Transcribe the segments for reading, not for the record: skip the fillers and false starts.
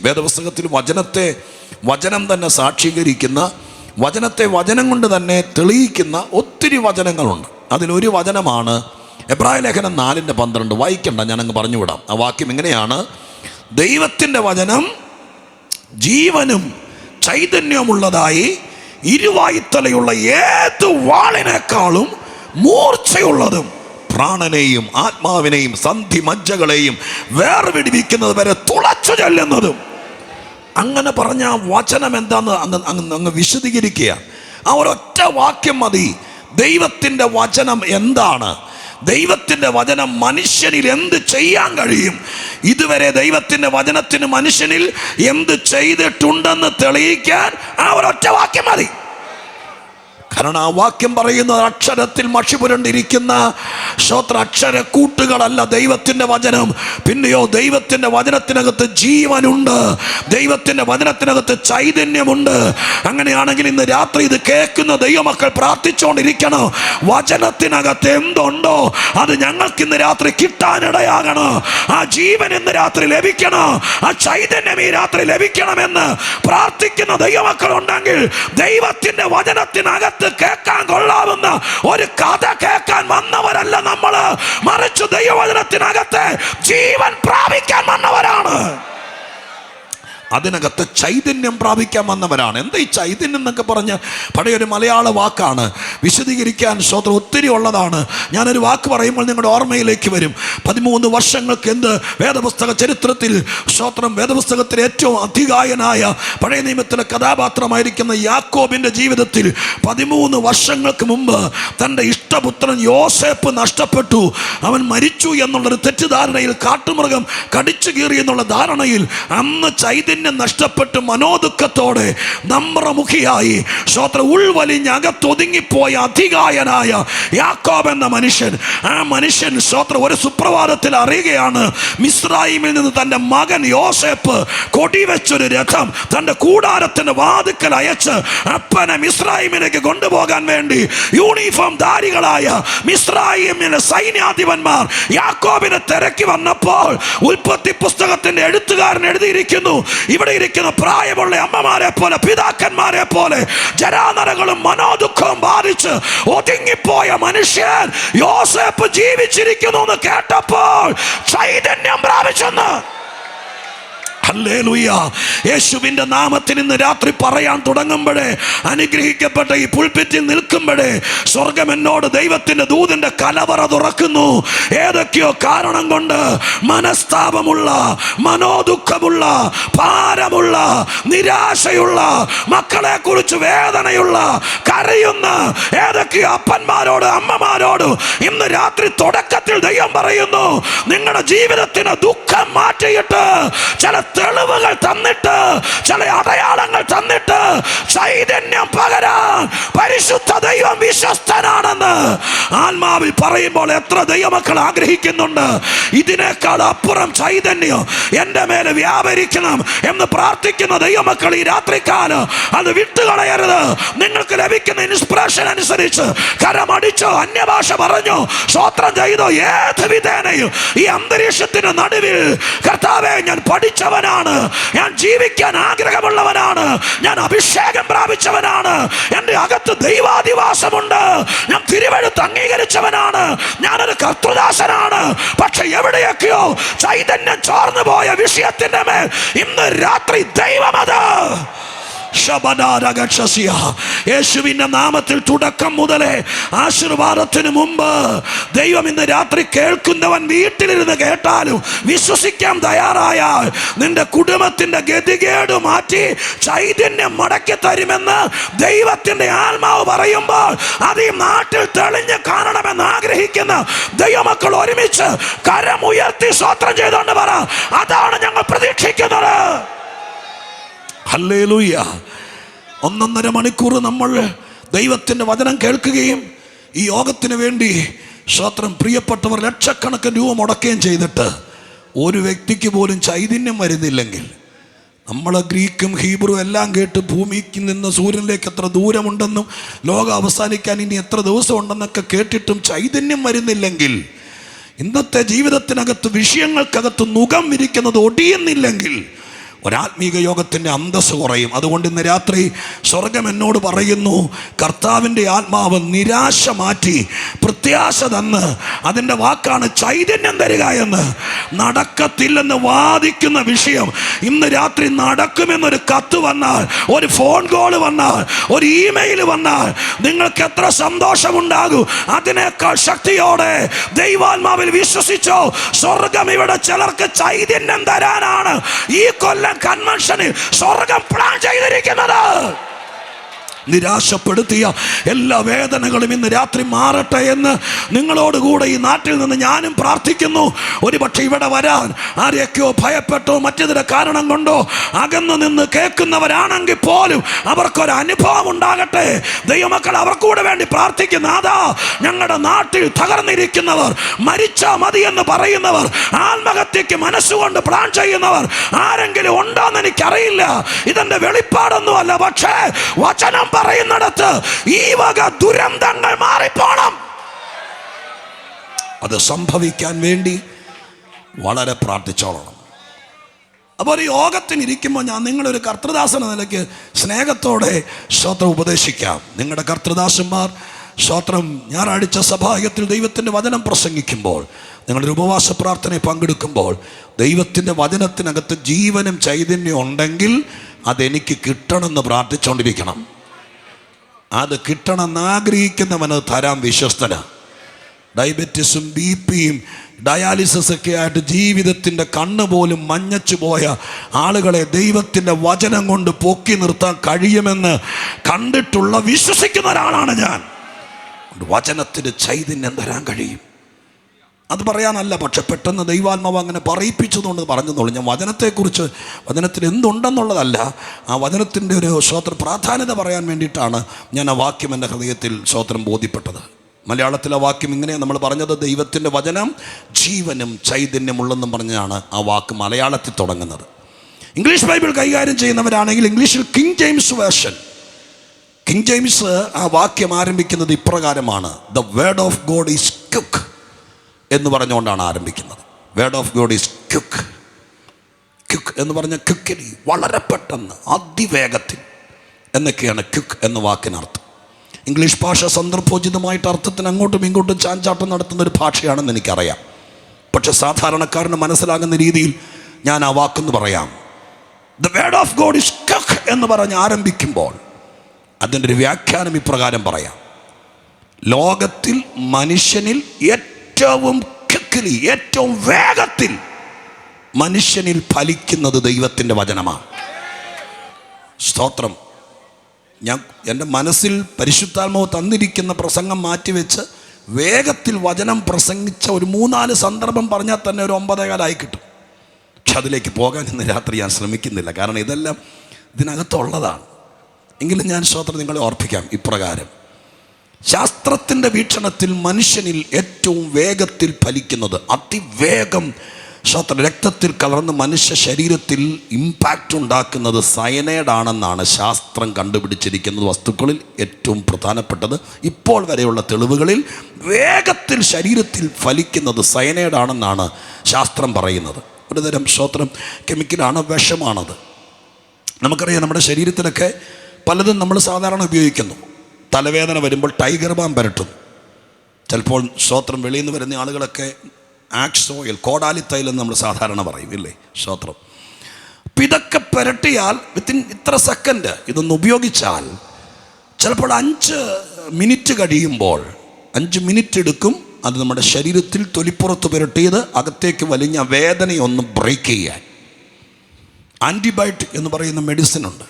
വേദപുസ്തകത്തിൽ വചനം തന്നെ സാക്ഷീകരിക്കുന്ന, വചനത്തെ വചനം കൊണ്ട് തന്നെ തെളിയിക്കുന്ന ഒത്തിരി വചനങ്ങളുണ്ട്. അതിലൊരു വചനമാണ് എബ്രായ ലേഖനം 4:12. വായിക്കണ്ട, ഞാനങ്ങ് പറഞ്ഞുവിടാം. ആ വാക്യം ഇങ്ങനെയാണ്: ദൈവത്തിൻ്റെ വചനം ജീവനും ചൈതന്യമുള്ളതായി ഇരുവായ്ത്തലയുള്ള ഏത് വാളിനേക്കാളും മൂർച്ചയുള്ളതും പ്രാണനെയും ആത്മാവിനെയും സന്ധി മജ്ജകളെയും വേർപിടിപ്പിക്കുന്നത് വരെ തുളച്ചു ചെല്ലുന്നതും. അങ്ങനെ പറഞ്ഞ ആ വചനം എന്താന്ന് അങ്ങ് വിശദീകരിക്കുക. ആ ഒരൊറ്റ വാക്യം മതി. ദൈവത്തിൻ്റെ വചനം എന്താണ്? ദൈവത്തിൻ്റെ വചനം മനുഷ്യനിൽ എന്ത് ചെയ്യാൻ കഴിയും? ഇതുവരെ ദൈവത്തിൻ്റെ വചനത്തിന് മനുഷ്യനിൽ എന്ത് ചെയ്തിട്ടുണ്ടെന്ന് തെളിയിക്കാൻ ആ ഒരൊറ്റ വാക്യം മതി. കാരണം ആ വാക്യം പറയുന്നത് അക്ഷരത്തിൽ മഷി പുരണ്ടിരിക്കുന്ന അക്ഷര കൂട്ടുകളല്ല ദൈവത്തിൻ്റെ വചനം. പിന്നെയോ ദൈവത്തിൻ്റെ വചനത്തിനകത്ത് ജീവനുണ്ട്, ദൈവത്തിൻ്റെ വചനത്തിനകത്ത് ചൈതന്യമുണ്ട്. അങ്ങനെയാണെങ്കിൽ ഇന്ന് രാത്രി ഇത് കേൾക്കുന്ന ദൈവമക്കൾ പ്രാർത്ഥിച്ചുകൊണ്ടിരിക്കണം, വചനത്തിനകത്ത് എന്തുണ്ടോ അത് ഞങ്ങൾക്ക് ഇന്ന് രാത്രി കിട്ടാനിടയാകണം. ആ ജീവൻ ഇന്ന് രാത്രി ലഭിക്കണം, ആ ചൈതന്യം ഈ രാത്രി ലഭിക്കണമെന്ന് പ്രാർത്ഥിക്കുന്ന ദൈവമക്കൾ ഉണ്ടെങ്കിൽ ദൈവത്തിൻ്റെ വചനത്തിനകത്ത് കേൾക്കാൻ കൊള്ളാവുന്ന ഒരു കഥ കേൾക്കാൻ വന്നവരല്ല നമ്മള്, മറിച്ച് ദൈവവചനത്തിനകത്ത് ജീവൻ പ്രാപിക്കാൻ വന്നവരാണ്. അതിനകത്ത് ചൈതന്യം പ്രാപിക്കാൻ വന്നവരാണ്. എന്താ ഈ ചൈതന്യം എന്നൊക്കെ പറഞ്ഞ് പഴയൊരു മലയാള വാക്കാണ്. വിശദീകരിക്കാൻ സ്തോത്രം ഒത്തിരി ഉള്ളതാണ്. ഞാനൊരു വാക്ക് പറയുമ്പോൾ നിങ്ങളുടെ ഓർമ്മയിലേക്ക് വരും. 13 വർഷങ്ങൾക്ക് വേദപുസ്തക ചരിത്രത്തിൽ സ്തോത്രം വേദപുസ്തകത്തിലെ ഏറ്റവും അധികായനായ പഴയ നിയമത്തിലെ കഥാപാത്രമായിരിക്കുന്ന യാക്കോബിൻ്റെ ജീവിതത്തിൽ 13 വർഷങ്ങൾക്ക് മുമ്പ് തൻ്റെ ഇഷ്ടപുത്രൻ യോസേപ്പ് നഷ്ടപ്പെട്ടു, അവൻ മരിച്ചു എന്നുള്ളൊരു തെറ്റിദ്ധാരണയിൽ, കാട്ടുമൃഗം കടിച്ചു കീറി എന്നുള്ള ധാരണയിൽ അന്ന് ചൈതന്യം നഷ്ടപ്പെട്ട് മനോദുഃഖത്തോടെ നമ്രമുഖിയായി ഉൾവലിഞ്ഞ് അകത്തൊതുങ്ങിപ്പോയ അധികായനായ യാക്കോബ് എന്ന മനുഷ്യൻ, ആ മനുഷ്യൻ ഒരു സുപ്രഭാതത്തിൽ അറിയുകയാണ്, മിസ്രയീമിൽ നിന്ന് തൻ്റെ മകൻ യോസേപ്പ് കൊടിവെച്ചൊരു രഥം തൻ്റെ കൂടാരത്തിൻ്റെ വാതിക്കൽ അയച്ച് അപ്പനെ മിസ്രയീമിലേക്ക് കൊണ്ടുപോകാൻ വേണ്ടി യൂണിഫോം ധാരികളായ മിസ്രയീമിലെ സൈന്യാധിപന്മാർ യാക്കോബിനെ തിരക്കി വന്നപ്പോൾ ഉൽപ്പത്തി പുസ്തകത്തിന്റെ എഴുത്തുകാരൻ എഴുതിയിരിക്കുന്നു, ഇവിടെ ഇരിക്കുന്ന പ്രായമുള്ള അമ്മമാരെ പോലെ പിതാക്കന്മാരെ പോലെ ജരാനരകളും മനോദുഃഖവും ബാധിച്ച് ഒതുങ്ങിപ്പോയ മനുഷ്യൻ യോസേപ്പ് ജീവിച്ചിരിക്കുന്നു എന്ന് കേട്ടപ്പോൾ ചൈതന്യം പ്രാപിച്ചെന്ന്. ഹല്ലേലൂയ. യേശുവിൻ്റെ നാമത്തിൽ ഇന്ന് രാത്രി പറയാൻ തുടങ്ങുമ്പോഴേ, അനുഗ്രഹിക്കപ്പെട്ട ഈ പുൽപിറ്റിൽ നിൽക്കുമ്പോഴേ സ്വർഗം എന്നോട് ദൈവത്തിൻ്റെ ദൂതൻ്റെ കലവറ തുറക്കുന്നു. ഏതൊക്കെയോ കാരണം കൊണ്ട് മനസ്താപമുള്ള, മനോദുഃഖമുള്ള, ഭാരമുള്ള, നിരാശയുള്ള, മക്കളെ കുറിച്ച് വേദനയുള്ള, കരയുന്ന ഏതൊക്കെയോ അപ്പന്മാരോട് അമ്മമാരോട് ഇന്ന് രാത്രി തുടക്കത്തിൽ ദൈവം പറയുന്നു, നിങ്ങളുടെ ജീവിതത്തിന് ദുഃഖം മാറ്റിയിട്ട് ചില തെളിവുകൾ തന്നിട്ട്, ചില അടയാളങ്ങൾ തന്നിട്ട് ചൈതന്യം പകരാൻ പരിശുദ്ധ ദൈവം വിശ്വസ്തനാണെന്ന് ആത്മാവിൽ പറയുമ്പോൾ എത്ര ദൈവമക്കൾ ആഗ്രഹിക്കുന്നുണ്ട് ഇതിനേക്കാൾ അപ്പുറം ചൈതന്യം എൻ്റെ മേലെ വ്യാപരിക്കണം എന്ന് പ്രാർത്ഥിക്കുന്ന ദൈവമക്കൾ ഈ രാത്രിക്കാലം അത് വിട്ടുകളയരുത്. നിങ്ങൾക്ക് ലഭിക്കുന്ന ഇൻസ്പിറേഷൻ അനുസരിച്ച് കരമടിച്ചോ, അന്യഭാഷ പറഞ്ഞോ, സ്തോത്രം ചെയ്തോ, ഏത് വിധേനയും ഈ അന്തരീക്ഷത്തിന് നടുവിൽ കർത്താവേ, ഞാൻ പഠിച്ചവനാണ്, ഞാൻ ജീവിക്കാൻ ആഗ്രഹമുള്ളവനാണ്, ഞാൻ അഭിഷേകം പ്രാപിച്ചവനാണ്, എൻ്റെ അകത്ത് ദൈവാധിവാസമുണ്ട്, ഞാൻ തിരുവെഴുത്ത് അംഗീകരിച്ചവനാണ്, ഞാനൊരു കർത്തൃദാസനാണ്. പക്ഷെ എവിടെയൊക്കെയോ ചൈതന്യം ചോർന്നു പോയ വിഷയത്തിന്റെ മേൽ ഇന്ന് രാത്രി ദൈവമത് യേശുവിന്റെ നാമത്തിൽ തുടക്കം മുതലേ ആശീർവാദത്തിന് മുമ്പ് ദൈവം ഇന്ന് രാത്രി കേൾക്കുന്നവൻ വീട്ടിലിരുന്ന് കേട്ടാലും വിശ്വസിക്കാൻ തയ്യാറായാൽ നിന്റെ കുടുംബത്തിന്റെ ഗതികേട് മാറ്റി ചൈതന്യം മടക്കി തരുമെന്ന് ദൈവത്തിന്റെ ആത്മാവ് പറയുമ്പോൾ അത് ഈ നാട്ടിൽ തെളിഞ്ഞ് കാണണമെന്ന് ആഗ്രഹിക്കുന്ന ദൈവമക്കൾ ഒരുമിച്ച് കരമുയർത്തി സ്തോത്രം ചെയ്തുകൊണ്ട് പറ, അതാണ് ഞങ്ങൾ പ്രതീക്ഷിക്കുന്നത്. ഹല്ലേലൂയ. 1.5 മണിക്കൂർ നമ്മൾ ദൈവത്തിൻ്റെ വചനം കേൾക്കുകയും ഈ യോഗത്തിന് വേണ്ടി സ്തോത്രം പ്രിയപ്പെട്ടവർ ലക്ഷക്കണക്കിന് രൂപ മുടക്കുകയും ചെയ്തിട്ട് ഒരു വ്യക്തിക്ക് പോലും ചൈതന്യം വരുന്നില്ലെങ്കിൽ, നമ്മൾ ഗ്രീക്കും ഹീബ്രു എല്ലാം കേട്ട് ഭൂമിക്ക് നിന്ന് സൂര്യനിലേക്ക് എത്ര ദൂരമുണ്ടെന്നും ലോകം അവസാനിക്കാൻ ഇനി എത്ര ദിവസം ഉണ്ടെന്നൊക്കെ കേട്ടിട്ടും ചൈതന്യം വരുന്നില്ലെങ്കിൽ, ഇന്നത്തെ ജീവിതത്തിനകത്ത് വിഷയങ്ങൾക്കകത്ത് മുഖം വിരിക്കുന്നത് ഒടിയുന്നില്ലെങ്കിൽ, ഒരാത്മീക യോഗത്തിൻ്റെ അന്തസ്സ് കുറയും. അതുകൊണ്ട് ഇന്ന് രാത്രി സ്വർഗം എന്നോട് പറയുന്നു, കർത്താവിൻ്റെ ആത്മാവ് നിരാശ മാറ്റി പ്രത്യാശ തന്ന്, അതിൻ്റെ വാക്കാണ് ചൈതന്യം തരിക എന്ന്. നടക്കത്തില്ലെന്ന് വാദിക്കുന്ന വിഷയം ഇന്ന് രാത്രി നടക്കുമെന്നൊരു കത്ത് വന്നാൽ, ഒരു ഫോൺ കോൾ വന്നാൽ, ഒരു ഇമെയിൽ വന്നാൽ നിങ്ങൾക്ക് എത്ര സന്തോഷമുണ്ടാകും. അതിനേക്കാൾ ശക്തിയോടെ ദൈവാത്മാവിൽ വിശ്വസിച്ചോ, സ്വർഗം ഇവിടെ ചിലർക്ക് ചൈതന്യം തരാനാണ് ഈ കൊല്ലം കൺവെൻഷനിൽ സ്വർഗം പ്ലാൻ ചെയ്തിരിക്കുന്നത്. നിരാശപ്പെടുത്തിയ എല്ലാ വേദനകളും ഇന്ന് രാത്രി മാറട്ടെ എന്ന് നിങ്ങളോടുകൂടെ ഈ നാട്ടിൽ നിന്ന് ഞാനും പ്രാർത്ഥിക്കുന്നു. ഒരുപക്ഷെ ഇവിടെ വരാൻ ആരെയൊക്കെയോ ഭയപ്പെട്ടോ മറ്റേതിന്റെ കാരണം കൊണ്ടോ അകന്നു നിന്ന് കേൾക്കുന്നവരാണെങ്കിൽ പോലും അവർക്കൊരു അനുഭവം ഉണ്ടാകട്ടെ. ദൈവമക്കൾ അവർക്കൂടെ വേണ്ടി പ്രാർത്ഥിക്കുന്ന, അതാ ഞങ്ങളുടെ നാട്ടിൽ തകർന്നിരിക്കുന്നവർ, മരിച്ചാ മതി എന്ന് പറയുന്നവർ, ആത്മഹത്യക്ക് മനസ്സുകൊണ്ട് പ്ലാൻ ചെയ്യുന്നവർ ആരെങ്കിലും ഉണ്ടോന്ന് എനിക്കറിയില്ല. ഇതെന്റെ വെളിപ്പാടൊന്നുമല്ല, പക്ഷേ വചനം പറയുന്നിടത്ത് ഈ വക ദുരന്തങ്ങൾ മാറിപ്പോണം. അത് സംഭവിക്കാൻ വേണ്ടി വളരെ പ്രാർത്ഥിച്ചോളണം. അപ്പോൾ ഒരു യോഗത്തിന് ഇരിക്കുമ്പോൾ ഞാൻ നിങ്ങളൊരു കർത്തൃദാസൻ എന്ന നിലയ്ക്ക് സ്നേഹത്തോടെ സ്തോത്രം ഉപദേശിക്കാം. നിങ്ങളുടെ കർത്തൃദാസന്മാർ സ്തോത്രം ഞായറാഴ്ച സഭായത്തിൽ ദൈവത്തിൻ്റെ വചനം പ്രസംഗിക്കുമ്പോൾ, നിങ്ങളുടെ ഉപവാസ പ്രാർത്ഥനയിൽ പങ്കെടുക്കുമ്പോൾ, ദൈവത്തിൻ്റെ വചനത്തിനകത്ത് ജീവനും ചൈതന്യം ഉണ്ടെങ്കിൽ അതെനിക്ക് കിട്ടണമെന്ന് പ്രാർത്ഥിച്ചുകൊണ്ടിരിക്കണം. അത് കിട്ടണമെന്ന് ആഗ്രഹിക്കുന്നവന് തരാൻ വിശ്വസ്തന. ഡയബറ്റീസും BP-യും ഡയാലിസിസൊക്കെ ആയിട്ട് ജീവിതത്തിൻ്റെ കണ്ണ് പോലും മഞ്ഞച്ചു പോയ ആളുകളെ ദൈവത്തിൻ്റെ വചനം കൊണ്ട് പൊക്കി നിർത്താൻ കഴിയുമെന്ന് കണ്ടിട്ടുള്ള വിശ്വസിക്കുന്ന ഒരാളാണ് ഞാൻ. വചനത്തിന് ചൈതന്യം തരാൻ കഴിയും. അത് പറയാനല്ല, പക്ഷെ പെട്ടെന്ന് ദൈവാത്മാവ് അങ്ങനെ പറയിപ്പിച്ചതുകൊണ്ട് പറഞ്ഞെന്നുള്ളൂ. ഞാൻ വചനത്തെക്കുറിച്ച്, വചനത്തിൽ എന്തുണ്ടെന്നുള്ളതല്ല, ആ വചനത്തിൻ്റെ ഒരു സ്തോത്ര പ്രാധാന്യത പറയാൻ വേണ്ടിയിട്ടാണ് ഞാൻ ആ വാക്യം എൻ്റെ ഹൃദയത്തിൽ സ്തോത്രം ബോധ്യപ്പെട്ടത്. മലയാളത്തിലെ വാക്യം ഇങ്ങനെ നമ്മൾ പറഞ്ഞത്, ദൈവത്തിൻ്റെ വചനം ജീവനും ചൈതന്യമുള്ളെന്നും പറഞ്ഞാണ് ആ വാക്ക് മലയാളത്തിൽ തുടങ്ങുന്നത്. ഇംഗ്ലീഷ് ബൈബിൾ കൈകാര്യം ചെയ്യുന്നവരാണെങ്കിൽ ഇംഗ്ലീഷിൽ king James version, king James ആ വാക്യം ആരംഭിക്കുന്നത് ഇപ്രകാരമാണ്: the word of God is quick എന്ന് പറഞ്ഞുകൊണ്ടാണ് ആരംഭിക്കുന്നത്. Word of God is quick. Quick എന്ന് പറഞ്ഞ ക്വിക്കലി, വളരെ പെട്ടെന്ന്, അതിവേഗത്തിൽ എന്നൊക്കെയാണ് ക്വിക്ക് എന്ന വാക്കിനർത്ഥം. ഇംഗ്ലീഷ് ഭാഷ സന്ദർഭോചിതമായിട്ട് അർത്ഥത്തിന് അങ്ങോട്ടും ഇങ്ങോട്ടും ചാഞ്ചാട്ടം നടത്തുന്ന ഒരു ഭാഷയാണെന്ന് എനിക്കറിയാം. പക്ഷെ സാധാരണക്കാരന് മനസ്സിലാകുന്ന രീതിയിൽ ഞാൻ ആ വാക്കെന്ന് പറയാം. The word of God is quick എന്ന് പറഞ്ഞ് ആരംഭിക്കുമ്പോൾ അതിൻ്റെ ഒരു വ്യാഖ്യാനം ഇപ്രകാരം പറയാം: ലോകത്തിൽ മനുഷ്യനിൽ ഏറ്റവും ക്വിക്കലി, ഏറ്റവും വേഗത്തിൽ മനുഷ്യനിൽ ഫലിക്കുന്നത് ദൈവത്തിൻ്റെ വചനമാണ്. സ്തോത്രം. ഞാൻ എൻ്റെ മനസ്സിൽ പരിശുദ്ധാത്മാവ് തന്നിരിക്കുന്ന പ്രസംഗം മാറ്റിവെച്ച് വേഗത്തിൽ വചനം പ്രസംഗിച്ച ഒരു 3-4 സന്ദർഭം പറഞ്ഞാൽ തന്നെ ഒരു 9:15 കിട്ടും. പക്ഷെ അതിലേക്ക് പോകാൻ ഇന്ന് രാത്രി ഞാൻ ശ്രമിക്കുന്നില്ല, കാരണം ഇതെല്ലാം ഇതിനകത്തുള്ളതാണ്. എങ്കിലും ഞാൻ സ്തോത്രം നിങ്ങളെ ഓർപ്പിക്കാം ഇപ്രകാരം: ശാസ്ത്രത്തിൻ്റെ വീക്ഷണത്തിൽ മനുഷ്യനിൽ ഏറ്റവും വേഗത്തിൽ ഫലിക്കുന്നത്, അതിവേഗം രക്തത്തിൽ കലർന്ന് മനുഷ്യ ശരീരത്തിൽ ഇമ്പാക്റ്റ് ഉണ്ടാക്കുന്നത് സയനൈഡ് ആണെന്നാണ് ശാസ്ത്രം കണ്ടുപിടിച്ചിരിക്കുന്നത്. വസ്തുക്കളിൽ ഏറ്റവും പ്രധാനപ്പെട്ടത് ഇപ്പോൾ വരെയുള്ള തെളിവുകളിൽ വേഗത്തിൽ ശരീരത്തിൽ ഫലിക്കുന്നത് സയനൈഡ് ആണെന്നാണ് ശാസ്ത്രം പറയുന്നത്. ഒരു തരം കെമിക്കലാണ്, വിഷമാണത്. നമുക്കറിയാം, നമ്മുടെ ശരീരത്തിലൊക്കെ പലതും നമ്മൾ സാധാരണ ഉപയോഗിക്കുന്നു. തലവേദന വരുമ്പോൾ ടൈഗർ ബാം പുരട്ടുന്നു. ചിലപ്പോൾ വെളിയിൽ നിന്ന് വരുന്ന ആളുകളൊക്കെ ആക്സ് ഓയിൽ, കോടാലി തൈലം നമ്മൾ സാധാരണ പറയും, ഇല്ലേ? അപ്പം ഇതൊക്കെ പുരട്ടിയാൽ വിത്തിൻ ഇത്ര സെക്കൻഡ് ഇതൊന്ന് ഉപയോഗിച്ചാൽ ചിലപ്പോൾ 5 മിനിറ്റ് കഴിയുമ്പോൾ, 5 മിനിറ്റ് എടുക്കും അത് നമ്മുടെ ശരീരത്തിൽ തൊലിപ്പുറത്ത് പുരട്ടിയത് അകത്തേക്ക് വലിഞ്ഞ വേദനയൊന്ന് ബ്രേക്ക് ചെയ്യാൻ. ആൻറ്റിബയോട്ടിക് എന്ന് പറയുന്ന മെഡിസിൻ ഉണ്ട്.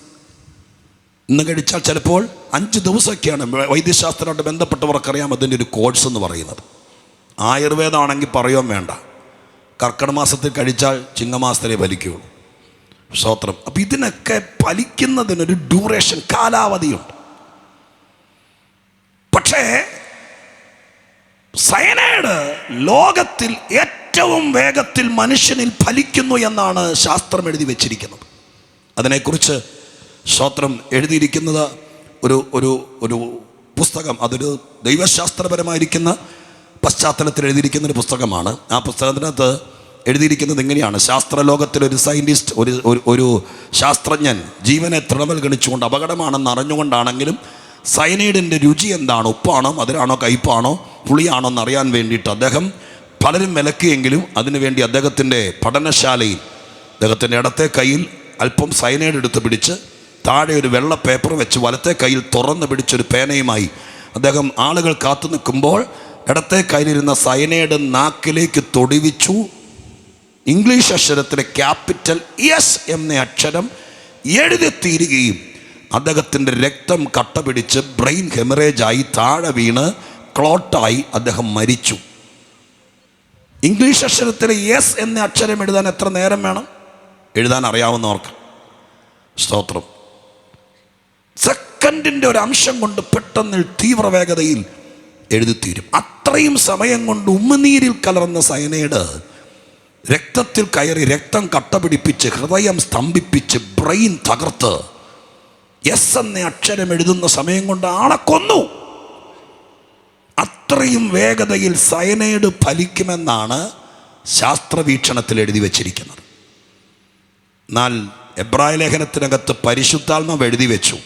ഇന്ന് കഴിച്ചാൽ ചിലപ്പോൾ 5 ദിവസമൊക്കെയാണ് വൈദ്യശാസ്ത്രമായിട്ട് ബന്ധപ്പെട്ടവർക്കറിയാം അതിൻ്റെ ഒരു കോഴ്സ് എന്ന് പറയുന്നത്. ആയുർവേദമാണെങ്കിൽ പറയുകയും വേണ്ട, കർക്കിടക മാസത്തിൽ കഴിച്ചാൽ ചിങ്ങമാസത്തിലേ ഫലിക്കുകയുള്ളൂ. സ്തോത്രം. അപ്പം ഇതിനൊക്കെ ഫലിക്കുന്നതിനൊരു ഡ്യൂറേഷൻ, കാലാവധിയുണ്ട്. പക്ഷേ സയനൈഡ് ലോകത്തിൽ ഏറ്റവും വേഗത്തിൽ മനുഷ്യനിൽ ഫലിക്കുന്നു എന്നാണ് ശാസ്ത്രം എഴുതി വച്ചിരിക്കുന്നത്. അതിനെക്കുറിച്ച് സ്തോത്രം എഴുതിയിരിക്കുന്നത് ഒരു പുസ്തകം, അതൊരു ദൈവശാസ്ത്രപരമായിരിക്കുന്ന പശ്ചാത്തലത്തിൽ എഴുതിയിരിക്കുന്നൊരു പുസ്തകമാണ്. ആ പുസ്തകത്തിനകത്ത് എഴുതിയിരിക്കുന്നത് ഇങ്ങനെയാണ്: ശാസ്ത്രലോകത്തിലൊരു സയൻറ്റിസ്റ്റ്, ഒരു ശാസ്ത്രജ്ഞൻ ജീവനെ തൃണവൽഗണിച്ചുകൊണ്ട് അപകടമാണെന്ന് അറിഞ്ഞുകൊണ്ടാണെങ്കിലും സയനൈഡിൻ്റെ രുചി എന്താണ്, ഉപ്പാണോ മധുരാണോ കയ്പാണോ പുളിയാണോ എന്നറിയാൻ വേണ്ടിയിട്ട് അദ്ദേഹം പലരും വിലക്കിയെങ്കിലും അതിനുവേണ്ടി അദ്ദേഹത്തിൻ്റെ പഠനശാലയിൽ അദ്ദേഹത്തിൻ്റെ ഇടത്തെ കയ്യിൽ അല്പം സയനൈഡ് എടുത്ത് പിടിച്ച് താഴെ ഒരു വെള്ള പേപ്പർ വെച്ച് വലത്തെ കയ്യിൽ തുറന്ന് പിടിച്ചൊരു പേനയുമായി അദ്ദേഹം ആളുകൾ കാത്തു നിൽക്കുമ്പോൾ ഇടത്തെ കയ്യിലിരുന്ന സയനൈഡ് നാക്കിലേക്ക് തൊടിവിച്ചു. ഇംഗ്ലീഷ് അക്ഷരത്തിലെ ക്യാപിറ്റൽ എസ് എന്ന അക്ഷരം എഴുതി തീരുകയും അദ്ദേഹത്തിൻ്റെ രക്തം കട്ട പിടിച്ച് ബ്രെയിൻ ഹെമറേജായി താഴെ വീണ് ക്ലോട്ടായി അദ്ദേഹം മരിച്ചു. ഇംഗ്ലീഷ് അക്ഷരത്തിലെ എസ് എന്ന അക്ഷരം എഴുതാൻ എത്ര നേരം വേണം? എഴുതാൻ അറിയാവുന്നവർക്ക് സ്തോത്രം. സെക്കൻഡിൻ്റെ ഒരു അംശം കൊണ്ട് പെട്ടെന്ന് തീവ്രവേഗതയിൽ എഴുതിത്തീരും. അത്രയും സമയം കൊണ്ട് ഉമ്മനീരിൽ കലർന്ന സയനൈഡ് രക്തത്തിൽ കയറി രക്തം കട്ട പിടിപ്പിച്ച് ഹൃദയം സ്തംഭിപ്പിച്ച് ബ്രെയിൻ തകർത്ത് എസ് എന്ന അക്ഷരം എഴുതുന്ന സമയം കൊണ്ട് ആളെ കൊന്നു. അത്രയും വേഗതയിൽ സയനൈഡ് ഫലിക്കുമെന്നാണ് ശാസ്ത്രവീക്ഷണത്തിൽ എഴുതി വച്ചിരിക്കുന്നത്. എന്നാൽ എബ്രായ ലേഖനത്തിനകത്ത് പരിശുദ്ധാത്മാവ് എഴുതി വെച്ചു,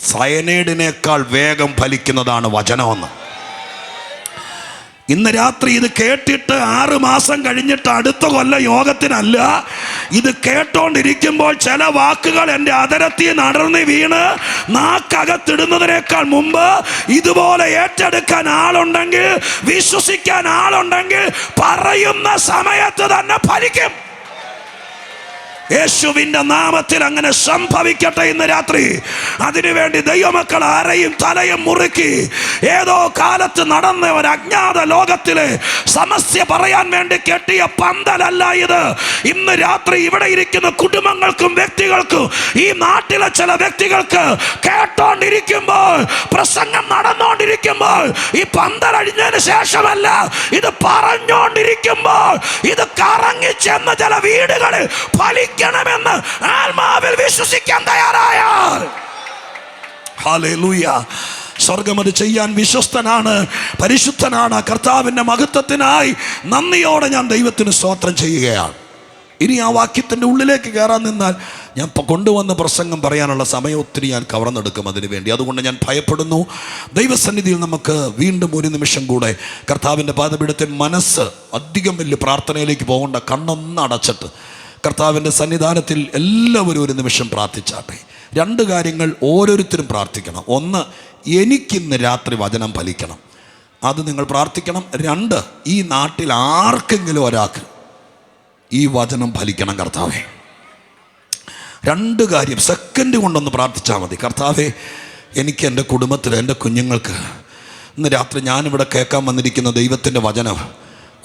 സയനൈഡിനേക്കാൾ വേഗം ഫലിക്കുന്നതാണ് വചനമെന്ന്. ഇന്ന് രാത്രി ഇത് കേട്ടിട്ട് 6 മാസം കഴിഞ്ഞിട്ട് അടുത്ത കൊല്ലം യോഗത്തിനല്ല, ഇത് കേട്ടോണ്ടിരിക്കുമ്പോൾ ചില വാക്കുകൾ എൻ്റെ അതരത്തിൽ നടർന്ന് വീണ് നാക്കകത്തിടുന്നതിനേക്കാൾ മുമ്പ് ഇതുപോലെ ഏറ്റെടുക്കാൻ ആളുണ്ടെങ്കിൽ, വിശ്വസിക്കാൻ ആളുണ്ടെങ്കിൽ പറയുന്ന സമയത്ത് തന്നെ ഫലിക്കും. യേശുവിൻ്റെ നാമത്തിൽ അങ്ങനെ സംഭവിക്കട്ടെ ഇന്ന് രാത്രി. അതിനുവേണ്ടി ദൈവമക്കൾ ആരെയും തലയും മുറുക്കി ഏതോ കാലത്ത് നടന്ന ഒരു അജ്ഞാത ലോകത്തിലെ സമസ്യ പറയാൻ വേണ്ടി കെട്ടിയ പന്തലല്ല ഇത്. ഇന്ന് രാത്രി ഇവിടെ ഇരിക്കുന്ന കുടുംബങ്ങൾക്കും വ്യക്തികൾക്കും ഈ നാട്ടിലെ ചില വ്യക്തികൾക്ക് കേട്ടോണ്ടിരിക്കുമ്പോൾ, പ്രസംഗം നടന്നുകൊണ്ടിരിക്കുമ്പോൾ, ഈ പന്തലഴിഞ്ഞതിന് ശേഷമല്ല, ഇത് പറഞ്ഞോണ്ടിരിക്കുമ്പോൾ ഇത് കറങ്ങി ചെന്ന് ചില വീടുകളിൽ ഫലിക്കണമെന്ന് ആത്മാവിൽ വിശ്വസിക്കാൻ തയ്യാറായാൽ, ഹല്ലേലൂയ, സ്വർഗം അത് ചെയ്യാൻ വിശ്വസ്തനാണ്, പരിശുദ്ധനാണ്. കർത്താവിൻ്റെ മഹത്വത്തിനായി നന്ദിയോടെ ഞാൻ ദൈവത്തിന് സ്തോത്രം ചെയ്യുകയാണ്. ഇനി ആ വാക്യത്തിൻ്റെ ഉള്ളിലേക്ക് കയറാൻ നിന്നാൽ ഞാൻ കൊണ്ടുവന്ന പ്രസംഗം പറയാനുള്ള സമയം ഒത്തിരി ഞാൻ കവർന്നെടുക്കും അതിനു വേണ്ടി. അതുകൊണ്ട് ഞാൻ ഭയപ്പെടുന്നു. ദൈവസന്നിധിയിൽ നമുക്ക് വീണ്ടും ഒരു നിമിഷം കൂടെ കർത്താവിൻ്റെ പാദപീഠത്തിൽ മനസ്സ് അധികം വലിയ പ്രാർത്ഥനയിലേക്ക് പോകേണ്ട, കണ്ണൊന്ന് അടച്ചിട്ട് കർത്താവിൻ്റെ സന്നിധാനത്തിൽ എല്ലാവരും ഒരു നിമിഷം പ്രാർത്ഥിച്ചാട്ടെ. 2 കാര്യങ്ങൾ ഓരോരുത്തരും പ്രാർത്ഥിക്കണം. 1, എനിക്കിന്ന് രാത്രി വചനം ഫലിക്കണം, അത് നിങ്ങൾ പ്രാർത്ഥിക്കണം. 2, ഈ നാട്ടിൽ ആർക്കെങ്കിലും ഒരാൾക്ക് ഈ വചനം ഫലിക്കണം കർത്താവേ. 2 കാര്യം സെക്കൻഡ് കൊണ്ടൊന്ന് പ്രാർത്ഥിച്ചാൽ മതി. കർത്താവേ, എനിക്ക് എൻ്റെ കുടുംബത്തിൽ, എൻ്റെ കുഞ്ഞുങ്ങൾക്ക് ഇന്ന് രാത്രി ഞാനിവിടെ കേൾക്കാൻ വന്നിരിക്കുന്ന ദൈവത്തിൻ്റെ വചനം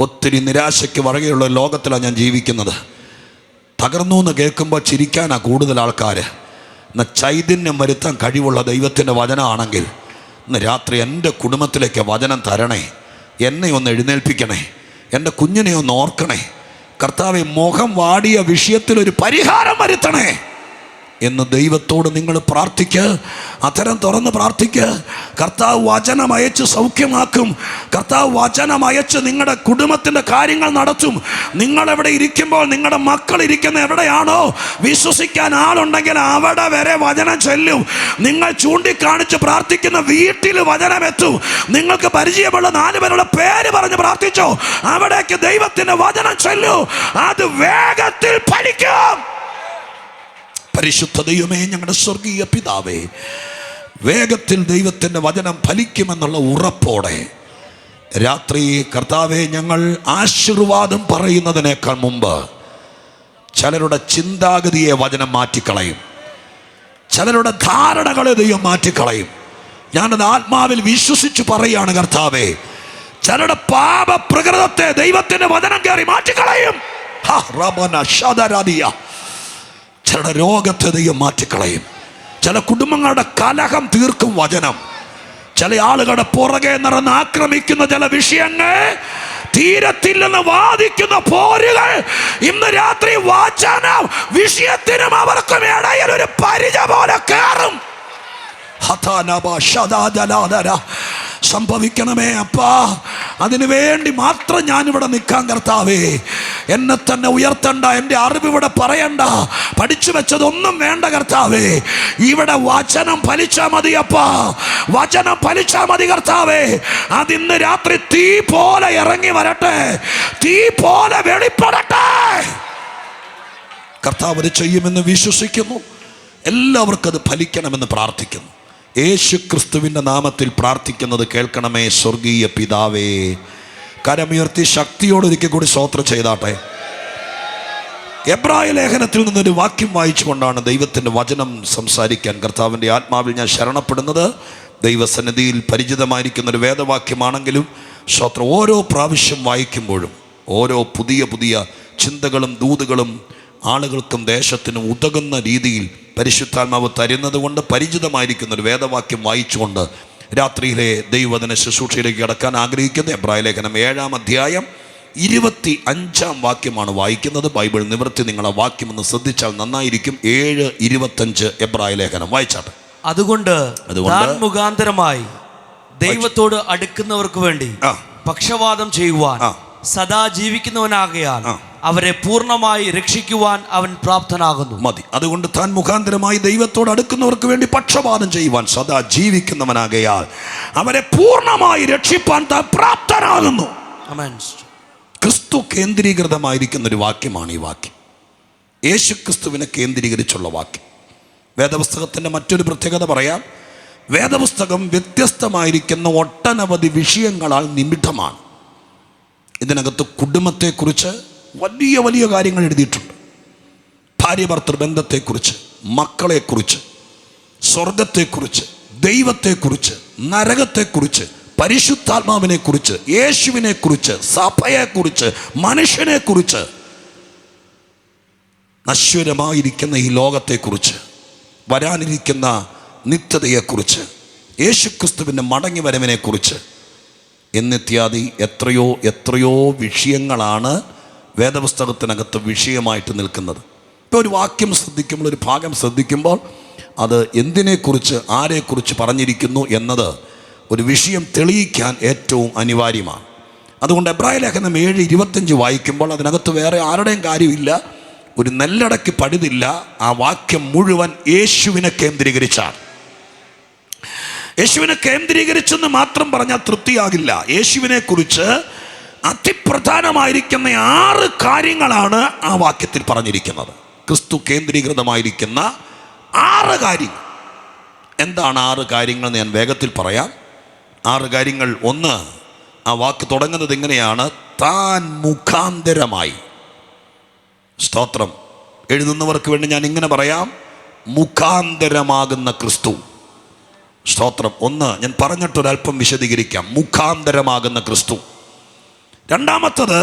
ഒത്തിരി നിരാശയ്ക്ക് വഴകെയുള്ള ലോകത്തിലാണ് ഞാൻ ജീവിക്കുന്നത്. തകർന്നു എന്ന് കേൾക്കുമ്പോൾ ചിരിക്കാനാണ് കൂടുതൽ ആൾക്കാർ. എന്നാൽ ചൈതന്യം വരുത്താൻ കഴിവുള്ള ദൈവത്തിൻ്റെ വചനമാണെങ്കിൽ ഇന്ന് രാത്രി എൻ്റെ കുടുംബത്തിലേക്ക് വചനം തരണേ, എന്നെ ഒന്ന് എഴുന്നേൽപ്പിക്കണേ, എൻ്റെ കുഞ്ഞിനെ ഒന്ന് ഓർക്കണേ. കർത്താവെ, മുഖം വാടിയ വിഷയത്തിലൊരു പരിഹാരം വരുത്തണേ എന്ന് ദൈവത്തോട് നിങ്ങൾ പ്രാർത്ഥിക്കുക. അത്തരം തുറന്ന് പ്രാർത്ഥിക്കുക. കർത്താവ് വചനം അയച്ച് സൗഖ്യമാക്കും. കർത്താവ് വചനം അയച്ച് നിങ്ങളുടെ കുടുംബത്തിൻ്റെ കാര്യങ്ങൾ നടത്തും. നിങ്ങളെവിടെ ഇരിക്കുമ്പോൾ, നിങ്ങളുടെ മക്കൾ ഇരിക്കുന്ന എവിടെയാണോ, വിശ്വസിക്കാൻ ആളുണ്ടെങ്കിൽ അവിടെ വരെ വചനം ചെല്ലും. നിങ്ങൾ ചൂണ്ടിക്കാണിച്ച് പ്രാർത്ഥിക്കുന്ന വീട്ടിൽ വചനം എത്തും. നിങ്ങൾക്ക് പരിചയമുള്ള 4 പേരുടെ പേര് പറഞ്ഞ് പ്രാർത്ഥിച്ചോ, അവിടേക്ക് ദൈവത്തിൻ്റെ വചനം ചെല്ലും. അത് വേഗത്തിൽ ഫലിക്കും. പരിശുദ്ധ ദൈവമേ, ഞങ്ങളുടെ സ്വർഗീയ പിതാവേ, വേഗത്തിൽ ദൈവത്തിൻ്റെ വചനം ഫലിക്കുമെന്നുള്ള ഉറപ്പോടെ രാത്രി കർത്താവെ, ഞങ്ങൾ ആശീർവാദം പറയുന്നതിനേക്കാൾ മുമ്പ് ചിലരുടെ ചിന്താഗതിയെ വചനം മാറ്റിക്കളയും, ചിലരുടെ ധാരണകളെ ദൈവം മാറ്റിക്കളയും. ഞാനത് ആത്മാവിൽ വിശ്വസിച്ച് പറയുകയാണ് കർത്താവേ, ചിലരുടെ പാപപ്രകൃതത്തെ ദൈവത്തിൻ്റെ വചനം കയറി മാറ്റിക്കളയും. ചിലരുടെ രോഗത്തെ ദൈവം മാറ്റിക്കളയും. ചില കുടുംബങ്ങളുടെ കലഹം തീർക്കും വചനം. ചില ആളുകളുടെ പുറകെ നടന്ന് ആക്രമിക്കുന്ന ചില വിഷയങ്ങൾ തീരത്തില്ലെന്ന് വാദിക്കുന്ന പോരുകൾ ഇന്ന് രാത്രി വചനം വിഷയത്തിനും അവർക്കും ഇടയിൽ ഒരു പരിച പോലെ കയറും. സംഭവിക്കണമേ അപ്പാ. അതിനു വേണ്ടി മാത്രം ഞാനിവിടെ നിൽക്കാൻ കർത്താവേ. എന്നെ തന്നെ ഉയർത്തണ്ട, എൻ്റെ അറിവിവിടെ പറയണ്ട, പഠിച്ചു വെച്ചതൊന്നും വേണ്ട കർത്താവേ. ഇവിടെ വചനം ഫലിച്ചാൽ മതിയപ്പാ, വചനം ഫലിച്ചാൽ മതി കർത്താവേ. അതിന്ന് രാത്രി തീ പോലെ ഇറങ്ങി വരട്ടെ, തീ പോലെ വെളിപ്പെടട്ടെ. കർത്താവ് അത് ചെയ്യുമെന്ന് വിശ്വസിക്കുന്നു. എല്ലാവർക്കും അത് ഫലിക്കണമെന്ന് പ്രാർത്ഥിക്കുന്നു. യേശു ക്രിസ്തുവിൻ്റെ നാമത്തിൽ പ്രാർത്ഥിക്കുന്നത് കേൾക്കണമേ സ്വർഗീയ പിതാവേ. കരമുയർത്തി ശക്തിയോടൊരിക്കൽ കൂടി സ്തോത്രം ചെയ്താട്ടെ. എബ്രായ ലേഖനത്തിൽ നിന്നൊരു വാക്യം വായിച്ചുകൊണ്ടാണ് ദൈവത്തിൻ്റെ വചനം സംസാരിക്കാൻ കർത്താവിൻ്റെ ആത്മാവിൽ ഞാൻ ശരണപ്പെടുന്നത്. ദൈവസന്നിധിയിൽ പരിചിതമായിരിക്കുന്നൊരു വേദവാക്യമാണെങ്കിലും സ്തോത്രം, ഓരോ പ്രാവശ്യം വായിക്കുമ്പോഴും ഓരോ പുതിയ പുതിയ ചിന്തകളും ദൂതുകളും ആളുകൾക്കും ദേശത്തിനും ഉതകുന്ന രീതിയിൽ പരിശുദ്ധാത്മാവ് തരുന്നത് കൊണ്ട് പരിചിതമായിരിക്കുന്നൊരു വേദവാക്യം വായിച്ചുകൊണ്ട് രാത്രിയിലെ ദൈവവചന ശുശ്രൂഷയിലേക്ക് കടക്കാൻ ആഗ്രഹിക്കുന്നു. എബ്രായ ലേഖനം 7-ാം അധ്യായം 25-ാം വാക്യമാണ് വായിക്കുന്നത്. ബൈബിൾ നിവർത്തി നിങ്ങൾ ആ വാക്യം ഒന്ന് ശ്രദ്ധിച്ചാൽ നന്നായിരിക്കും. 7:25 എബ്രായ ലേഖനം വായിച്ചാട്ടെ. അതുകൊണ്ട് മുഖാന്തരമായി ദൈവത്തോട് അടുക്കുന്നവർക്ക് വേണ്ടി പക്ഷവാദം ചെയ്യുവാൻ സദാ ജീവിക്കുന്നവനാകയാൽ അവരെ പൂർണ്ണമായി രക്ഷിക്കുവാൻ അവൻ പ്രാപ്തനാകുന്നു. മതി. അതുകൊണ്ട് താൻ മുഖാന്തരമായി ദൈവത്തോട് അടുക്കുന്നവർക്ക് വേണ്ടി പക്ഷപാതം ചെയ്യുവാൻ സദാ ജീവിക്കുന്നവനാകയാൽ അവരെ പൂർണ്ണമായി രക്ഷിപ്പാൻ താൻ പ്രാപ്തനാകുന്നു. ക്രിസ്തു കേന്ദ്രീകൃതമായിരിക്കുന്ന ഒരു വാക്യമാണ് ഈ വാക്യം. യേശു ക്രിസ്തുവിനെ കേന്ദ്രീകരിച്ചുള്ള വാക്യം. വേദപുസ്തകത്തിൻ്റെ മറ്റൊരു പ്രത്യേകത പറയാം. വേദപുസ്തകം വ്യത്യസ്തമായിരിക്കുന്ന ഒട്ടനവധി വിഷയങ്ങളാൽ നിമിത്തമാണ്. ഇതിനകത്ത് കുടുംബത്തെക്കുറിച്ച് വലിയ വലിയ കാര്യങ്ങൾ എഴുതിയിട്ടുണ്ട്. ഭാര്യ ഭർത്തൃ ബന്ധത്തെക്കുറിച്ച്, മക്കളെക്കുറിച്ച്, സ്വർഗത്തെക്കുറിച്ച്, ദൈവത്തെക്കുറിച്ച്, നരകത്തെക്കുറിച്ച്, പരിശുദ്ധാത്മാവിനെക്കുറിച്ച്, യേശുവിനെക്കുറിച്ച്, സഭയെക്കുറിച്ച്, മനുഷ്യനെക്കുറിച്ച്, നശ്വരമായിരിക്കുന്ന ഈ ലോകത്തെക്കുറിച്ച്, വരാനിരിക്കുന്ന നിത്യതയെക്കുറിച്ച്, യേശുക്രിസ്തുവിൻ്റെ മടങ്ങി വരവിനെക്കുറിച്ച് എന്നിത്യാദി എത്രയോ എത്രയോ വിഷയങ്ങളാണ് വേദപുസ്തകത്തിനകത്ത് വിഷയമായിട്ട് നിൽക്കുന്നത്. ഇപ്പോൾ ഒരു വാക്യം ശ്രദ്ധിക്കുമ്പോൾ, ഒരു ഭാഗം ശ്രദ്ധിക്കുമ്പോൾ അത് എന്തിനെക്കുറിച്ച് ആരെക്കുറിച്ച് പറഞ്ഞിരിക്കുന്നു എന്നത് ഒരു വിഷയം തെളിയിക്കാൻ ഏറ്റവും അനിവാര്യമാണ്. അതുകൊണ്ട് എബ്രായ ലേഖനം 7:25 വായിക്കുമ്പോൾ അതിനകത്ത് വേറെ ആരുടെയും കാര്യമില്ല, ഒരു നെല്ലടക്കി പഴുതില്ല. ആ വാക്യം മുഴുവൻ യേശുവിനെ കേന്ദ്രീകരിച്ചാണ്. യേശുവിനെ കേന്ദ്രീകരിച്ചെന്ന് മാത്രം പറഞ്ഞാൽ തൃപ്തിയാകില്ല. യേശുവിനെ കുറിച്ച് അതിപ്രധാനമായിരിക്കുന്ന 6 കാര്യങ്ങളാണ് ആ വാക്യത്തിൽ പറഞ്ഞിരിക്കുന്നത്. ക്രിസ്തു കേന്ദ്രീകൃതമായിരിക്കുന്ന 6 കാര്യങ്ങൾ. എന്താണ് 6 കാര്യങ്ങൾ ഞാൻ വേഗത്തിൽ പറയാം. 6 കാര്യങ്ങൾ. 1, ആ വാക്ക് തുടങ്ങുന്നത് ഇങ്ങനെയാണ്: താൻ മുഖാന്തരമായി. സ്തോത്രം. എഴുതുന്നവർക്ക് വേണ്ടി ഞാൻ ഇങ്ങനെ പറയാം: മുഖാന്തരമാകുന്ന ക്രിസ്തു. സ്തോത്രം. 1 ഞാൻ പറഞ്ഞിട്ടൊരല്പം വിശദീകരിക്കാം. മുഖാന്തരമാകുന്ന ക്രിസ്തു. രണ്ടാമത്തത്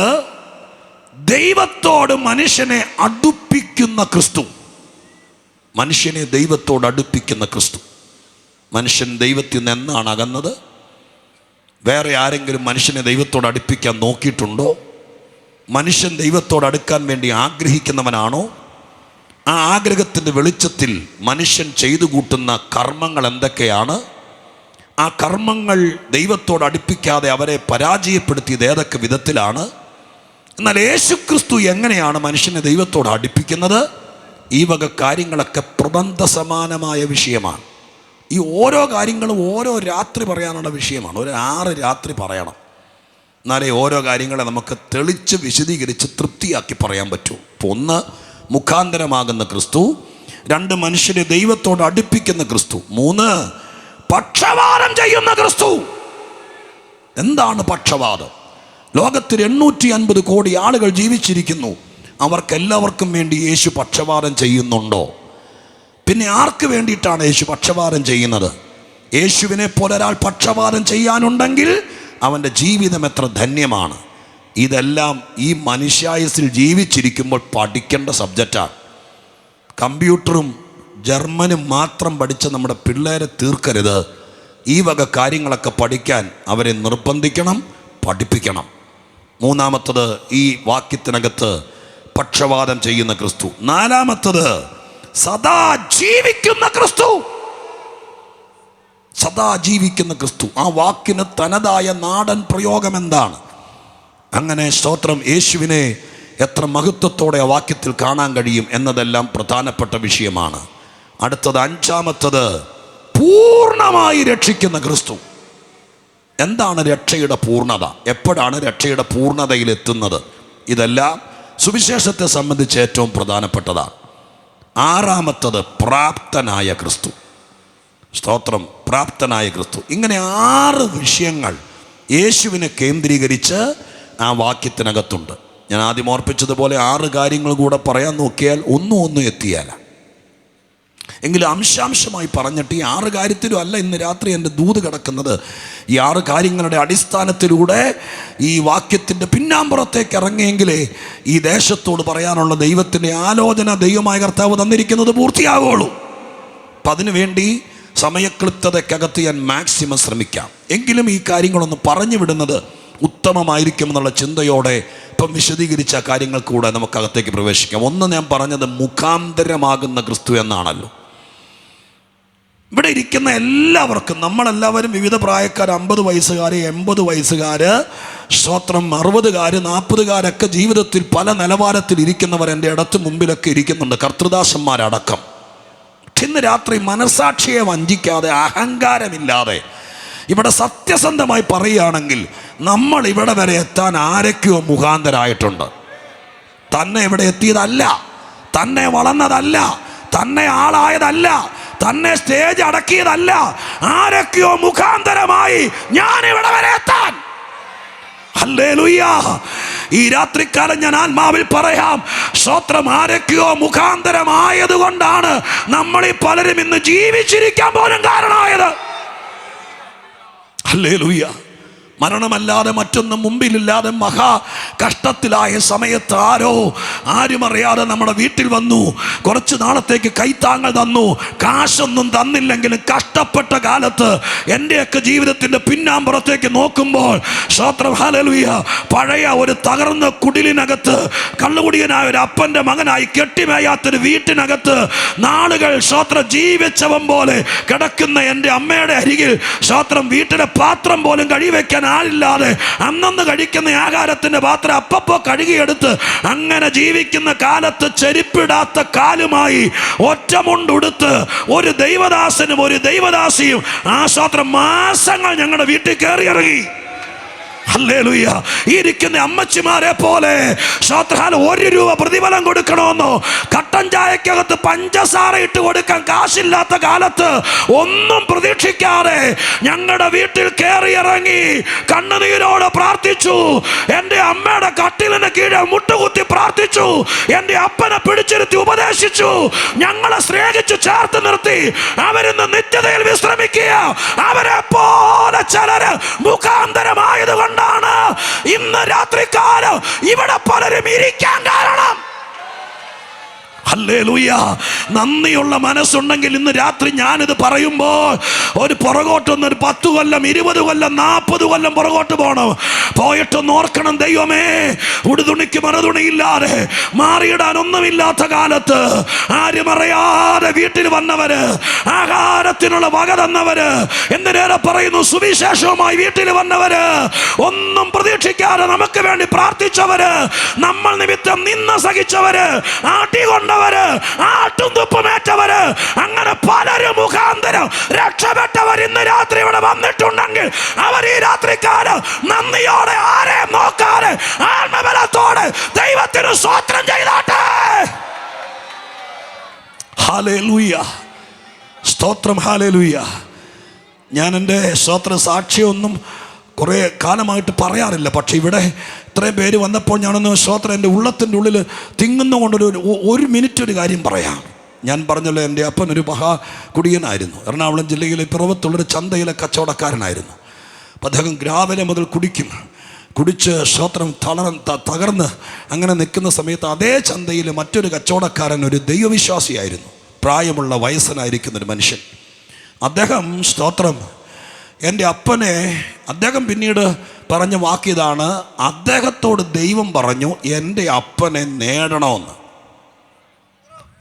ദൈവത്തോട് മനുഷ്യനെ അടുപ്പിക്കുന്ന ക്രിസ്തു. മനുഷ്യനെ ദൈവത്തോട് അടുപ്പിക്കുന്ന ക്രിസ്തു. മനുഷ്യൻ ദൈവത്തിൽ നിന്ന് എന്നാണ് അകന്നത്? വേറെ ആരെങ്കിലും മനുഷ്യനെ ദൈവത്തോട് അടുപ്പിക്കാൻ നോക്കിയിട്ടുണ്ടോ? മനുഷ്യൻ ദൈവത്തോട് അടുക്കാൻ വേണ്ടി ആഗ്രഹിക്കുന്നവനാണോ? ആ ആഗ്രഹത്തിൻ്റെ വെളിച്ചത്തിൽ മനുഷ്യൻ ചെയ്തു കൂട്ടുന്ന കർമ്മങ്ങൾ എന്തൊക്കെയാണ്? ആ കർമ്മങ്ങൾ ദൈവത്തോട് അടുപ്പിക്കാതെ അവരെ പരാജയപ്പെടുത്തിയത് ഏതൊക്കെ വിധത്തിലാണ്? എന്നാൽ യേശുക്രിസ്തു എങ്ങനെയാണ് മനുഷ്യനെ ദൈവത്തോട് അടുപ്പിക്കുന്നത്? ഈ വക കാര്യങ്ങളൊക്കെ പ്രബന്ധ സമാനമായ വിഷയമാണ്. ഈ ഓരോ കാര്യങ്ങളും ഓരോ രാത്രി പറയാനുള്ള വിഷയമാണ്. ഒരു 6 രാത്രി പറയണം, എന്നാലേ ഓരോ കാര്യങ്ങളെ നമുക്ക് തെളിച്ച് വിശദീകരിച്ച് തൃപ്തിയാക്കി പറയാൻ പറ്റൂ. ഇപ്പോൾ 1, മുഖാന്തരമാകുന്ന ക്രിസ്തു. 2, മനുഷ്യരെ ദൈവത്തോട് അടുപ്പിക്കുന്ന ക്രിസ്തു. 3, പക്ഷവാദം ചെയ്യുന്ന ക്രിസ്തു. എന്താണ് പക്ഷവാദം? ലോകത്തിൽ 850 കോടി ആളുകൾ ജീവിച്ചിരിക്കുന്നു. അവർക്കെല്ലാവർക്കും വേണ്ടി യേശു പക്ഷവാദം ചെയ്യുന്നുണ്ടോ? പിന്നെ ആർക്ക് വേണ്ടിയിട്ടാണ് യേശു പക്ഷവാദം ചെയ്യുന്നത്? യേശുവിനെ പോലെ ഒരാൾ പക്ഷവാദം ചെയ്യാനുണ്ടെങ്കിൽ അവൻ്റെ ജീവിതം എത്ര ധന്യമാണ്. ഇതെല്ലാം ഈ മനുഷ്യായുസ്സിൽ ജീവിച്ചിരിക്കുമ്പോൾ പഠിക്കേണ്ട സബ്ജക്റ്റാണ്. കമ്പ്യൂട്ടറും ജർമ്മനും മാത്രം പഠിച്ച നമ്മുടെ പിള്ളേരെ തീർക്കരുത്. ഈ വക കാര്യങ്ങളൊക്കെ പഠിക്കാൻ അവരെ നിർബന്ധിക്കണം, പഠിപ്പിക്കണം. 3-മത്തത് ഈ വാക്യത്തിനകത്ത് പക്ഷവാദം ചെയ്യുന്ന ക്രിസ്തു. 4-മത്തത് സദാ ജീവിക്കുന്ന ക്രിസ്തു. സദാ ജീവിക്കുന്ന ക്രിസ്തു. ആ വാക്കിന് തനതായ നാടൻ പ്രയോഗം എന്താണ്? അങ്ങനെ സ്തോത്രം, യേശുവിനെ എത്ര മഹത്വത്തോടെ ആ വാക്യത്തിൽ കാണാൻ കഴിയും എന്നതെല്ലാം പ്രധാനപ്പെട്ട വിഷയമാണ്. അടുത്തത്, അഞ്ചാമത്തത്, പൂർണ്ണമായി രക്ഷിക്കുന്ന ക്രിസ്തു. എന്താണ് രക്ഷയുടെ പൂർണ്ണത? എപ്പോഴാണ് രക്ഷയുടെ പൂർണ്ണതയിലെത്തുന്നത്? ഇതെല്ലാം സുവിശേഷത്തെ സംബന്ധിച്ച് ഏറ്റവും പ്രധാനപ്പെട്ടതാണ്. ആറാമത്തത്, പ്രാപ്തനായ ക്രിസ്തു. സ്തോത്രം, പ്രാപ്തനായ ക്രിസ്തു. ഇങ്ങനെ 6 വിഷയങ്ങൾ യേശുവിനെ കേന്ദ്രീകരിച്ച് ആ വാക്യത്തിനകത്തുണ്ട്. ഞാൻ ആദ്യം ഓർപ്പിച്ചതുപോലെ 6 കാര്യങ്ങൾ കൂടെ പറയാൻ നോക്കിയാൽ ഒന്നും എത്തിയാല. എങ്കിലും അംശാംശമായി പറഞ്ഞിട്ട് ഈ 6 കാര്യത്തിലും അല്ല ഇന്ന് രാത്രി എൻ്റെ ദൂത് കിടക്കുന്നത്. ഈ 6 കാര്യങ്ങളുടെ അടിസ്ഥാനത്തിലൂടെ ഈ വാക്യത്തിൻ്റെ പിന്നാമ്പുറത്തേക്ക് ഇറങ്ങിയെങ്കിലേ ഈ ദേശത്തോട് പറയാനുള്ള ദൈവത്തിൻ്റെ ആലോചന ദൈവമായ കർത്താവ് തന്നിരിക്കുന്നത് പൂർത്തിയാവുള്ളൂ. അപ്പം അതിനുവേണ്ടി സമയക്ലിപ്തതയ്ക്കകത്ത് ഞാൻ മാക്സിമം ശ്രമിക്കാം. എങ്കിലും ഈ കാര്യങ്ങളൊന്ന് പറഞ്ഞു വിടുന്നത് ഉത്തമമായിരിക്കും എന്നുള്ള ചിന്തയോടെ ഇപ്പം വിശദീകരിച്ച കാര്യങ്ങൾ കൂടെ നമുക്കകത്തേക്ക് പ്രവേശിക്കാം. ഒന്ന്, ഞാൻ പറഞ്ഞത് മുഖാന്തരമാകുന്ന ക്രിസ്തു എന്നാണല്ലോ. ഇവിടെ ഇരിക്കുന്ന എല്ലാവർക്കും, നമ്മളെല്ലാവരും വിവിധ പ്രായക്കാർ, 50 വയസ്സുകാർ, 80 വയസ്സുകാർ, സ്തോത്രം 60-കാർ, 40-കാരൊക്കെ ജീവിതത്തിൽ പല നിലവാരത്തിൽ ഇരിക്കുന്നവർ എൻ്റെ അടുത്ത് മുമ്പിലൊക്കെ ഇരിക്കുന്നുണ്ട്, കർത്തൃദാസന്മാരടക്കം. ഇന്ന് രാത്രി മനസാക്ഷിയെ വഞ്ചിക്കാതെ, അഹങ്കാരമില്ലാതെ ഇവിടെ സത്യസന്ധമായി പറയുകയാണെങ്കിൽ നമ്മൾ ഇവിടെ വരെ എത്താൻ ആരൊക്കെയോ മുഖാന്തരായിട്ടുണ്ട്. തന്നെ ഇവിടെ എത്തിയതല്ല, തന്നെ വളർന്നതല്ല, തന്നെ ആളായതല്ല, തന്നെ സ്റ്റേജ് അടക്കിയതല്ല, ആരൊക്കെയോ മുഖാന്തരമായി ഞാൻ ഇവിടെ വരെ എത്താൻ. ഹല്ലേലൂയ. ഈ രാത്രിക്കാലം ഞാൻ ആത്മാവിൽ പറയാം, സ്തോത്രം, ആരൊക്കെയോ മുഖാന്തരമായത് കൊണ്ടാണ് നമ്മളീ പലരും ഇന്ന് ജീവിച്ചിരിക്കാൻ പോലും കാരണമായത്. ഹല്ലേലൂയ. മരണമല്ലാതെ മറ്റൊന്നും മുമ്പിലില്ലാതെ മഹാ കഷ്ടത്തിലായ സമയത്ത് ആരും അറിയാതെ നമ്മുടെ വീട്ടിൽ വന്നു, കുറച്ച് നാളത്തേക്ക് കൈത്താങ്ങൾ തന്നു. കാശൊന്നും തന്നില്ലെങ്കിലും കഷ്ടപ്പെട്ട കാലത്ത് എൻ്റെയൊക്കെ ജീവിതത്തിൻ്റെ പിന്നാമ്പുറത്തേക്ക് നോക്കുമ്പോൾ സ്തോത്രം, ഹല്ലേലൂയ, പഴയ ഒരു തകർന്ന കുടിലിനകത്ത് കള്ളുകുടിയനായ ഒരു അപ്പൻ്റെ മകനായി കെട്ടിമേയാത്തൊരു വീട്ടിനകത്ത് നാളുകൾ സ്തോത്രം ജീവിച്ചവൻ പോലെ കിടക്കുന്ന എൻ്റെ അമ്മയുടെ അരികിൽ സ്തോത്രം വീട്ടിലെ പാത്രം പോലും കഴിവെക്കാൻ ആളില്ലാതെ അന്നന്ന് കഴിക്കുന്ന ആഹാരത്തിന്റെ പാത്രം അപ്പപ്പോ കഴുകിയെടുത്ത് അങ്ങനെ ജീവിക്കുന്ന കാലത്ത് ചെരുപ്പിടാത്ത കാലുമായി ഒറ്റമുണ്ടുടുത്ത് ഒരു ദൈവദാസനും ഒരു ദൈവദാസിയും ആ സ്തോത്രം മാസങ്ങൾ ഞങ്ങളുടെ വീട്ടിൽ കയറി ഇറങ്ങി. ഹല്ലേലൂയ. ഈ ഇരിക്കുന്ന അമ്മച്ചിമാരെ പോലെ സ്തോത്രം 1 രൂപ പ്രതിഫലം കൊടുക്കണമെന്നോ കട്ടൻ ചായക്കകത്ത് പഞ്ചസാര ഇട്ട് കൊടുക്കാൻ കാശില്ലാത്ത കാലത്ത് ഒന്നും പ്രതീക്ഷിക്കാതെ ഞങ്ങളുടെ വീട്ടിൽ കയറി ഇറങ്ങി കണ്ണുനീരോട് പ്രാർത്ഥിച്ചു. എൻ്റെ അമ്മയുടെ കട്ടിലിന് കീഴെ മുട്ടുകുത്തി പ്രാർത്ഥിച്ചു. എൻ്റെ അപ്പനെ പിടിച്ചിരുത്തി ഉപദേശിച്ചു. ഞങ്ങളെ സ്നേഹിച്ചു ചേർത്ത് നിർത്തി. അവരിന്ന് നിത്യതയിൽ വിശ്രമിക്കുക. അവരെ പോലെ ചിലര് മുഖാന്തരമായത് കൊണ്ട് ഇന്ന് രാത്രിക്കാലം ഇവിടെ പലരും ഇരിക്കാൻ കാരണം. ഹല്ലേലൂയ. നന്ദിയുള്ള മനസ്സുണ്ടെങ്കിൽ ഇന്ന് രാത്രി ഞാനിത് പറയുമ്പോൾ ഒരു പുറകോട്ടൊന്ന് 10 കൊല്ലം 20 കൊല്ലം 40 കൊല്ലം പുറകോട്ട് പോകണം. പോയിട്ടൊന്ന് ഓർക്കണം, ദൈവമേ, ഉടുതുണിക്ക് മറുതുണിയില്ലാതെ മാറിയിടാൻ ഒന്നുമില്ലാത്ത കാലത്ത് ആരും അറിയാതെ വീട്ടിൽ വന്നവര്, ആഹാരത്തിനുള്ള വക തന്നവര്, എന്തിനേറെ പറയുന്നു സുവിശേഷവുമായി വീട്ടിൽ വന്നവര്, ഒന്നും പ്രതീക്ഷിക്കാതെ നമുക്ക് വേണ്ടി പ്രാർത്ഥിച്ചവര്, നമ്മൾ നിമിത്തം നിന്ന സഹിച്ചവര്, ആട്ടിക്കൊണ്ടവര്, ആട്ടും തുപ്പുമേറ്റവര്, അങ്ങനെ പലരും മുഖാന്തരം രക്ഷപ്പെട്ടവർ ഇന്ന് രാത്രി ഇവിടെ വന്നിട്ടുണ്ടെങ്കിൽ അവർ ഈ രാത്രിക്കാലം നന്ദിയോടെ ആരെയും നോക്കാതെ ആത്മബലത്തോടെ ദൈവത്തിന് സ്തോത്രം ചെയ്താട്ടെ. ഹല്ലേലൂയ. സ്തോത്രം. ഹല്ലേലൂയ. ഞാൻ എൻ്റെ സ്തോത്ര സാക്ഷിയൊന്നും കുറേ കാലമായിട്ട് പറയാറില്ല. പക്ഷെ ഇവിടെ ഇത്രയും പേര് വന്നപ്പോൾ ഞാനൊന്ന് സ്തോത്രം എൻ്റെ ഉള്ളത്തിൻ്റെ ഉള്ളിൽ തിങ്ങുന്നുകൊണ്ടൊരു 1 മിനിറ്റ് ഒരു കാര്യം പറയാം. ഞാൻ പറഞ്ഞല്ലോ, എൻ്റെ അപ്പൻ ഒരു മഹാകുടിയനായിരുന്നു. എറണാകുളം ജില്ലയിലെ പിറവത്തുള്ളൊരു ചന്തയിലെ കച്ചവടക്കാരനായിരുന്നു. അപ്പം അദ്ദേഹം രാവിലെ മുതൽ കുടിച്ച് സ്തോത്രം തകർന്ന് അങ്ങനെ നിൽക്കുന്ന സമയത്ത് അതേ ചന്തയിൽ മറ്റൊരു കച്ചവടക്കാരൻ ഒരു ദൈവവിശ്വാസിയായിരുന്നു. പ്രായമുള്ള വയസ്സനായിരിക്കുന്നൊരു മനുഷ്യൻ. അദ്ദേഹം സ്തോത്രം എൻ്റെ അപ്പനെ, അദ്ദേഹം പിന്നീട് പറഞ്ഞ വാക്കിതാണ്, അദ്ദേഹത്തോട് ദൈവം പറഞ്ഞു എൻ്റെ അപ്പനെ നേടണമെന്ന്.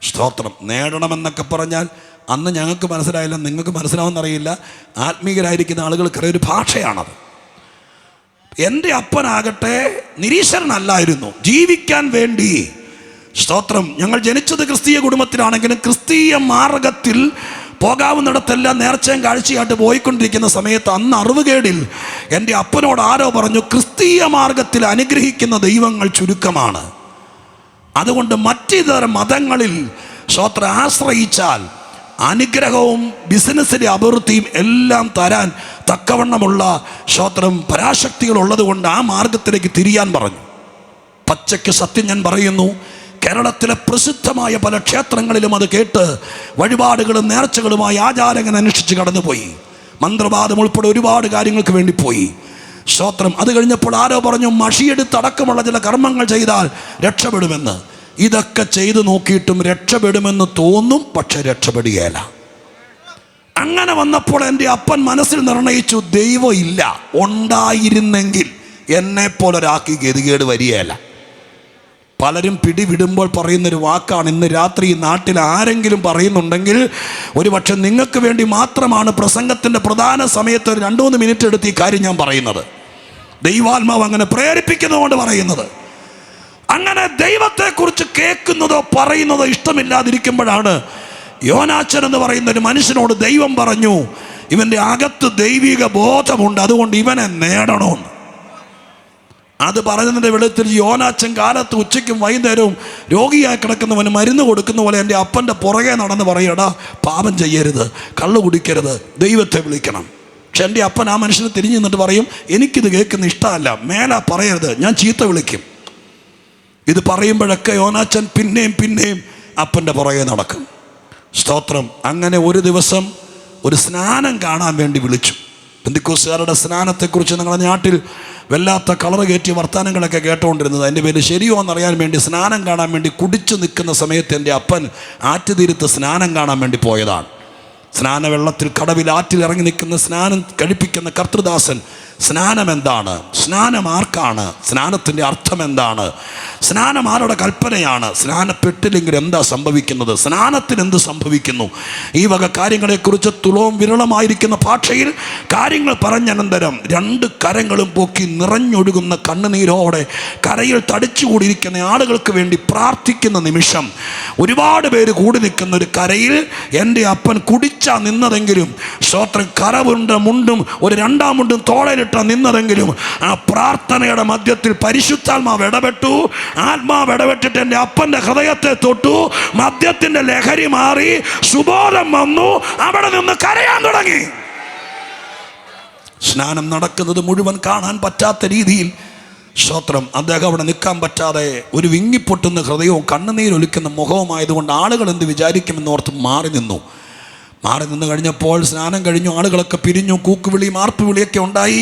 സ്തോത്രം. നേടണമെന്നൊക്കെ പറഞ്ഞാൽ അന്ന് ഞങ്ങൾക്ക് മനസ്സിലായില്ല, നിങ്ങൾക്ക് മനസ്സിലാവുമെന്നറിയില്ല. ആത്മീയരായിരിക്കുന്ന ആളുകൾക്കറിയ ഒരു ഭാഷയാണത്. എൻ്റെ അപ്പനാകട്ടെ നിരീശ്വരനല്ലായിരുന്നു, ജീവിക്കാൻ വേണ്ടി. സ്തോത്രം. ഞങ്ങൾ ജനിച്ചത് ക്രിസ്തീയ കുടുംബത്തിലാണെങ്കിലും ക്രിസ്തീയ മാർഗത്തിൽ പോകാവുന്നിടത്തെല്ലാം നേർച്ചയും കാഴ്ചയായിട്ട് പോയിക്കൊണ്ടിരിക്കുന്ന സമയത്ത് അന്ന് അറിവുകേടിൽ എൻ്റെ അപ്പനോട് ആരോ പറഞ്ഞു, ക്രിസ്തീയ മാർഗത്തിൽ അനുഗ്രഹിക്കുന്ന ദൈവങ്ങൾ ചുരുക്കമാണ്, അതുകൊണ്ട് മറ്റിതര മതങ്ങളിൽ സ്തോത്രം ആശ്രയിച്ചാൽ അനുഗ്രഹവും ബിസിനസ്സിലെ അഭിവൃദ്ധിയും എല്ലാം തരാൻ തക്കവണ്ണമുള്ള സ്തോത്രം പരാശക്തികൾ ഉള്ളത് കൊണ്ട് ആ മാർഗത്തിലേക്ക് തിരിയാൻ പറഞ്ഞു. പച്ചയ്ക്ക് സത്യം ഞാൻ പറയുന്നു, കേരളത്തിലെ പ്രസിദ്ധമായ പല ക്ഷേത്രങ്ങളിലും അത് കേട്ട് വഴിപാടുകളും നേർച്ചകളുമായി ആചാരങ്ങൾ അനുഷ്ഠിച്ച് കടന്നുപോയി. മന്ത്രവാദം ഉൾപ്പെടെ ഒരുപാട് കാര്യങ്ങൾക്ക് വേണ്ടി പോയി. സ്തോത്രം. അത് കഴിഞ്ഞപ്പോൾ ആരോ പറഞ്ഞു, മഷിയെടുത്തടക്കമുള്ള ചില കർമ്മങ്ങൾ ചെയ്താൽ രക്ഷപ്പെടുമെന്ന്. ഇതൊക്കെ ചെയ്തു നോക്കിയിട്ടും രക്ഷപ്പെടുമെന്ന് തോന്നും, പക്ഷെ രക്ഷപ്പെടുകയില്ല. അങ്ങനെ വന്നപ്പോൾ എൻ്റെ അപ്പൻ മനസ്സിൽ നിർണയിച്ചു, ദൈവം ഇല്ല, ഉണ്ടായിരുന്നെങ്കിൽ എന്നെപ്പോലൊരാക്കി ഗതികേട് വരികയില്ല. പലരും പിടിവിടുമ്പോൾ പറയുന്നൊരു വാക്കാണ്, ഇന്ന് രാത്രി ഈ നാട്ടിൽ ആരെങ്കിലും പറയുന്നുണ്ടെങ്കിൽ ഒരുപക്ഷെ നിങ്ങൾക്ക് വേണ്ടി മാത്രമാണ് പ്രസംഗത്തിൻ്റെ പ്രധാന സമയത്ത് ഒരു 2-3 മിനിറ്റ് എടുത്ത് ഈ കാര്യം ഞാൻ പറയുന്നത്. ദൈവാത്മാവ് അങ്ങനെ പ്രേരിപ്പിക്കുന്നതുകൊണ്ട് പറയുന്നത്. അങ്ങനെ ദൈവത്തെക്കുറിച്ച് കേൾക്കുന്നതോ പറയുന്നതോ ഇഷ്ടമില്ലാതിരിക്കുമ്പോഴാണ് യോനാച്ചൻ എന്ന് പറയുന്ന ഒരു മനുഷ്യനോട് ദൈവം പറഞ്ഞു, ഇവൻ്റെ അകത്ത് ദൈവിക ബോധമുണ്ട്, അതുകൊണ്ട് ഇവനെ നേടണമെന്ന്. അത് പറയുന്നതിൻ്റെ വെളിച്ചത്തിൽ യോനാച്ചൻ കാലത്ത് ഉച്ചയ്ക്കും വൈകുന്നേരവും രോഗിയായി കിടക്കുന്നവന് മരുന്ന് കൊടുക്കുന്ന പോലെ എൻ്റെ അപ്പൻ്റെ പുറകെ നടന്ന് പറയടാ, പാപം ചെയ്യരുത്, കള്ളു കുടിക്കരുത്, ദൈവത്തെ വിളിക്കണം. പക്ഷെ എൻ്റെ അപ്പൻ ആ മനുഷ്യനെ തിരിഞ്ഞു നിന്നിട്ട് പറയും, എനിക്കിത് കേൾക്കുന്ന ഇഷ്ടമല്ല, മേലാ പറയരുത്, ഞാൻ ചീത്ത വിളിക്കും. ഇത് പറയുമ്പോഴൊക്കെ യോനാച്ചൻ പിന്നെയും അപ്പൻ്റെ പുറകെ നടക്കും. സ്തോത്രം. അങ്ങനെ ഒരു ദിവസം ഒരു സ്നാനം കാണാൻ വേണ്ടി വിളിച്ചു. പെന്തിക്കോസ്തുകാരുടെ സ്നാനത്തെക്കുറിച്ച് നിങ്ങളുടെ നാട്ടിൽ വല്ലാത്ത കളറ് കയറ്റിയ വർത്തമാനങ്ങളൊക്കെ കേട്ടുകൊണ്ടിരുന്നത്. അതിൻ്റെ പേര് ശരിയോ എന്നറിയാൻ വേണ്ടി സ്നാനം കാണാൻ വേണ്ടി കുടിച്ചു നിൽക്കുന്ന സമയത്ത് എൻ്റെ അപ്പൻ ആറ്റുതീരത്ത് സ്നാനം കാണാൻ വേണ്ടി പോയതാണ്. സ്നാനവെള്ളത്തിൽ കടവിൽ ആറ്റിൽ ഇറങ്ങി നിൽക്കുന്ന സ്നാനം കഴിപ്പിക്കുന്ന കർത്തൃദാസൻ, സ്നാനം എന്താണ്, സ്നാനം ആർക്കാണ്, സ്നാനത്തിൻ്റെ അർത്ഥം എന്താണ്, സ്നാനം ആരുടെ കൽപ്പനയാണ്, സ്നാനപ്പെട്ടില്ലെങ്കിൽ എന്താ സംഭവിക്കുന്നത്, സ്നാനത്തിന് എന്ത് സംഭവിക്കുന്നു, ഈ വക കാര്യങ്ങളെക്കുറിച്ച് തുളവും വിരളമായിരിക്കുന്ന ഭാഷയിൽ കാര്യങ്ങൾ പറഞ്ഞനന്തരം 2 കരങ്ങളും പൊക്കി നിറഞ്ഞൊഴുകുന്ന കണ്ണുനീരോടെ കരയിൽ തടിച്ചുകൂടിയിരിക്കുന്ന ആളുകൾക്ക് വേണ്ടി പ്രാർത്ഥിക്കുന്ന നിമിഷം ഒരുപാട് പേര് കൂടി നിൽക്കുന്ന ഒരു കരയിൽ എൻ്റെ അപ്പൻ കുടിച്ചാ നിന്നതെങ്കിലും, സ്തോത്രം, കരവുണ്ട മുണ്ടും ഒരു 2-ാം മുണ്ടും തോളയിലിട്ട നിന്നതെങ്കിലും ആ പ്രാർത്ഥനയുടെ മധ്യത്തിൽ പരിശുദ്ധാത്മാവ് ഇടപെട്ടു. ആത്മാവ് ഇടപെട്ടിട്ട് എൻ്റെ അപ്പൻ്റെ ഹൃദയത്തെ തൊട്ടു. മദ്യത്തിൻ്റെ ലഹരി മാറി, സുബോധം വന്നു, അവിടെ നിന്ന് കരയാൻ തുടങ്ങി. സ്നാനം നടക്കുന്നത് മുഴുവൻ കാണാൻ പറ്റാത്ത രീതിയിൽ സ്തോത്രം അദ്ദേഹം അവിടെ നിൽക്കാൻ പറ്റാതെ ഒരു വിങ്ങിപ്പൊട്ടുന്ന ഹൃദയവും കണ്ണുനീരൊലിക്കുന്ന മുഖവുമായതുകൊണ്ട് ആളുകൾ എന്ത് വിചാരിക്കുമെന്നോർത്ത് മാറി നിന്നു കഴിഞ്ഞപ്പോൾ സ്നാനം കഴിഞ്ഞു, ആളുകളൊക്കെ പിരിഞ്ഞു, കൂക്കുവിളിയും ആർപ്പുവിളിയൊക്കെ ഉണ്ടായി.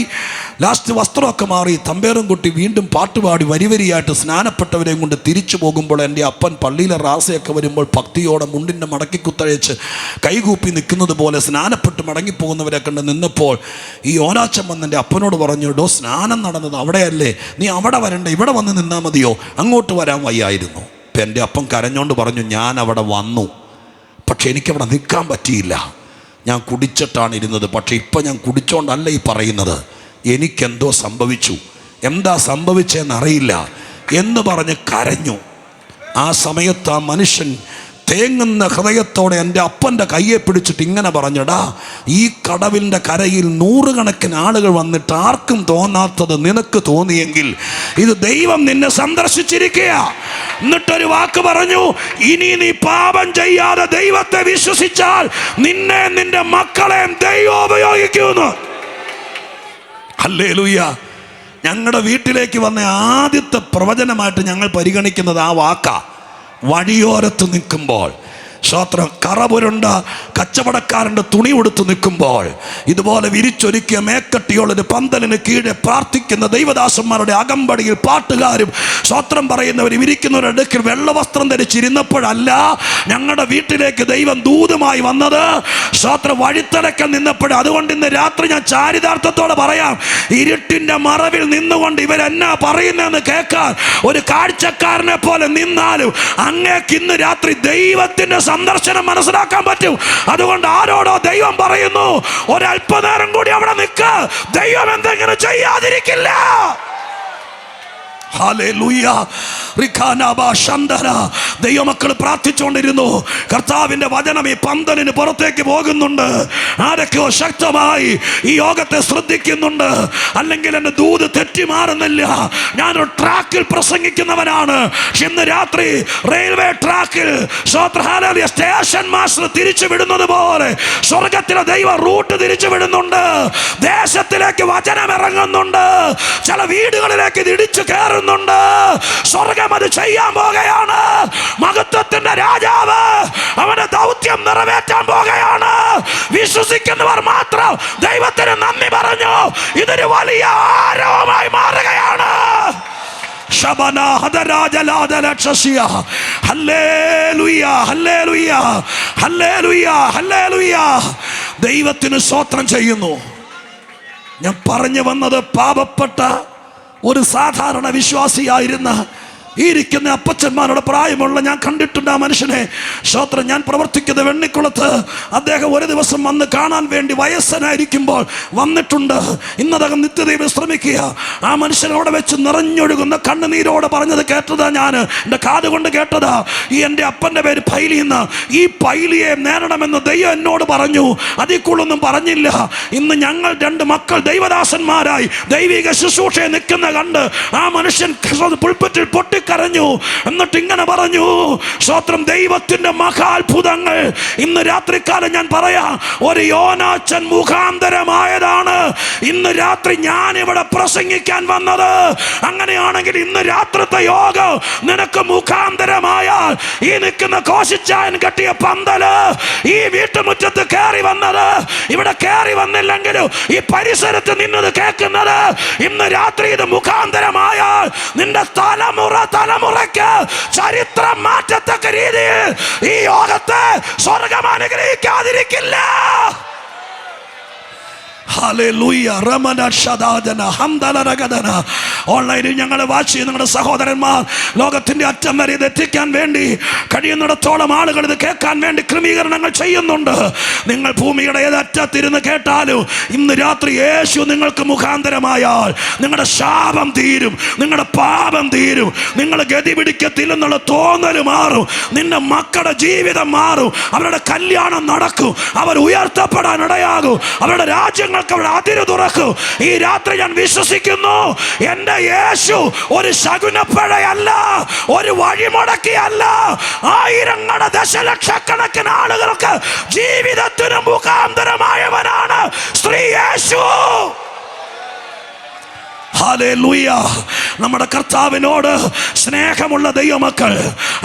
ലാസ്റ്റ് വസ്ത്രമൊക്കെ മാറി തമ്പേറും കൊട്ടി വീണ്ടും പാട്ടുപാടി വരിവരിയായിട്ട് സ്നാനപ്പെട്ടവരെയും കൊണ്ട് തിരിച്ചു പോകുമ്പോൾ എൻ്റെ അപ്പൻ പള്ളിയിലെ റാസയൊക്കെ വരുമ്പോൾ ഭക്തിയോടെ മുണ്ടിൻ്റെ മടക്കി കുത്തഴച്ച് കൈകൂപ്പി നിൽക്കുന്നത് പോലെ സ്നാനപ്പെട്ട് മടങ്ങിപ്പോകുന്നവരെ കണ്ട് നിന്നപ്പോൾ ഈ യോനാച്ചൻ വന്ന് എൻ്റെ അപ്പനോട് പറഞ്ഞു, ഡോ, സ്നാനം നടന്നത് അവിടെയല്ലേ, നീ അവിടെ വരണ്ട, ഇവിടെ വന്ന് നിന്നാൽ മതിയോ, അങ്ങോട്ട് വരാൻ വയ്യായിരുന്നു. ഇപ്പം എൻ്റെ അപ്പൻ കരഞ്ഞോണ്ട് പറഞ്ഞു, ഞാൻ അവിടെ വന്നു, പക്ഷെ എനിക്കവിടെ നിൽക്കാൻ പറ്റിയില്ല, ഞാൻ കുടിച്ചിട്ടാണ് ഇരുന്നത്, പക്ഷെ ഇപ്പം ഞാൻ കുടിച്ചോണ്ടല്ല ഈ പറയുന്നത്, എനിക്കെന്തോ സംഭവിച്ചു, എന്താ സംഭവിച്ചതെന്നറിയില്ല എന്ന് പറഞ്ഞ് കരഞ്ഞു. ആ സമയത്ത് ആ മനുഷ്യൻ തേങ്ങുന്ന ഹൃദയത്തോടെ എൻ്റെ അപ്പൻ്റെ കയ്യെ പിടിച്ചിട്ട് ഇങ്ങനെ പറഞ്ഞടാ, ഈ കടവിൻ്റെ കരയിൽ 100 കണക്കിന് ആളുകൾ വന്നിട്ട് ആർക്കും തോന്നാത്തത് നിനക്ക് തോന്നിയെങ്കിൽ ഇത് ദൈവം നിന്നെ സന്ദർശിച്ചിരിക്കുക. എന്നിട്ടൊരു വാക്ക് പറഞ്ഞു, ഇനി നീ പാപം ചെയ്യാതെ ദൈവത്തെ വിശ്വസിച്ചാൽ നിന്നെ നിന്റെ മക്കളെയും ദൈവം ഉപയോഗിക്കുന്നു. ഹല്ലേലൂയ. ഞങ്ങളുടെ വീട്ടിലേക്ക് വന്ന ആദ്യത്തെ പ്രവചനമായിട്ട് ഞങ്ങൾ പരിഗണിക്കുന്നത് ആ വാക്കാ. വഴിയോരത്ത് നിൽക്കുമ്പോൾ, സ്തോത്രം, കറപുരുണ്ട കച്ചവടക്കാരൻ്റെ തുണി ഉടുത്ത് നിൽക്കുമ്പോൾ, ഇതുപോലെ വിരിച്ചൊരുക്കിയ മേക്കട്ടിയുള്ളൊരു പന്തലിന് കീഴെ പ്രാർത്ഥിക്കുന്ന ദൈവദാസന്മാരുടെ അകമ്പടിയിൽ പാട്ടുകാരും സ്തോത്രം പറയുന്നവരും ഇരിക്കുന്നവരുടെ അടുക്കൽ വെള്ളവസ്ത്രം ധരിച്ചിരുന്നപ്പോഴല്ല ഞങ്ങളുടെ വീട്ടിലേക്ക് ദൈവം ദൂതുമായി വന്നത്, സ്തോത്രം, വഴിത്തലക്കൽ നിന്നപ്പോഴും. അതുകൊണ്ട് ഇന്ന് രാത്രി ഞാൻ ചാരിതാർത്ഥത്തോടെ പറയാം, ഇരുട്ടിൻ്റെ മറവിൽ നിന്നുകൊണ്ട് ഇവരെന്നാ പറയുന്നതെന്ന് കേൾക്കാൻ ഒരു കാഴ്ചക്കാരനെ പോലെ നിന്നാലും അങ്ങേക്ക് ഇന്ന് രാത്രി ദൈവത്തിൻ്റെ സന്ദർശനം മനസ്സിലാക്കാൻ പറ്റും. അതുകൊണ്ട് ആരോടോ ദൈവം പറയുന്നു, ഒരല്പനേരം കൂടി അവിടെ നിൽക്ക്, ദൈവം എന്തെങ്കിലും ചെയ്യാതിരിക്കില്ല. ഹല്ലേലൂയ. ദൈവമക്കൾ പ്രാർത്ഥിച്ചുകൊണ്ടിരുന്നു. കർത്താവിന്റെ വചനം ഈ പന്തലിന് പുറത്തേക്ക് പോകുന്നുണ്ട്. ആരൊക്കെയോ ശക്തമായി ഈ യോഗത്തെ ശ്രദ്ധിക്കുന്നുണ്ട്. അല്ലെങ്കിൽ എന്റെ ദൂത് തെറ്റിമാറുന്നില്ല. ഞാനൊരു ട്രാക്കിൽ പ്രസംഗിക്കുന്നവനാണ്. ഇന്ന് രാത്രി റെയിൽവേ ട്രാക്കിൽ സ്റ്റേഷൻ മാസ്റ്റർ തിരിച്ചു വിടുന്നത് പോലെ സ്വർഗത്തിലെ ദൈവം റൂട്ട് തിരിച്ചു വിടുന്നുണ്ട്. ദേശത്തിലേക്ക് വചനം ഇറങ്ങുന്നുണ്ട്. ചില വീടുകളിലേക്ക് ഇത് ഇടിച്ചു കയറുന്നുണ്ട്. സ്വർഗം അത് ചെയ്യാൻ പോകുകയാണ്. മഹത്വത്തിന്റെ രാജാവ് അവന്റെ ദൗത്യം നിറവേറ്റാൻ പോകുകയാണ്. വിശ്വസിക്കുന്നവർ മാത്രം ദൈവത്തിന് നന്ദി പറഞ്ഞു. ഇതൊരു വലിയ ആരവമായി മാറുകയാണ്. ദൈവത്തിന് സ്തോത്രം ചെയ്യുന്നു. ഞാൻ പറഞ്ഞു വന്നത്, പാപപ്പെട്ട ഒരു സാധാരണ വിശ്വാസിയായിരുന്ന ഈ ഇരിക്കുന്ന അപ്പച്ചന്മാരുടെ പ്രായമുള്ള ഞാൻ കണ്ടിട്ടുണ്ട് ആ മനുഷ്യനെ. സ്തോത്രം. ഞാൻ പ്രവർത്തിക്കുന്ന വെണ്ണിക്കുളത്ത് അദ്ദേഹം ഒരു ദിവസം വന്ന് കാണാൻ വേണ്ടി വയസ്സനായിരിക്കുമ്പോൾ വന്നിട്ടുണ്ട്. ഇന്നദ്ദേഹം നിത്യതയിൽ ശ്രമിക്കുക. ആ മനുഷ്യനോടെ വെച്ച് നിറഞ്ഞൊഴുകുന്ന കണ്ണുനീരോടെ പറഞ്ഞത് കേട്ടതാ. ഞാൻ എൻ്റെ കാതുകൊണ്ട് കേട്ടതാ. ഈ എൻ്റെ അപ്പൻ്റെ പേര് പൈലി എന്ന്. ഈ പൈലിയെ നേടണമെന്ന് ദൈവം എന്നോട് പറഞ്ഞു. അതിൽ കൂടുതലൊന്നും പറഞ്ഞില്ല. ഇന്ന് ഞങ്ങൾ 2 മക്കൾ ദൈവദാസന്മാരായി ദൈവിക ശുശ്രൂഷയെ നിൽക്കുന്ന കണ്ട് ആ മനുഷ്യൻ പുൽപ്പറ്റിൽ കരഞ്ഞു. എന്നിട്ട് ഇങ്ങനെ പറഞ്ഞു, സ്തോത്രം, ദൈവത്തിന്റെ മഹാത്ഭുതങ്ങൾ ഇന്ന് രാത്രികാലം ഞാൻ പറയാം, ഒരു യോനാച്ചൻ മുഖാന്തരമായതാണ് ഇന്ന് രാത്രി ഞാൻ ഇവിടെ പ്രസംഗിക്കാൻ വന്നത്. അങ്ങനെയാണെങ്കിൽ ഇന്ന് രാത്രിത്തെ യോഗം നിനക്ക് മുഖാന്തരമായാൽ ഈ നിൽക്കുന്ന കോശിച്ചായൻ കെട്ടിയ പന്തല്, ഈ വീട്ടുമുറ്റത്ത് കയറി വന്നത്, ഇവിടെ കയറി വന്നില്ലെങ്കിലും ഈ പരിസരത്ത് നിന്നത് കേൾക്കുന്നത്, ഇന്ന് രാത്രി ഇത് മുഖാന്തരമായാൽ നിന്റെ തലമുറയ്ക്ക് ചരിത്രം മാറ്റത്തക്ക രീതിയിൽ ഈ യോഗത്തെ സ്വർഗം അനുഗ്രഹിക്കാതിരിക്കില്ല. ഓൺലൈനിൽ ഞങ്ങൾ വാച്ച് ചെയ്യുന്ന നിങ്ങളുടെ സഹോദരന്മാർ ലോകത്തിന്റെ അറ്റം വരെ ഇത് എത്തിക്കാൻ വേണ്ടി കഴിയുന്നിടത്തോളം ആളുകൾ ഇത് കേൾക്കാൻ വേണ്ടി ക്രമീകരണങ്ങൾ ചെയ്യുന്നുണ്ട്. നിങ്ങൾ ഭൂമിയുടെ ഏതറ്റത്തിരുന്ന് കേട്ടാലും ഇന്ന് രാത്രി യേശു നിങ്ങൾക്ക് മുഖാന്തരമായാൽ നിങ്ങളുടെ ശാപം തീരും, നിങ്ങളുടെ പാപം തീരും, നിങ്ങൾ ഗതി പിടിക്കത്തില്ലെന്നുള്ള തോന്നൽ മാറും, നിന്റെ മക്കളുടെ ജീവിതം മാറും, അവരുടെ കല്യാണം നടക്കും, അവർ ഉയർത്തപ്പെടാൻ ഇടയാകും, അവരുടെ രാജ്യങ്ങൾ അതിര് തുറക്കും. ഈ രാത്രി ഞാൻ വിശ്വസിക്കുന്നു, എന്റെ യേശു ഒരു ശകുനപ്പഴയല്ല, ഒരു വഴിമുടക്കിയല്ല. ആയിരങ്ങളുടെ ദശലക്ഷക്കണക്കിന് ആളുകൾക്ക് ജീവിതത്തിന് മുഖാന്തരമായവനാണ് ശ്രീ യേശു. ഹല്ലേലൂയ. നമ്മുടെ കർത്താവിനോട് സ്നേഹമുള്ള ദൈവമക്കൾ,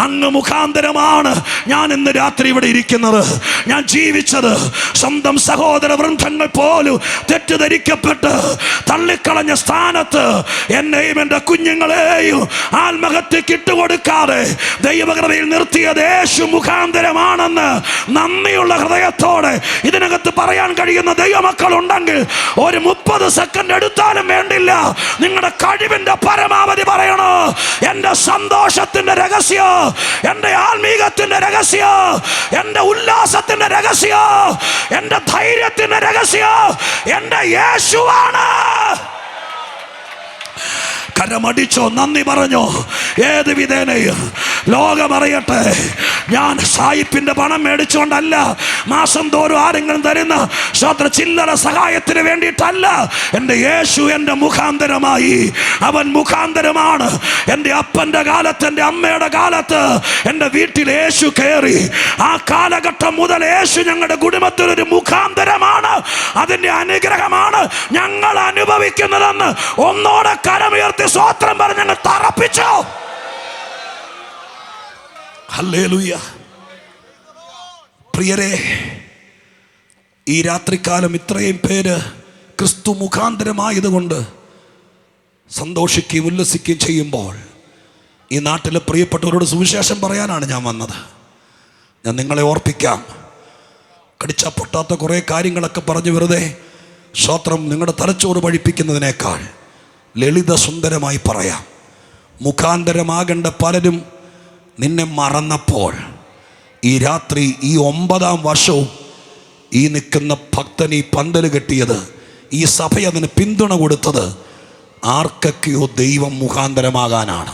അങ്ങ് മുഖാന്തരമാണ് ഞാൻ ഇന്ന് രാത്രി ഇവിടെ ഇരിക്കുന്നത്. ഞാൻ ജീവിച്ചത് സ്വന്തം സഹോദര വൃന്ദങ്ങൾ പോലും തെറ്റിദ്ധരിക്കപ്പെട്ട് തള്ളിക്കളഞ്ഞ സ്ഥാനത്ത് എന്നെയും എൻ്റെ കുഞ്ഞുങ്ങളെയും ആത്മഹത്യക്ക് ഇട്ടുകൊടുക്കാതെ ദൈവകൃപയിൽ നിർത്തിയത് യേശു മുഖാന്തരമാണെന്ന് നന്ദിയുള്ള ഹൃദയത്തോടെ ഇതിനകത്ത് പറയാൻ കഴിയുന്ന ദൈവമക്കൾ ഉണ്ടെങ്കിൽ ഒരു 30 സെക്കൻഡ് എടുത്താലും വേണ്ടില്ല, നിങ്ങളുടെ കഴിവിന്റെ പരമാവധി പറയണോ. എന്റെ സന്തോഷത്തിന്റെ രഹസ്യം, എന്റെ ആത്മീകത്തിന്റെ രഹസ്യം, എന്റെ ഉല്ലാസത്തിന്റെ രഹസ്യം, എന്റെ ധൈര്യത്തിന്റെ രഹസ്യം എന്റെ യേശുവാണ്. കരമടിച്ചോ, നന്ദി പറഞ്ഞോ. ഏത് വിധേനയും ലോകമറിയട്ടെ, ഞാൻ സായിപ്പിന്റെ പണം മേടിച്ചുകൊണ്ടല്ല, മാസം തോറും ആരെങ്കിലും തരുന്ന ചില്ലറ സഹായത്തിന് വേണ്ടിയിട്ടല്ല. എൻ്റെ യേശു എൻ്റെ മുഖാന്തരമായി, അവൻ മുഖാന്തരമാണ്. എൻ്റെ അപ്പൻ്റെ കാലത്ത്, എൻ്റെ അമ്മയുടെ കാലത്ത് എൻ്റെ വീട്ടിൽ യേശു കയറി. ആ കാലഘട്ടം മുതൽ യേശു ഞങ്ങളുടെ കുടുംബത്തിലൊരു മുഖാന്തരമാണ്. അതിൻ്റെ അനുഗ്രഹമാണ് ഞങ്ങൾ അനുഭവിക്കുന്നതെന്ന് ഒന്നോടെ കരമുയർത്തി സ്തോത്രം പറഞ്ഞ് ഞങ്ങൾ തറപ്പിച്ചു. ഹല്ലേലൂയ. പ്രിയരെ, ഈ രാത്രികാലം ഇത്രയും പേര് ക്രിസ്തു മുഖാന്തരമായതുകൊണ്ട് സന്തോഷിക്കുകയും ഉല്ലസിക്കുകയും ചെയ്യുമ്പോൾ ഈ നാട്ടിലെ പ്രിയപ്പെട്ടവരോട് സുവിശേഷം പറയാനാണ് ഞാൻ വന്നത്. ഞാൻ നിങ്ങളെ ഓർപ്പിക്കാം, കടിച്ചാ പൊട്ടാത്ത കുറേ കാര്യങ്ങളൊക്കെ പറഞ്ഞ് വെറുതെ സ്തോത്രം നിങ്ങളുടെ തലച്ചോറ് പഴിപ്പിക്കുന്നതിനേക്കാൾ ലളിത സുന്ദരമായി പറയാം. മുഖാന്തരമാകേണ്ട പലരും നിന്നെ മറന്നപ്പോൾ ഈ രാത്രി ഈ 9-ാം വർഷവും ഈ നിൽക്കുന്ന ഭക്തൻ ഈ പന്തൽ കെട്ടിയത്, ഈ സഭ അതിന് പിന്തുണ കൊടുത്തത് ആർക്കൊക്കെയോ ദൈവം മുഖാന്തരമാകാനാണ്.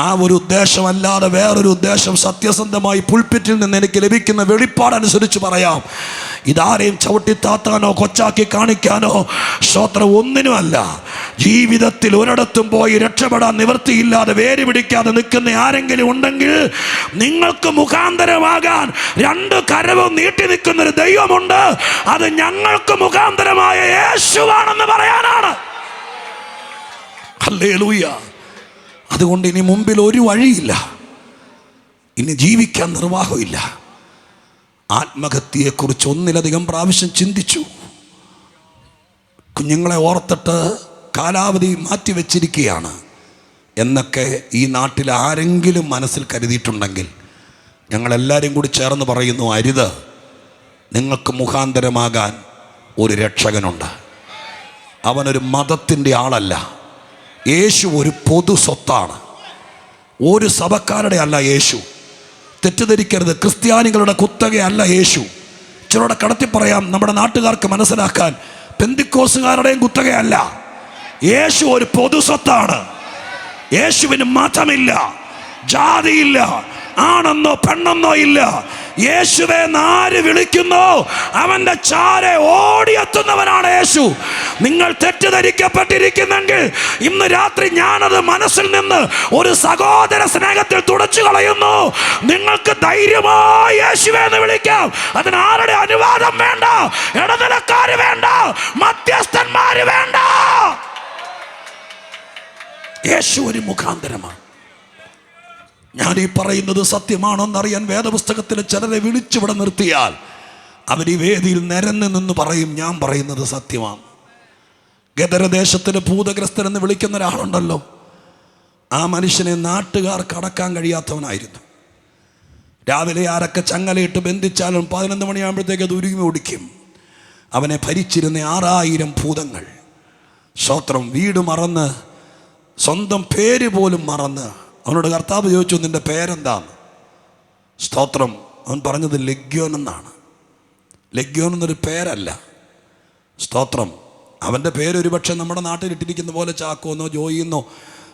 ആ ഒരു ഉദ്ദേശമല്ലാതെ വേറൊരു ഉദ്ദേശം സത്യസന്ധമായി പുൽപ്പിറ്റിൽ നിന്ന് എനിക്ക് ലഭിക്കുന്ന വെളിപ്പാടനുസരിച്ച് പറയാം, ഇതാരെയും ചവിട്ടിത്താത്താനോ കൊച്ചാക്കി കാണിക്കാനോ സ്തോത്രം ഒന്നിനുമല്ല. ജീവിതത്തിൽ ഒരിടത്തും പോയി രക്ഷപ്പെടാൻ നിവൃത്തിയില്ലാതെ വേര് പിടിക്കാതെ നിൽക്കുന്ന ആരെങ്കിലും ഉണ്ടെങ്കിൽ നിങ്ങൾക്ക് മുഖാന്തരമാകാൻ 2 കരവും നീട്ടി നിൽക്കുന്നൊരു ദൈവമുണ്ട്. അത് ഞങ്ങൾക്ക് മുഖാന്തരമായ യേശുവാണെന്ന് പറയാനാണ്. ഹല്ലേലൂയ. അതുകൊണ്ട് ഇനി മുമ്പിൽ ഒരു വഴിയില്ല, ഇനി ജീവിക്കാൻ നിർവാഹമില്ല. ആത്മഹത്യയെക്കുറിച്ച് 1-ലധികം പ്രാവശ്യം ചിന്തിച്ചു. കുഞ്ഞുങ്ങളെ ഓർത്തിട്ട് കാലാവധി മാറ്റിവെച്ചിരിക്കുകയാണ് എന്നൊക്കെ ഈ നാട്ടിൽ ആരെങ്കിലും മനസ്സിൽ കരുതിയിട്ടുണ്ടെങ്കിൽ ഞങ്ങളെല്ലാവരും കൂടി ചേർന്ന് പറയുന്നു, അരുത്. നിങ്ങൾക്ക് മുഖാന്തരമാകാൻ ഒരു രക്ഷകനുണ്ട്. അവനൊരു മതത്തിൻ്റെ ആളല്ല. യേശു ഒരു പൊതു സ്വത്താണ്, ഒരു സഭക്കാരുടെ അല്ല യേശു. തെറ്റിദ്ധരിക്കരുത്, ക്രിസ്ത്യാനികളുടെ കുത്തകയല്ല യേശു. ചിലരുടെ കടത്തി പറയാം, നമ്മുടെ നാട്ടുകാർക്ക് മനസ്സിലാക്കാൻ, പെന്തിക്കോസുകാരുടെയും കുത്തകയല്ല. യേശു ഒരു പൊതു സ്വത്താണ്. യേശുവിന് മതമില്ല, ജാതിയില്ല, ആണെന്നോ പെണ്ണെന്നോ ഇല്ല. യേശുവെ ആര് വിളിക്കുന്നോ അവന്റെ ചാരെ ഓടിയെത്തുന്നവനാണ് യേശു. നിങ്ങൾ തെറ്റിദ്ധരിക്കപ്പെട്ടിരിക്കുന്നെങ്കിൽ ഇന്ന് രാത്രി ഞാനത് മനസ്സിൽ നിന്ന് ഒരു സഹോദര സ്നേഹത്തിൽ തുടച്ചു കളയുന്നു. നിങ്ങൾക്ക് ധൈര്യമായി യേശുവെ എന്ന് വിളിക്കാം. അതിന് ആരുടെ അനുവാദം വേണ്ട, ഇടനിലക്കാര് വേണ്ട, മധ്യസ്ഥന്മാര് വേണ്ട. യേശു ഒരു മുഖാന്തരമാണ്. ഞാൻ ഈ പറയുന്നത് സത്യമാണോന്നറിയാൻ വേദപുസ്തകത്തിൽ ചിലരെ വിളിച്ചിവിടെ നിർത്തിയാൽ അവർ ഈ വേദിയിൽ നിരന്ന് നിന്ന് പറയും, ഞാൻ പറയുന്നത് സത്യമാണ്. ഗദരദേശത്തിന് ഭൂതഗ്രസ്തൻ എന്ന് വിളിക്കുന്ന ഒരാളുണ്ടല്ലോ, ആ മനുഷ്യനെ നാട്ടുകാർക്ക് അടക്കാൻ കഴിയാത്തവനായിരുന്നു. രാവിലെ ആരൊക്കെ ചങ്ങലയിട്ട് ബന്ധിച്ചാലും 11 മണിയാകുമ്പോഴത്തേക്ക് അത് ഉരുകി ഓടിക്കും. അവനെ ഭരിച്ചിരുന്ന 6000 ഭൂതങ്ങൾ. സ്തോത്രം. വീട് മറന്ന്, സ്വന്തം പേര് പോലും മറന്ന് അവനോട് കർത്താവ് ചോദിച്ചു, നിന്റെ പേരെന്താണ്? സ്തോത്രം. അവൻ പറഞ്ഞത് ലെഗ്യോൻ എന്നാണ്. ലെഗ്യോൻ എന്നൊരു പേരല്ല. സ്തോത്രം. അവൻ്റെ പേര് ഒരുപക്ഷെ നമ്മുടെ നാട്ടിൽ ഇട്ടിരിക്കുന്ന പോലെ ചാക്കോന്നോ ജോയിന്നോ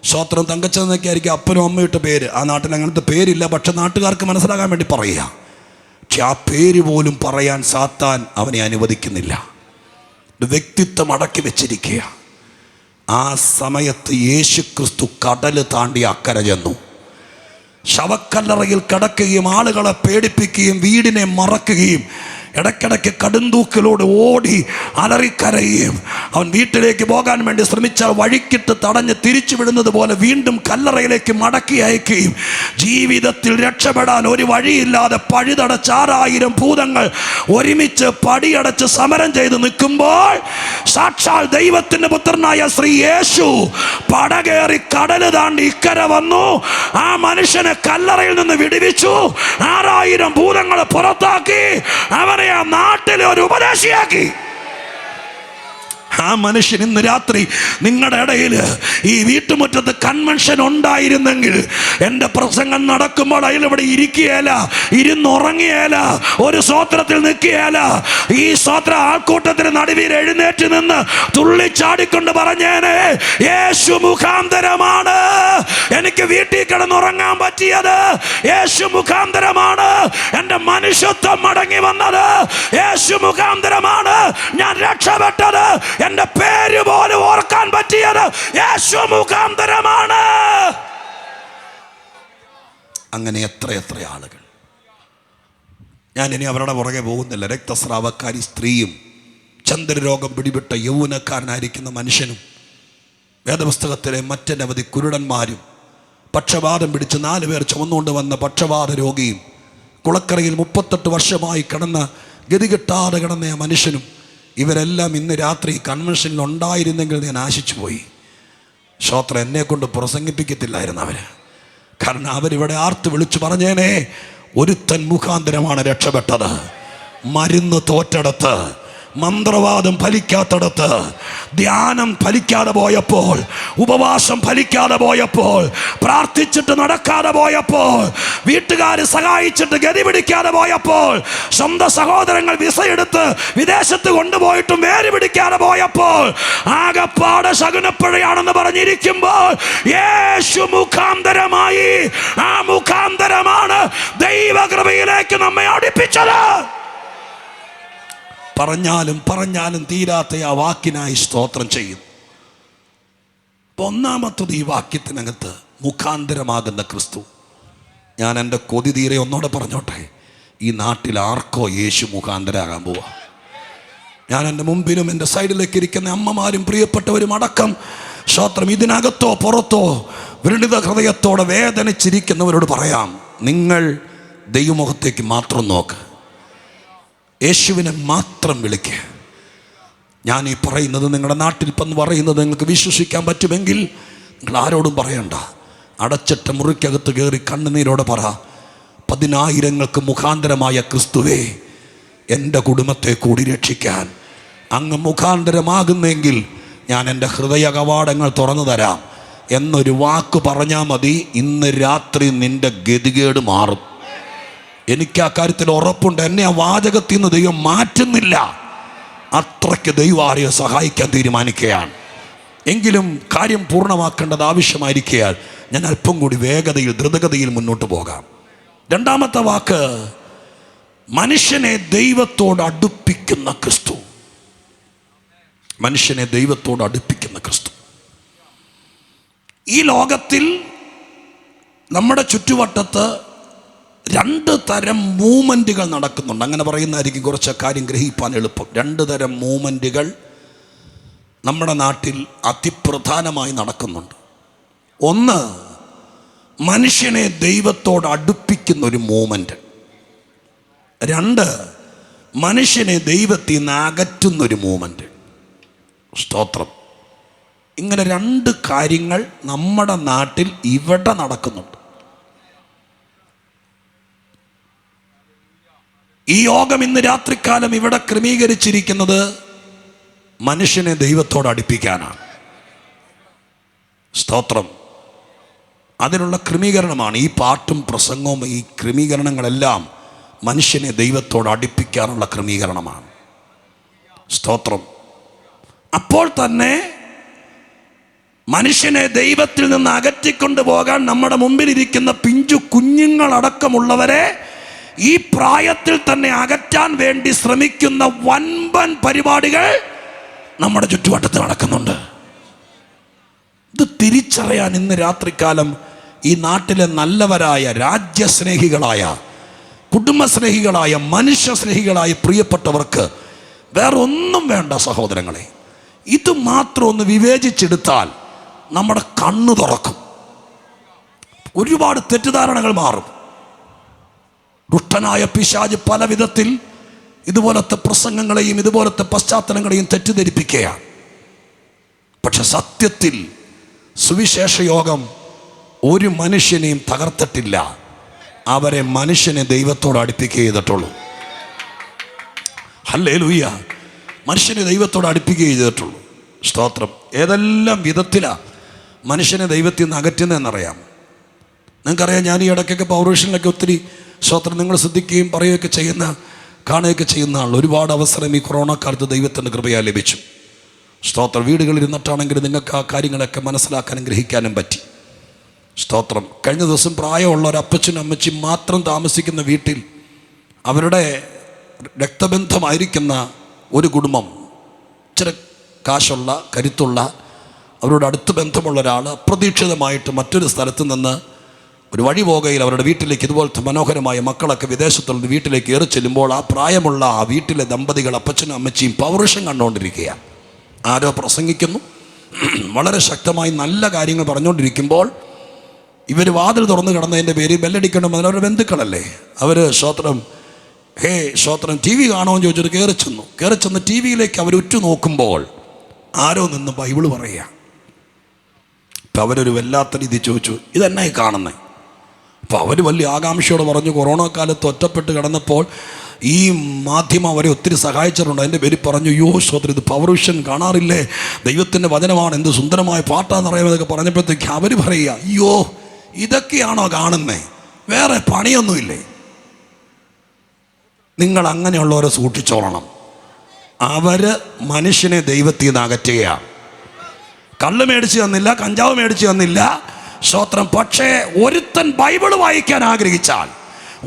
സ്തോത്രം തങ്കച്ചെന്നൊക്കെ ആയിരിക്കും അപ്പനും അമ്മയിട്ട് പേര്. ആ നാട്ടിൽ അങ്ങനത്തെ പേരില്ല, പക്ഷെ നാട്ടുകാർക്ക് മനസ്സിലാകാൻ വേണ്ടി പറയുക. പക്ഷെ ആ പേര് പോലും പറയാൻ സാത്താൻ അവനെ അനുവദിക്കുന്നില്ല. വ്യക്തിത്വം അടക്കി വെച്ചിരിക്കുക. ആ സമയത്ത് യേശുക്രിസ്തു കടല് താണ്ടി അക്കരെ ചെന്നു. ശവക്കല്ലറയിൽ കിടക്കുകയും ആളുകളെ പേടിപ്പിക്കുകയും വീടിനെ മറക്കുകയും ഇടയ്ക്കിടയ്ക്ക് കടുന്തൂക്കിലോട് ഓടി അലറിക്കരയുകയും അവൻ വീട്ടിലേക്ക് പോകാൻ വേണ്ടി ശ്രമിച്ചാൽ വഴിക്കിട്ട് തടഞ്ഞ് തിരിച്ചു വിടുന്നത് പോലെ വീണ്ടും കല്ലറയിലേക്ക് മടക്കി അയക്കുകയും ജീവിതത്തിൽ രക്ഷപ്പെടാൻ ഒരു വഴിയില്ലാതെ പഴുതടച്ച് 6000 ഭൂതങ്ങൾ ഒരുമിച്ച് പടിയടച്ച് സമരം ചെയ്ത് നിൽക്കുമ്പോൾ സാക്ഷാൽ ദൈവത്തിൻ്റെ പുത്രനായ ശ്രീ യേശു പടകേറി കടല് താണ്ടി ഇക്കരെ വന്നു. ആ മനുഷ്യനെ കല്ലറയിൽ നിന്ന് വിടുവിച്ചു. 6000 ഭൂതങ്ങളെ പുറത്താക്കി അവനെ ആ നാട്ടിലെ ഒരു ഉപദേശിയാക്കി. ആ മനുഷ്യൻ ഇന്ന് രാത്രി നിങ്ങളുടെ ഇടയിൽ ഈ വീട്ടുമുറ്റത്ത് കൺവെൻഷൻ ഉണ്ടായിരുന്നെങ്കിൽ എൻ്റെ പ്രസംഗം നടക്കുമ്പോൾ അതിലിവിടെ ഇരിക്കുകയല്ല, ഇരുന്നുറങ്ങിയല്ല, ഒരു സ്തോത്രത്തിൽ നിൽക്കുകയല്ല. ഈ സ്തോത്ര ആൾക്കൂട്ടത്തിന് നടുവിൽ എഴുന്നേറ്റ് നിന്ന് തുള്ളിച്ചാടിക്കൊണ്ട് പറഞ്ഞേനെ, യേശു മുഖാന്തരമാണ് എനിക്ക് വീട്ടിൽ കിടന്നുറങ്ങാൻ പറ്റിയത്. യേശു മുഖാന്തരമാണ് എൻ്റെ മനുഷ്യത്വം മടങ്ങി വന്നത്. യേശു മുഖാന്തരമാണ് ഞാൻ രക്ഷപ്പെട്ടത്. എൻ്റെ പേര് പോലും ഓർക്കാൻ പറ്റിയത് യേശു മുഖാന്തരമാണ്. അങ്ങനെ എത്ര ആളുകൾ. ഞാനിനി അവരുടെ പുറകെ പോകുന്നില്ല. രക്തസ്രാവക്കാരി സ്ത്രീയും ചന്ദ്രരോഗം പിടിപെട്ട യൗവനക്കാരനായിരിക്കുന്ന മനുഷ്യനും വേദപുസ്തകത്തിലെ മറ്റനവധി കുരുടന്മാരും പക്ഷപാതം പിടിച്ച് 4 പേർ ചുമന്നുകൊണ്ട് വന്ന പക്ഷപാത രോഗിയും കുളക്കരയിൽ 38 വർഷമായി കിടന്ന ഗതികെട്ടാതെ കിടന്ന ആ മനുഷ്യനും ഇവരെല്ലാം ഇന്ന് രാത്രി കൺവെൻഷനിൽ ഉണ്ടായിരുന്നെങ്കിൽ ഞാൻ ആശിച്ചു പോയി. ശ്രോത്ര എന്നെ കൊണ്ട് പ്രസംഗിപ്പിക്കത്തില്ലായിരുന്നു അവർ. കാരണം അവരിവിടെ ആർത്ത് വിളിച്ചു പറഞ്ഞേനെ, ഒരുത്തൻ മുഖാന്തരമാണ് രക്ഷപ്പെട്ടത്. മരുന്ന് തോറ്റെടുത്ത് മന്ത്രവാദം ഫലിക്കാത്തടത്ത്, ധ്യാനം ഫലിക്കാതെ പോയപ്പോൾ, ഉപവാസം ഫലിക്കാതെ പോയപ്പോൾ, പ്രാർത്ഥിച്ചിട്ട് നടക്കാതെ പോയപ്പോൾ, വീട്ടുകാർ സഹായിച്ചിട്ട് ഗതി പിടിക്കാതെ പോയപ്പോൾ, സ്വന്തം സഹോദരങ്ങൾ വിസയെടുത്ത് വിദേശത്ത് കൊണ്ടുപോയിട്ടും വേര് പിടിക്കാതെ പോയപ്പോൾ, ആകപ്പാടെ ശകുനപ്പുഴയാണെന്ന് പറഞ്ഞിരിക്കുമ്പോൾ യേശു മുഖാന്തരമായി, ആ മുഖാന്തരമാണ് ദൈവകൃപയിലേക്ക് നമ്മെ അടുപ്പിച്ചത്. പറഞ്ഞാലും തീരാത്ത ആ വാക്കിനായി സ്തോത്രം ചെയ്യും. ഒന്നാമത്തത് ഈ വാക്യത്തിനകത്ത് മുഖാന്തരമാകുന്ന ക്രിസ്തു. ഞാൻ എൻ്റെ കൊതി തീരെ ഒന്നോടെ പറഞ്ഞോട്ടെ, ഈ നാട്ടിൽ ആർക്കോ യേശു മുഖാന്തരമാകാൻ പോവാ. ഞാൻ എൻ്റെ മുമ്പിലും എൻ്റെ സൈഡിലേക്ക് ഇരിക്കുന്ന അമ്മമാരും പ്രിയപ്പെട്ടവരും അടക്കം സ്തോത്രം ഇതിനകത്തോ പുറത്തോ വിരുണിത ഹൃദയത്തോടെ വേദനിച്ചിരിക്കുന്നവരോട് പറയാം, നിങ്ങൾ ദൈവമുഖത്തേക്ക് മാത്രം നോക്ക്, യേശുവിനെ മാത്രം വിളിക്കുക. ഞാൻ ഈ പറയുന്നത് നിങ്ങളുടെ നാട്ടിൽ ഇപ്പം പറയുന്നത് നിങ്ങൾക്ക് വിശ്വസിക്കാൻ പറ്റുമെങ്കിൽ നിങ്ങൾ ആരോടും പറയണ്ട. അടച്ചിട്ട മുറിക്കകത്ത് കയറി കണ്ണുനീരോടെ പറ, 10,000-ങ്ങൾക്ക് മുഖാന്തരമായ ക്രിസ്തുവേ, എൻ്റെ കുടുംബത്തെ കൂടി രക്ഷിക്കാൻ അങ്ങ് മുഖാന്തരമാകുന്നെങ്കിൽ ഞാൻ എൻ്റെ ഹൃദയ കവാടങ്ങൾ തുറന്നു തരാം എന്നൊരു വാക്ക് പറഞ്ഞാൽ മതി. ഇന്ന് രാത്രി നിൻ്റെ ഗതികേട് മാറും. എനിക്ക് ആ കാര്യത്തിൽ ഉറപ്പുണ്ട്. എന്നെ ആ വാചകത്തിൽ നിന്ന് ദൈവം മാറ്റുന്നില്ല. അത്രയ്ക്ക് ദൈവം ആരെയോ സഹായിക്കാൻ തീരുമാനിക്കുകയാണ്. എങ്കിലും കാര്യം പൂർണ്ണമാക്കേണ്ടത് ആവശ്യമായിരിക്കയാൽ ഞാൻ അല്പം കൂടി വേഗതയിൽ ദ്രുതഗതിയിൽ മുന്നോട്ട് പോകാം. രണ്ടാമത്തെ വാക്ക്, മനുഷ്യനെ ദൈവത്തോട് അടുപ്പിക്കുന്ന ക്രിസ്തു. മനുഷ്യനെ ദൈവത്തോട് അടുപ്പിക്കുന്ന ക്രിസ്തു. ഈ ലോകത്തിൽ നമ്മുടെ ചുറ്റുവട്ടത്ത് 2 തരം മൂവ്മെൻറ്റുകൾ നടക്കുന്നുണ്ട്. അങ്ങനെ പറയുന്നതായിരിക്കും കുറച്ച് കാര്യം ഗ്രഹിക്കാൻ എളുപ്പം. 2 തരം മൂവ്മെൻറ്റുകൾ നമ്മുടെ നാട്ടിൽ അതിപ്രധാനമായി നടക്കുന്നുണ്ട്. ഒന്ന്, മനുഷ്യനെ ദൈവത്തോട് അടുപ്പിക്കുന്നൊരു മൂവ്മെൻറ്റ്. 2, മനുഷ്യനെ ദൈവത്തിൽ നിന്ന് അകറ്റുന്നൊരു മൂവ്മെൻറ്റ്. സ്തോത്രം. ഇങ്ങനെ 2 കാര്യങ്ങൾ നമ്മുടെ നാട്ടിൽ ഇവിടെ നടക്കുന്നുണ്ട്. ഈ യോഗം ഇന്ന് രാത്രികാലം ഇവിടെ ക്രമീകരിച്ചിരിക്കുന്നത് മനുഷ്യനെ ദൈവത്തോട് അടുപ്പിക്കാനാണ്. സ്തോത്രം. അതിനുള്ള ക്രമീകരണമാണ് ഈ പാട്ടും പ്രസംഗവും. ഈ ക്രമീകരണങ്ങളെല്ലാം മനുഷ്യനെ ദൈവത്തോട് അടുപ്പിക്കാനുള്ള ക്രമീകരണമാണ്. സ്തോത്രം. അപ്പോൾ തന്നെ മനുഷ്യനെ ദൈവത്തിൽ നിന്ന് അകറ്റിക്കൊണ്ടു പോകാൻ നമ്മുടെ മുമ്പിലിരിക്കുന്ന പിഞ്ചു കുഞ്ഞുങ്ങളടക്കമുള്ളവരെ ഈ പ്രായത്തിൽ തന്നെ അകറ്റാൻ വേണ്ടി ശ്രമിക്കുന്ന വൻപൻ പരിപാടികൾ നമ്മുടെ ചുറ്റുവട്ടത്ത് നടക്കുന്നുണ്ട്. ഇത് തിരിച്ചറിയാൻ ഇന്ന് രാത്രികാലം ഈ നാട്ടിലെ നല്ലവരായ, രാജ്യസ്നേഹികളായ, കുടുംബസ്നേഹികളായ, മനുഷ്യസ്നേഹികളായ പ്രിയപ്പെട്ടവർക്ക് വേറെ ഒന്നും വേണ്ട സഹോദരങ്ങളെ. ഇത് മാത്രം ഒന്ന് വിവേചിച്ചെടുത്താൽ നമ്മുടെ കണ്ണ് തുറക്കും. ഒരുപാട് തെറ്റിദ്ധാരണകൾ മാറും. ദുഷ്ടനായ പിശാച് പല വിധത്തിൽ ഇതുപോലത്തെ പ്രസംഗങ്ങളെയും ഇതുപോലത്തെ പശ്ചാത്തലങ്ങളെയും തെറ്റിദ്ധരിപ്പിക്കുകയാണ്. പക്ഷെ സത്യത്തിൽ സുവിശേഷ യോഗം ഒരു മനുഷ്യനെയും തകർത്തിട്ടില്ല. അവരെ മനുഷ്യനെ ദൈവത്തോട് അടുപ്പിക്കുക ചെയ്തിട്ടുള്ളൂ. ഹല്ലേലൂയ. മനുഷ്യനെ ദൈവത്തോട് അടുപ്പിക്കുക ചെയ്തിട്ടുള്ളൂ. സ്തോത്രം. ഏതെല്ലാം വിധത്തിലാണ് മനുഷ്യനെ ദൈവത്തിൽ നിന്ന് അകറ്റുന്നതെന്നറിയാം. നിങ്ങൾക്കറിയാം, ഞാൻ ഈ ഇടയ്ക്കൊക്കെ പൗരുഷനിലൊക്കെ ഒത്തിരി സ്തോത്രം നിങ്ങൾ ശ്രദ്ധിക്കുകയും പറയുകയൊക്കെ കാണുകയൊക്കെ ചെയ്യുന്ന ആൾ. ഒരുപാട് അവസരം ഈ കൊറോണ കാലത്ത് ദൈവത്തിൻ്റെ കൃപയാൽ ലഭിച്ചു. സ്തോത്രം. വീടുകളിൽ ഇരുന്നിട്ടാണെങ്കിൽ നിങ്ങൾക്ക് ആ കാര്യങ്ങളൊക്കെ മനസ്സിലാക്കാനും ഗ്രഹിക്കാനും പറ്റി. സ്തോത്രം. കഴിഞ്ഞ ദിവസം പ്രായമുള്ള ഒരു അപ്പച്ചനും അമ്മച്ചിയും മാത്രം താമസിക്കുന്ന വീട്ടിൽ അവരുടെ രക്തബന്ധമായിരിക്കുന്ന ഒരു കുടുംബം, ഇച്ചിരി കാശുള്ള, കരുത്തുള്ള, അവരോട് അടുത്ത് ബന്ധമുള്ള ഒരാൾ അപ്രതീക്ഷിതമായിട്ട് മറ്റൊരു സ്ഥലത്ത് നിന്ന് ഒരു വഴി പോകയിൽ അവരുടെ വീട്ടിലേക്ക് ഇതുപോലത്തെ മനോഹരമായ മക്കളൊക്കെ വിദേശത്തുള്ള വീട്ടിലേക്ക് ഏറി ചെല്ലുമ്പോൾ ആ പ്രായമുള്ള ആ വീട്ടിലെ ദമ്പതികൾ, അപ്പച്ചനും അമ്മച്ചിയും പൗരുഷം കണ്ടുകൊണ്ടിരിക്കുക. ആരോ പ്രസംഗിക്കുന്നു, വളരെ ശക്തമായി നല്ല കാര്യങ്ങൾ പറഞ്ഞുകൊണ്ടിരിക്കുമ്പോൾ ഇവർ വാതിൽ തുറന്ന് കിടന്നതിൻ്റെ പേരിൽ ബെല്ലടിക്കണം. അവരുടെ ബന്ധുക്കളല്ലേ അവർ. സ്തോത്രം. സ്തോത്രം. TV കാണുമെന്ന് ചോദിച്ചിട്ട് കയറി ചെന്ന് TV യിലേക്ക് അവർ ഉറ്റു നോക്കുമ്പോൾ ആരോ നിന്ന് ബൈബിള് പറയുക. അപ്പം അവരൊരു വല്ലാത്ത രീതി ചോദിച്ചു, ഇതെന്നായി കാണുന്നത്? അപ്പോൾ അവർ വലിയ ആകാംക്ഷയോടെ പറഞ്ഞു, കൊറോണ കാലത്ത് ഒറ്റപ്പെട്ട് കിടന്നപ്പോൾ ഈ മാധ്യമം അവരെ ഒത്തിരി സഹായിച്ചിട്ടുണ്ട്. എൻ്റെ പേര് പറഞ്ഞു, യോ ശ്രോത്രം, ഇത് പവർ വിഷൻ കാണാറില്ലേ, ദൈവത്തിൻ്റെ വചനമാണ്, എന്ത് സുന്ദരമായ പാട്ടാന്നറിയാമെന്നൊക്കെ പറഞ്ഞപ്പോഴത്തേക്ക് അവർ പറയുക, അയ്യോ ഇതൊക്കെയാണോ കാണുന്നേ, വേറെ പണിയൊന്നുമില്ലേ? നിങ്ങൾ അങ്ങനെയുള്ളവരെ സൂക്ഷിച്ചോളണം. അവർ മനുഷ്യനെ ദൈവത്തിൽ നിന്ന് അകറ്റുകയാണ്. കള്ള് മേടിച്ച് തന്നില്ല, കഞ്ചാവ് മേടിച്ച് തന്നില്ല, സ്തോത്രം. പക്ഷേ ഒരുത്തൻ ബൈബിൾ വായിക്കാൻ ആഗ്രഹിച്ചാൽ,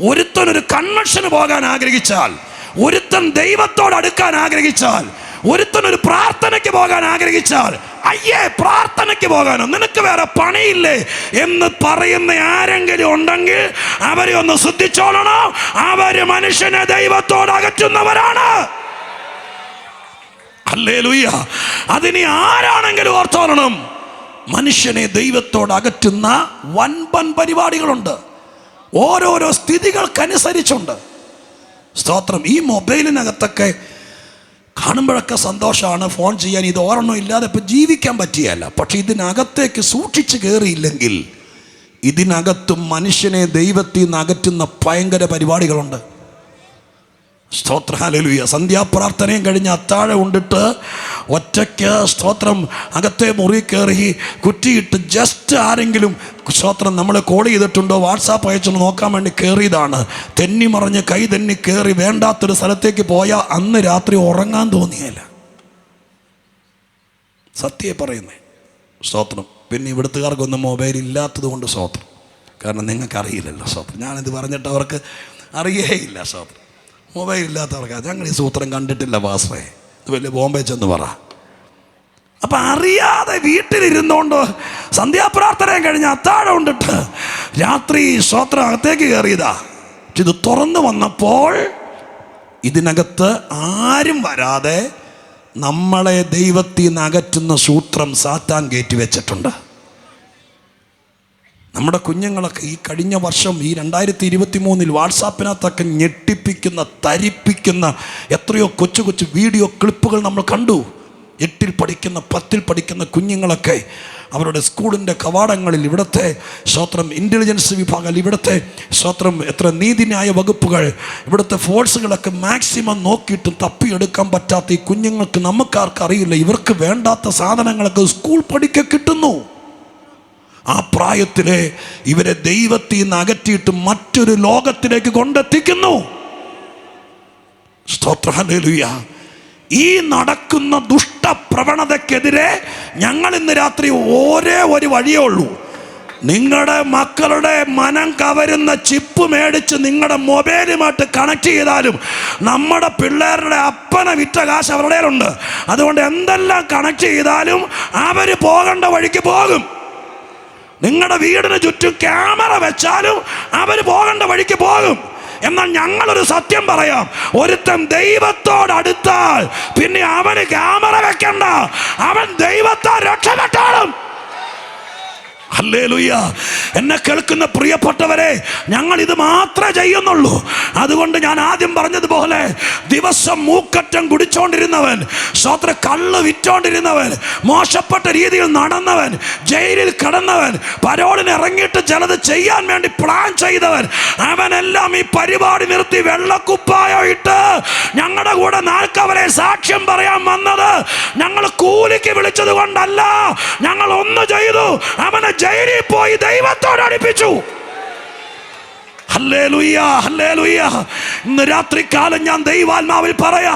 ഒരുത്തൻ ഒരു കൺവെൻഷന് പോകാൻ ആഗ്രഹിച്ചാൽ, ഒരുത്തൻ ദൈവത്തോട് അടുക്കാൻ ആഗ്രഹിച്ചാൽ, ഒരുത്തൻ ഒരു പ്രാർത്ഥനയ്ക്ക് പോകാൻ ആഗ്രഹിച്ചാൽ, അയ്യേ പ്രാർത്ഥനയ്ക്ക് പോകാനോ, നിനക്ക് വേറെ പണിയില്ലേ എന്ന് പറയുന്ന ആരെങ്കിലും ഉണ്ടെങ്കിൽ അവരെ ഒന്ന് ശ്രദ്ധിച്ചോളണം. അവര് മനുഷ്യനെ ദൈവത്തോട് അകറ്റുന്നവരാണ്. ഹല്ലേലൂയ. അതിനി ആരാണെങ്കിലും ഓർത്തോളണം, മനുഷ്യനെ ദൈവത്തോട് അകറ്റുന്ന വൻപൻ പരിപാടികളുണ്ട്, ഓരോരോ സ്ഥിതികൾക്കനുസരിച്ചുണ്ട്. സ്തോത്രം. ഈ മൊബൈലിനകത്തൊക്കെ കാണുമ്പോഴൊക്കെ സന്തോഷമാണ്, ഫോൺ ചെയ്യാൻ. ഇത് ഓർമ്മ ഇല്ലാതെ ഇപ്പം ജീവിക്കാൻ പറ്റിയല്ല. പക്ഷെ ഇതിനകത്തേക്ക് സൂക്ഷിച്ച് കയറിയില്ലെങ്കിൽ ഇതിനകത്തും മനുഷ്യനെ ദൈവത്തിൽ നിന്ന് അകറ്റുന്ന ഭയങ്കര പരിപാടികളുണ്ട്. സ്തോത്ര. ഹല്ലേലൂയ. സന്ധ്യാപ്രാർത്ഥനയും കഴിഞ്ഞ് അത്താഴം ഉണ്ടിട്ട് ഒറ്റയ്ക്ക് സ്തോത്രം അകത്തെ മുറി കയറി കുറ്റിയിട്ട് ജസ്റ്റ് ആരെങ്കിലും സ്തോത്രം നമ്മളെ കോൾ ചെയ്തിട്ടുണ്ടോ, വാട്സാപ്പ് അയച്ചൊന്ന് നോക്കാൻ വേണ്ടി കയറിയതാണ്. തെന്നി മറിഞ്ഞ് കൈ തെന്നി കയറി വേണ്ടാത്തൊരു സ്ഥലത്തേക്ക് പോയാൽ അന്ന് രാത്രി ഉറങ്ങാൻ തോന്നിയല്ല. സത്യം പറയുന്നേ. സ്തോത്രം. പിന്നെ ഇവിടുത്തുകാർക്കൊന്നും മൊബൈൽ ഇല്ലാത്തത് കൊണ്ട് സ്തോത്രം. കാരണം നിങ്ങൾക്കറിയില്ലല്ലോ സ്തോത്രം. ഞാനിത് പറഞ്ഞിട്ട് അവർക്ക് അറിയേയില്ല സ്തോത്രം. മൊബൈൽ ഇല്ലാത്തവർക്ക് ഞങ്ങൾ ഈ സൂത്രം കണ്ടിട്ടില്ല പാസ്റ്ററേ, ഇത് വലിയ ബോംബെ ചെന്ന് പറ. അപ്പം അറിയാതെ വീട്ടിലിരുന്നുകൊണ്ട് സന്ധ്യാപ്രാർത്ഥനയും കഴിഞ്ഞ് അത്താഴം ഉണ്ടിട്ട് രാത്രി സ്തോത്രം അകത്തേക്ക് കയറിയതാ. ഇത് തുറന്നു വന്നപ്പോൾ ഇതിനകത്ത് ആരും വരാതെ നമ്മളെ ദൈവത്തിൽ നിന്ന് അകറ്റുന്ന സൂത്രം സാത്താൻ കയറ്റി വെച്ചിട്ടുണ്ട്. നമ്മുടെ കുഞ്ഞുങ്ങളൊക്കെ ഈ കഴിഞ്ഞ വർഷം ഈ 2023 വാട്സാപ്പിനകത്തൊക്കെ ഞെട്ടിപ്പിക്കുന്ന, തരിപ്പിക്കുന്ന എത്രയോ കൊച്ചു കൊച്ചു വീഡിയോ ക്ലിപ്പുകൾ നമ്മൾ കണ്ടു. 8ൽ പഠിക്കുന്ന 10ൽ പഠിക്കുന്ന കുഞ്ഞുങ്ങളൊക്കെ അവരുടെ സ്കൂളിൻ്റെ കവാടങ്ങളിൽ ഇവിടുത്തെ സ്തോത്രം ഇൻ്റലിജൻസ് വിഭാഗം, ഇവിടുത്തെ സ്തോത്രം എത്ര നീതിന്യായ വകുപ്പുകൾ, ഇവിടുത്തെ ഫോഴ്സുകളൊക്കെ മാക്സിമം നോക്കിയിട്ടും തപ്പിയെടുക്കാൻ പറ്റാത്ത ഈ കുഞ്ഞുങ്ങൾക്ക് നമുക്കാർക്കറിയില്ല, ഇവർക്ക് വേണ്ടാത്ത സാധനങ്ങളൊക്കെ സ്കൂൾ പഠിക്കാൻ കിട്ടുന്നു. ആ പ്രായത്തിലെ ഇവരെ ദൈവത്തിൽ നിന്ന് അകറ്റിയിട്ട് മറ്റൊരു ലോകത്തിലേക്ക് കൊണ്ടെത്തിക്കുന്നു. സ്തോത്ര. ഹല്ലേലൂയ. ഈ നടക്കുന്ന ദുഷ്ടപ്രവണതയ്ക്കെതിരെ ഞങ്ങൾ ഇന്ന് രാത്രി ഒരേ ഒരു വഴിയേ ഉള്ളൂ. നിങ്ങളുടെ മക്കളുടെ മനം കവരുന്ന ചിപ്പ് മേടിച്ച് നിങ്ങളുടെ മൊബൈലുമായിട്ട് കണക്ട് ചെയ്താലും നമ്മുടെ പിള്ളേരുടെ അപ്പനെ വിറ്റ കാശ് അവരുടെ ഉണ്ട്. അതുകൊണ്ട് എന്തെല്ലാം കണക്ട് ചെയ്താലും അവർ പോകേണ്ട വഴിക്ക് പോകും. നിങ്ങളുടെ വീടിന് ചുറ്റും ക്യാമറ വെച്ചാലും അവർ പോകേണ്ട വഴിക്ക് പോകും. എന്നാൽ ഞങ്ങളൊരു സത്യം പറയാം, ഒരുത്തൻ ദൈവത്തോട് അടുത്താൽ പിന്നെ അവന് ക്യാമറ വെക്കണ്ട, അവൻ ദൈവത്താൽ രക്ഷപ്പെട്ടോളും. ഹല്ലേലൂയ. എന്നെ കേൾക്കുന്ന പ്രിയപ്പെട്ടവരെ, ഞങ്ങൾ ഇത് മാത്രമേ ചെയ്യുന്നുള്ളൂ. അതുകൊണ്ട് ഞാൻ ആദ്യം പറഞ്ഞതുപോലെ ദിവസം മൂക്കറ്റം കുടിച്ചോണ്ടിരുന്നവൻ, സ്തോത്ര കള്ള് വിറ്റോണ്ടിരുന്നവൻ, മോശപ്പെട്ട രീതിയിൽ നടന്നവൻ, ജയിലിൽ കിടന്നവൻ, പരോളിന് ഇറങ്ങിയിട്ട് ചിലത് ചെയ്യാൻ വേണ്ടി പ്ലാൻ ചെയ്തവൻ, അവനെല്ലാം ഈ പരിപാടി നിർത്തി വെള്ളക്കുപ്പായോ ഇട്ട് ഞങ്ങളുടെ കൂടെ നാൽക്കവരെ സാക്ഷ്യം പറയാൻ വന്നത് ഞങ്ങൾ കൂലിക്ക് വിളിച്ചത് കൊണ്ടല്ല. ഞങ്ങൾ ഒന്ന് ചെയ്തു, അവനെ ജയിലിൽ പോയി ദൈവത്തോട് അടുപ്പിച്ചു. Hallelujah, hallelujah. ഇന്ന് രാത്രികാലം ഞാൻ ദൈവാത്മാവിൽ പറയാ,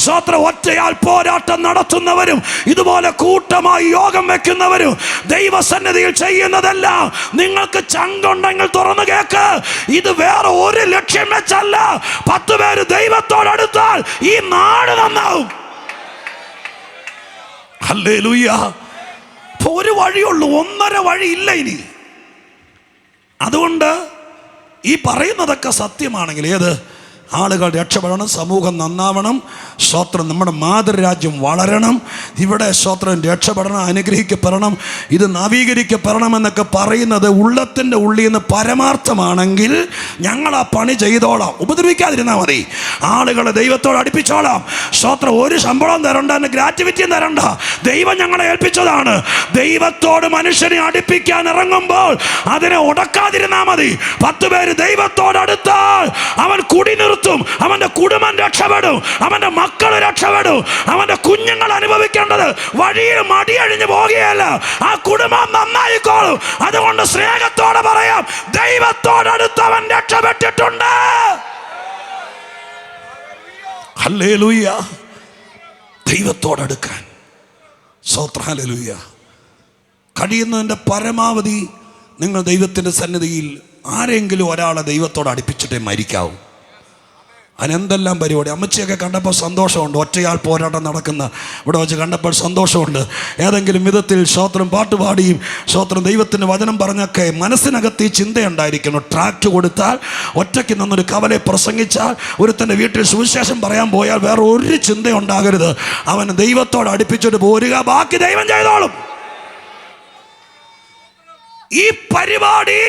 സ്തോത്ര, ഒറ്റയാൽ പോരാട്ടം നടത്തുന്നവരും ഇതുപോലെ കൂട്ടമായി യോഗം വെക്കുന്നവരും ദൈവസന്നിധിയിൽ ചെയ്യുന്നതെല്ലാം നിങ്ങൾക്ക് ചങ്കുണ്ടെങ്കിൽ തുറന്നു കേക്ക്. ഇത് വേറെ ഒരു ലക്ഷ്യം വെച്ചല്ല. 10 പേര് ദൈവത്തോടടുത്താൽ ഈ നാട് നന്നാവും. ഹല്ലേലൂയ. ഒരു വഴിയുള്ളൂ, 1.5 വഴിയില്ല ഇനി. അതുകൊണ്ട് ഈ പറയുന്നതൊക്കെ സത്യമാണെങ്കിൽ, ഏത് ആളുകൾ രക്ഷപ്പെടണം, സമൂഹം നന്നാവണം, സ്തോത്രം നമ്മുടെ മാതൃരാജ്യം വളരണം, ഇവിടെ സ്തോത്രം രക്ഷപ്പെടണം, അനുഗ്രഹിക്കപ്പെടണം, ഇത് നവീകരിക്കപ്പെടണമെന്നൊക്കെ പറയുന്നത് ഉള്ളത്തിൻ്റെ ഉള്ളിൽ നിന്ന് പരമാർത്ഥമാണെങ്കിൽ ഞങ്ങൾ ആ പണി ചെയ്തോളാം. ഉപദ്രവിക്കാതിരുന്നാൽ മതി. ആളുകളെ ദൈവത്തോട് അടുപ്പിച്ചോളാം. സ്തോത്രം. ഒരു ശമ്പളം തരണ്ട, ഗ്രാറ്റുവിറ്റിയും തരണ്ട. ദൈവം ഞങ്ങളെ ഏൽപ്പിച്ചതാണ്. ദൈവത്തോട് മനുഷ്യനെ അടുപ്പിക്കാൻ ഇറങ്ങുമ്പോൾ അതിനെ ഉടക്കാതിരുന്നാൽ മതി. 10 പേര് ദൈവത്തോട് അടുത്താൽ അവൻ കുടി നിർത്തും. അവന്റെ കുടുംബം രക്ഷപ്പെടും, അവന്റെ മക്കൾ രക്ഷപ്പെടും, അവന്റെ കുഞ്ഞുങ്ങൾ അനുഭവിക്കേണ്ടത് വഴിയിൽ മടിയഴിഞ്ഞു പോകുകയല്ല. ആ കുടുംബം നന്നായിക്കോളും. അതുകൊണ്ട് സ്നേഹത്തോടെ പറയാം, ദൈവത്തോടടുത്തവൻ രക്ഷപ്പെട്ടിട്ടുണ്ട്. ഹല്ലേലൂയ. ദൈവത്തോടടുക്കാൻ സ്തോത്രം. ഹല്ലേലൂയ. കഴിയുന്നതിൻ്റെ പരമാവധി നിങ്ങൾ ദൈവത്തിൻ്റെ സന്നിധിയിൽ ആരെങ്കിലും ഒരാളെ ദൈവത്തോട് അടുപ്പിച്ചിട്ടേ മരിക്കാവൂ. അതിനെന്തെല്ലാം പരിപാടി. അമ്മച്ചിയൊക്കെ കണ്ടപ്പോൾ സന്തോഷമുണ്ട്. ഒറ്റയാൾ പോരാട്ടം നടക്കുന്ന ഇവിടെ വെച്ച് കണ്ടപ്പോൾ സന്തോഷമുണ്ട്. ഏതെങ്കിലും വിധത്തിൽ സ്തോത്രം പാട്ടുപാടിയും സ്തോത്രം ദൈവത്തിൻ്റെ വചനം പറഞ്ഞൊക്കെ മനസ്സിനകത്ത് ഈ ചിന്തയുണ്ടായിരിക്കണം. ട്രാക്റ്റ് കൊടുത്താൽ, ഒറ്റയ്ക്ക് നിന്നൊരു കവലെ പ്രസംഗിച്ചാൽ, ഒരുത്തൻ്റെ വീട്ടിൽ സുവിശേഷം പറയാൻ പോയാൽ വേറെ ഒരു ചിന്തയുണ്ടാകരുത്. അവൻ ദൈവത്തോട് അടുപ്പിച്ചിട്ട് പോരുക, ബാക്കി ദൈവം ചെയ്തോളും. ഈ പരിപാടി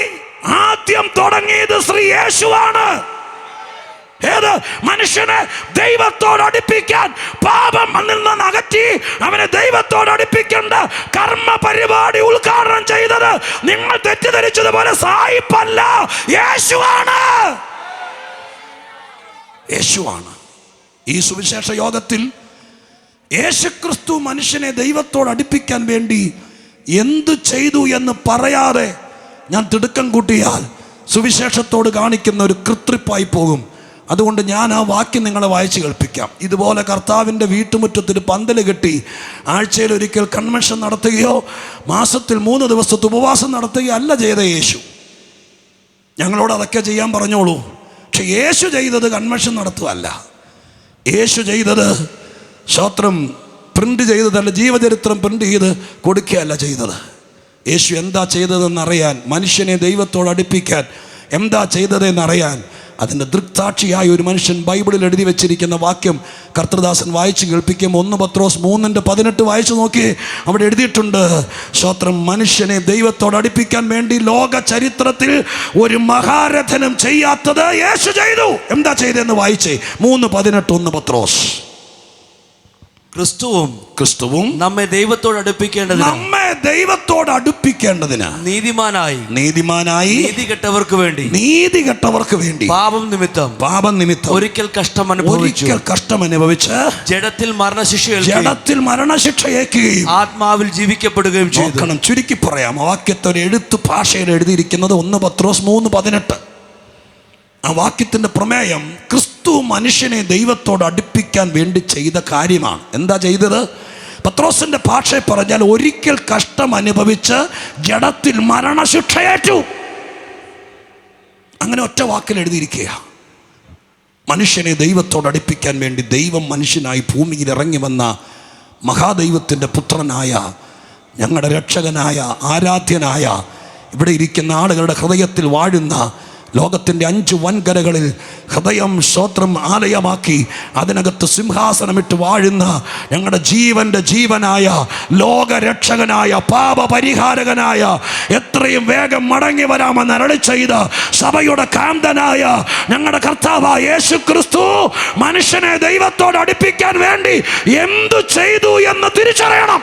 ആദ്യം തുടങ്ങിയത് ശ്രീ യേശുവാണ്. ഏത്? മനുഷ്യനെ ദൈവത്തോട് അടുപ്പിക്കാൻ, പാപം അതിൽ നിന്ന് അകറ്റി അവനെ ദൈവത്തോട് അടുപ്പിക്കേണ്ട കർമ്മ പരിപാടി ഉദ്ഘാടനം ചെയ്തത് നിങ്ങൾ തെറ്റിദ്ധരിച്ചതുപോലെ സായിപ്പല്ല, യേശുവാണ്. യേശുവാണ്. ഈ സുവിശേഷ യോഗത്തിൽ യേശുക്രിസ്തു മനുഷ്യനെ ദൈവത്തോട് അടുപ്പിക്കാൻ വേണ്ടി എന്തു ചെയ്തു എന്ന് പറയാതെ ഞാൻ തിടുക്കം കൂട്ടിയാൽ സുവിശേഷത്തോട് കാണിക്കുന്ന ഒരു കൃത്രിപ്പായി പോകും. അതുകൊണ്ട് ഞാൻ ആ വാക്യം നിങ്ങളെ വായിച്ച് കേൾപ്പിക്കാം. ഇതുപോലെ കർത്താവിൻ്റെ വീട്ടുമുറ്റത്തിൽ പന്തൽ കെട്ടി ആഴ്ചയിൽ ഒരിക്കൽ കൺവെൻഷൻ നടത്തുകയോ മാസത്തിൽ 3 ദിവസത്തെ ഉപവാസം നടത്തുകയോ അല്ല ചെയ്ത യേശു. ഞങ്ങളോട് അതൊക്കെ ചെയ്യാൻ പറഞ്ഞോളൂ. പക്ഷെ യേശു ചെയ്തത് കൺവെൻഷൻ നടത്തുകയല്ല. യേശു ചെയ്തത് സ്തോത്രം പ്രിൻ്റ് ചെയ്തതല്ല, ജീവചരിത്രം പ്രിൻ്റ് ചെയ്ത് കൊടുക്കുകയല്ല ചെയ്തത്. യേശു എന്താ ചെയ്തതെന്നറിയാൻ, മനുഷ്യനെ ദൈവത്തോട് അടുപ്പിക്കാൻ എന്താ ചെയ്തതെന്നറിയാൻ അതിൻ്റെ ദൃക്സാക്ഷിയായ ഒരു മനുഷ്യൻ ബൈബിളിൽ എഴുതി വെച്ചിരിക്കുന്ന വാക്യം കർത്തൃദാസൻ വായിച്ച് കേൾപ്പിക്കും. 1 പത്രോസ് 3:18 വായിച്ചു നോക്കി. അവിടെ എഴുതിയിട്ടുണ്ട്, സ്തോത്രം, മനുഷ്യനെ ദൈവത്തോട് അടുപ്പിക്കാൻ വേണ്ടി ലോക ചരിത്രത്തിൽ ഒരു മഹാരഥനും ചെയ്യാത്തത് യേശു ചെയ്തു. എന്താ ചെയ്തതെന്ന് വായിച്ചേ. 3:18 1 പത്രോസ്. ക്രിസ്തുവും നമ്മെ ദൈവത്തോട് അടുപ്പിക്കേണ്ടതിന് നീതിമാനായി നീതികെട്ടവർക്ക് വേണ്ടി പാപം നിമിത്തം ഒരിക്കൽ കഷ്ടം അനുഭവിച്ച് ജഡത്തിൽ മരണശിക്ഷ ഏൽക്കുകയും ആത്മാവിൽ ജീവിക്കപ്പെടുകയും ചെയ്തു. ചുരുക്കി പറയാം, വാക്യത്തെ ഒരു എഴുത്ത് ഭാഷയിൽ എഴുതിയിരിക്കുന്നത് 1 പത്രോസ് 3:18. ആ വാക്യത്തിൻ്റെ പ്രമേയം ക്രിസ്തു മനുഷ്യനെ ദൈവത്തോട് അടുപ്പിക്കാൻ വേണ്ടി ചെയ്ത കാര്യമാണ്. എന്താ ചെയ്തത്? പത്രോസിൻ്റെ ഭാഷയിൽ പറഞ്ഞാൽ ഒരിക്കൽ കഷ്ടം അനുഭവിച്ച് ജഡത്തിൽ മരണശിക്ഷയേറ്റു. അങ്ങനെ ഒറ്റ വാക്കിൽ എഴുതിയിരിക്കുക. മനുഷ്യനെ ദൈവത്തോട് അടുപ്പിക്കാൻ വേണ്ടി ദൈവം മനുഷ്യനായി ഭൂമിയിൽ ഇറങ്ങി വന്ന മഹാദൈവത്തിൻ്റെ പുത്രനായ, ഞങ്ങളുടെ രക്ഷകനായ, ആരാധ്യനായ, ഇവിടെ ഇരിക്കുന്ന ആളുകളുടെ ഹൃദയത്തിൽ വാഴുന്ന, ലോകത്തിൻ്റെ 5 വൻകരകളിൽ ഹൃദയം സ്തോത്രം ആലയമാക്കി അതിനകത്ത് സിംഹാസനമിട്ട് വാഴുന്ന ഞങ്ങളുടെ ജീവൻ്റെ ജീവനായ, ലോകരക്ഷകനായ, പാപപരിഹാരകനായ, എത്രയും വേഗം മടങ്ങി വരാമെന്ന് അരുളി ചെയ്ത സഭയുടെ കാന്തനായ ഞങ്ങളുടെ കർത്താവായ യേശു ക്രിസ്തു മനുഷ്യനെ ദൈവത്തോട് അടുപ്പിക്കാൻ വേണ്ടി എന്തു ചെയ്തു എന്ന് തിരിച്ചറിയണം.